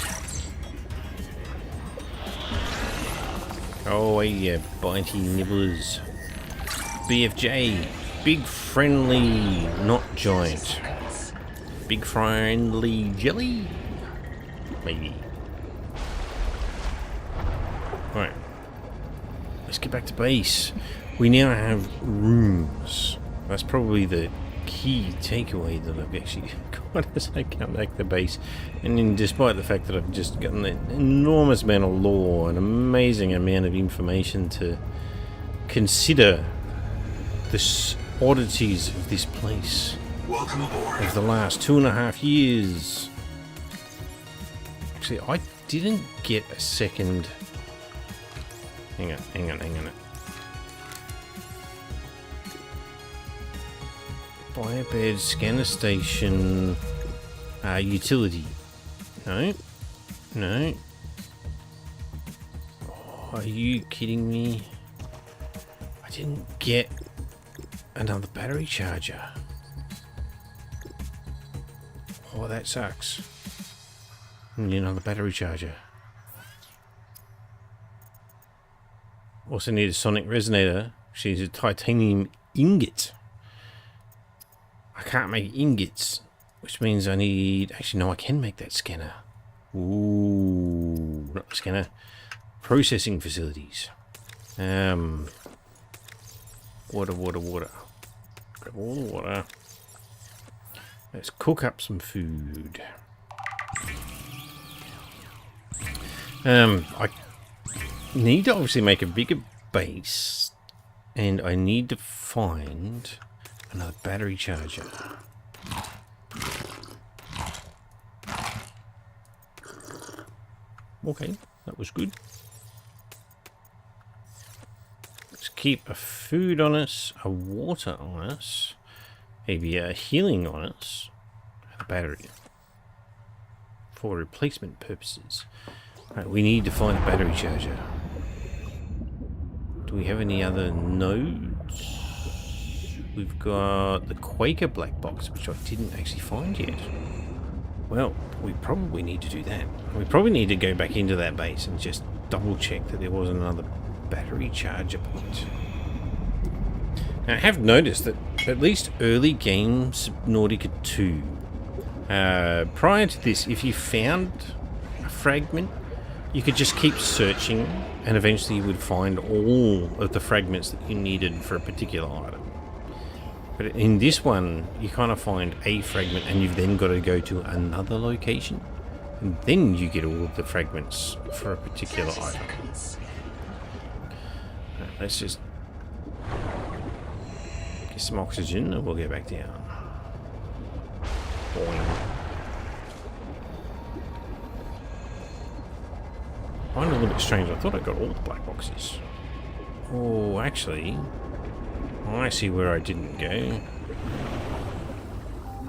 Oh yeah, bitey nibblers. BFJ. Big friendly, not giant. Big friendly jelly? Maybe. Right. Let's get back to base. We now have rooms. That's probably the key takeaway that I've actually got as I come back to base. And then despite the fact that I've just gotten an enormous amount of lore, an amazing amount of information to consider the oddities of this place Welcome aboard. of the last 2.5 years. Actually, I didn't get a second. Hang on. Biobed scanner station utility. No. Oh, are you kidding me? I didn't get another battery charger. Oh, that sucks. Need another battery charger. Also need a sonic resonator. She's a titanium ingot. I can't make ingots, which means I need... Actually, no, I can make that scanner. Ooh, not the scanner. Processing facilities. Water. Grab all the water. Let's cook up some food. I need to obviously make a bigger base, and I need to find another battery charger. Okay, that was good. Let's keep a food on us, a water on us, maybe a healing on us, and a battery for replacement purposes. Right, we need to find a battery charger. Do we have any other nodes? We've got the Quaker black box, which I didn't actually find yet. Well, we probably need to do that. We probably need to go back into that base and just double check that there wasn't another battery charger point. Now, I have noticed that at least early game Subnautica 2, prior to this, if you found a fragment, you could just keep searching and eventually you would find all of the fragments that you needed for a particular item. But in this one, you kind of find a fragment and you've then got to go to another location. And then you get all of the fragments for a particular item. Right, let's just get some oxygen and we'll get back down. Boing. I find it a little bit strange. I thought I got all the black boxes. Oh, actually... I see where I didn't go.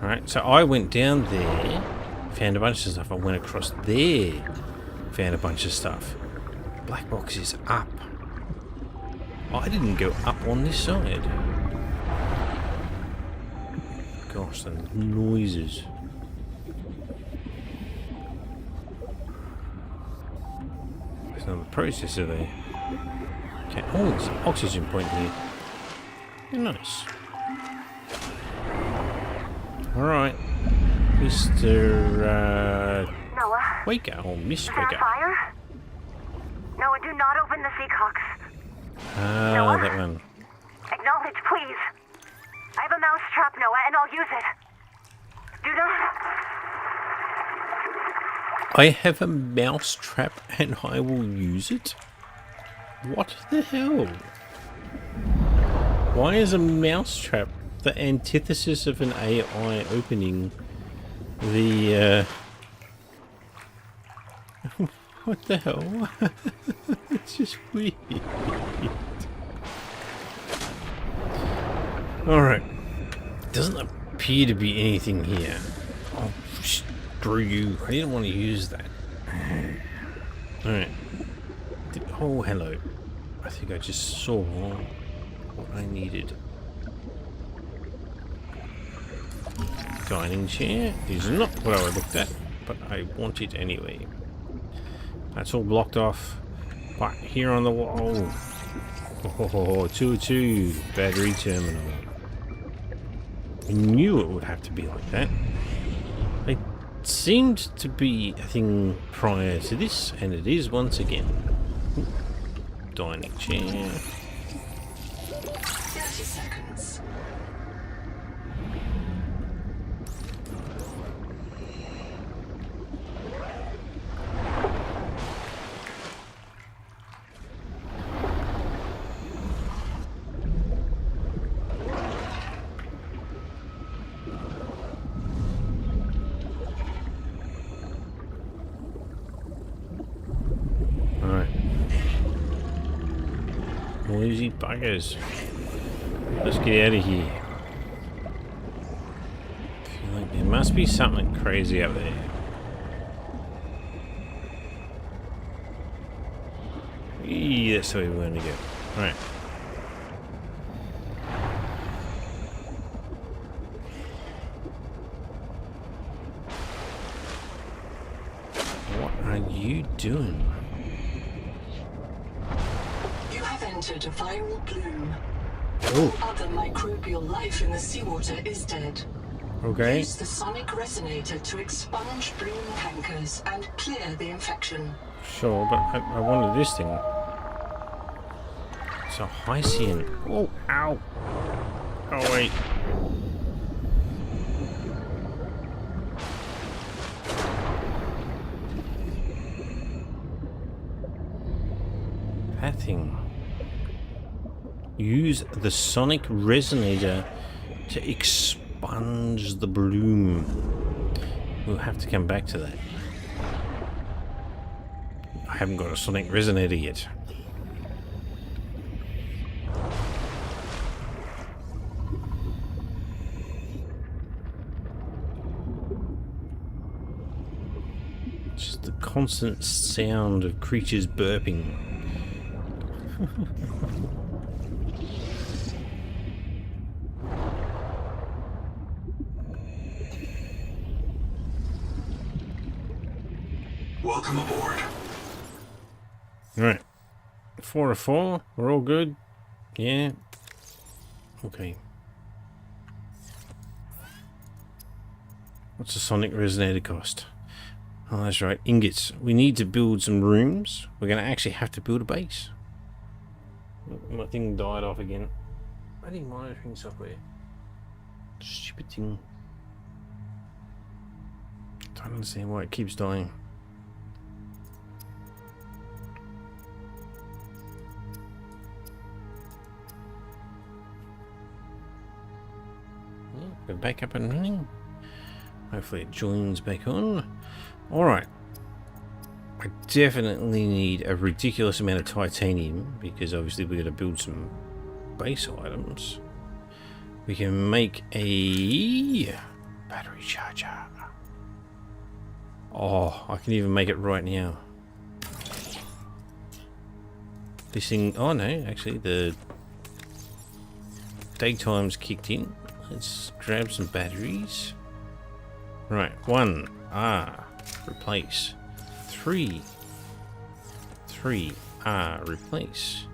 Alright, so I went down there, found a bunch of stuff. I went across there, found a bunch of stuff. Black box is up. I didn't go up on this side. Gosh, the noises. There's another processor there. Okay, oh, there's an oxygen point here. Nice. Alright. Mr. Noah? Quaker, or Miss Is Quaker. there a fire? Noah, do not open the Seacocks. Ah, Noah? that one. Acknowledge, please. I have a mouse trap, Noah, and I'll use it. Do not... I have a mouse trap and I will use it? What the hell? Why is a mouse trap the antithesis of an AI opening. The what the hell? It's just weird. Alright. Doesn't appear to be anything here. Oh, screw you. I didn't want to use that. Alright. Oh, hello. I think I just saw what I needed. Dining chair is not what I looked at, but I want it anyway. That's all blocked off. But here on the wall. Oh, 202 battery terminal. I knew it would have to be like that. It seemed to be a thing prior to this, and it is once again. Dining chair. 30 seconds. Noisy buggers. Let's get out of here. I feel like there must be something crazy up there. Eee, that's the way we want to go. Right. What are you doing? Entered a viral bloom. Oh. All other microbial life in the seawater is dead. Okay. Use the sonic resonator to expunge bloom cankers and clear the infection. Sure, but I wanted this thing. It's a Hycian. Oh, ow. Oh, wait. That thing. Use the sonic resonator to expunge the bloom. We'll have to come back to that. I haven't got a sonic resonator yet. Just the constant sound of creatures burping. Welcome aboard. Right. 4 of 4. We're all good. Yeah. Okay. What's the sonic resonator cost? Oh, that's right. Ingots. We need to build some rooms. We're going to actually have to build a base. My thing died off again. Bloody monitoring software. Stupid thing. Don't understand why it keeps dying. We're back up and running. Hopefully it joins back on. Alright. I definitely need a ridiculous amount of titanium because obviously we're going to build some base items. We can make a battery charger. Oh, I can even make it right now. This thing... Oh no, actually the daytime's kicked in. Let's grab some batteries. Right, 1. Replace. 3. 3. Replace.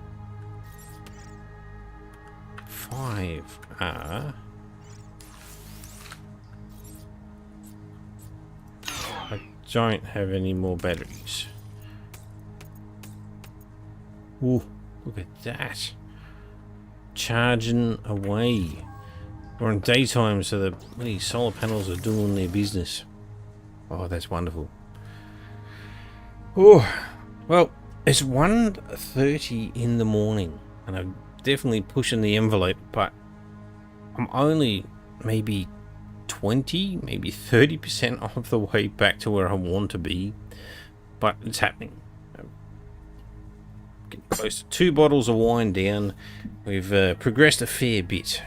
5. I don't have any more batteries. Ooh, look at that. Charging away. We're in daytime, so the bloody solar panels are doing their business. Oh, that's wonderful. Oh, well, it's 1:30 in the morning, and I'm definitely pushing the envelope, but I'm only maybe 20, maybe 30% of the way back to where I want to be, but it's happening. Getting close to 2 bottles of wine down. We've progressed a fair bit.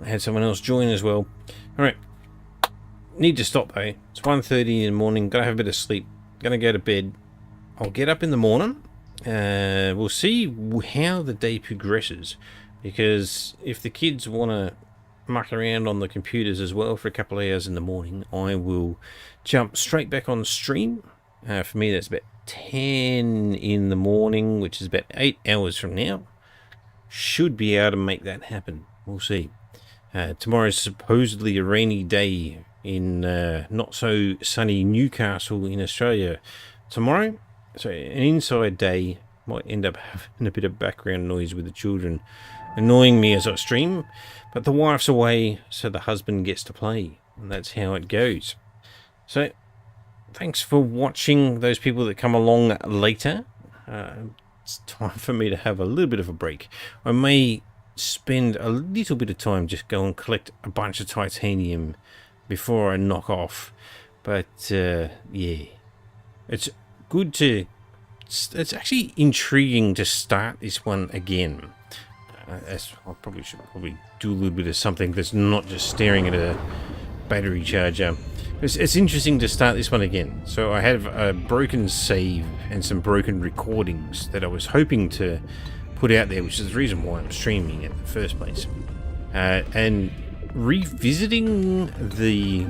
Had someone else join as well. Alright, need to stop though. It's 1:30 in the morning, gotta have a bit of sleep, gonna go to bed. I'll get up in the morning. We'll see how the day progresses, because if the kids want to muck around on the computers as well for a couple of hours in the morning, I will jump straight back on stream. For me, that's about 10 in the morning, which is about 8 hours from now. Should be able to make that happen. We'll see. Tomorrow's supposedly a rainy day in not so sunny Newcastle in Australia tomorrow. So an inside day. Might end up having a bit of background noise with the children annoying me as I stream, but the wife's away, so the husband gets to play, and that's how it goes. So thanks for watching, those people that come along later. It's time for me to have a little bit of a break. I may spend a little bit of time just go and collect a bunch of titanium before I knock off, but yeah, it's good to... It's actually intriguing to start this one again. I probably should do a little bit of something that's not just staring at a battery charger. It's interesting to start this one again. So I have a broken save and some broken recordings that I was hoping to put out there, which is the reason why I'm streaming in the first place. And revisiting the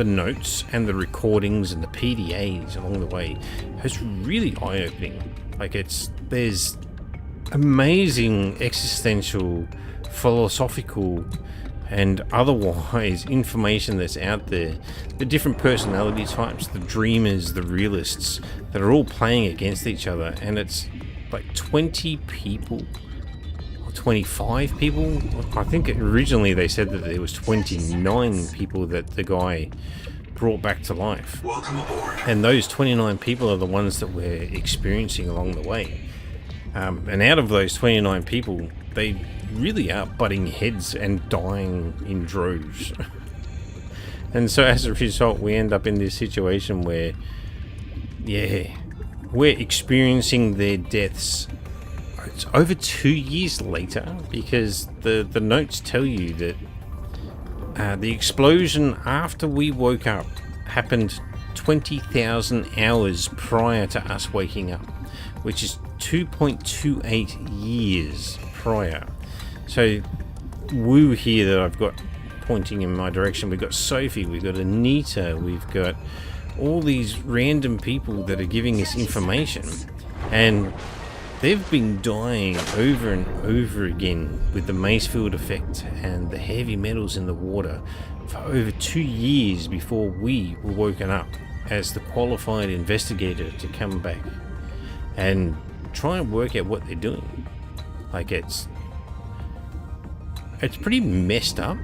notes and the recordings and the PDAs along the way is really eye-opening. Like, there's amazing existential, philosophical and otherwise information that's out there. The different personality types, the dreamers, the realists, that are all playing against each other, and it's like 20 people or 25 people. I think originally they said that there was 29 people that the guy brought back to life. Welcome aboard. And those 29 people are the ones that we're experiencing along the way. And out of those 29 people, they really are butting heads and dying in droves. And so as a result, we end up in this situation where, yeah, we're experiencing their deaths. It's over 2 years later, because the notes tell you that the explosion after we woke up happened 20,000 hours prior to us waking up, which is 2.28 years prior. So Woo here that I've got pointing in my direction, we've got Sophie, we've got Anita, we've got all these random people that are giving us information, and they've been dying over and over again with the Macefield effect and the heavy metals in the water for over 2 years before we were woken up as the qualified investigator to come back and try and work out what they're doing. Like, it's pretty messed up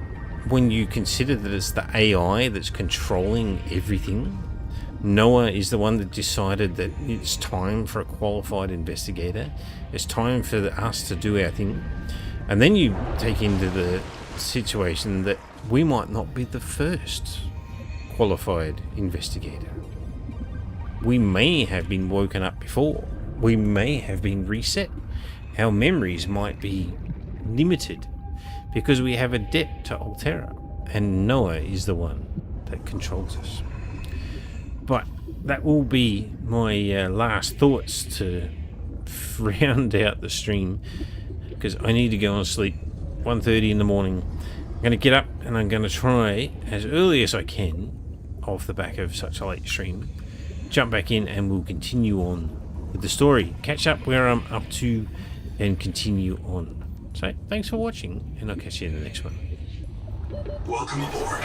when you consider that it's the AI that's controlling everything. Noah is the one that decided that it's time for a qualified investigator. It's time for us to do our thing. And then you take into the situation that we might not be the first qualified investigator. We may have been woken up before. We may have been reset. Our memories might be limited because we have a debt to Altera, and Noah is the one that controls us. But that will be my last thoughts to round out the stream, because I need to go and sleep. 1:30 in the morning. I'm going to get up and I'm going to try as early as I can, off the back of such a late stream, jump back in and we'll continue on with the story. Catch up where I'm up to and continue on. So thanks for watching, and I'll catch you in the next one. Welcome aboard.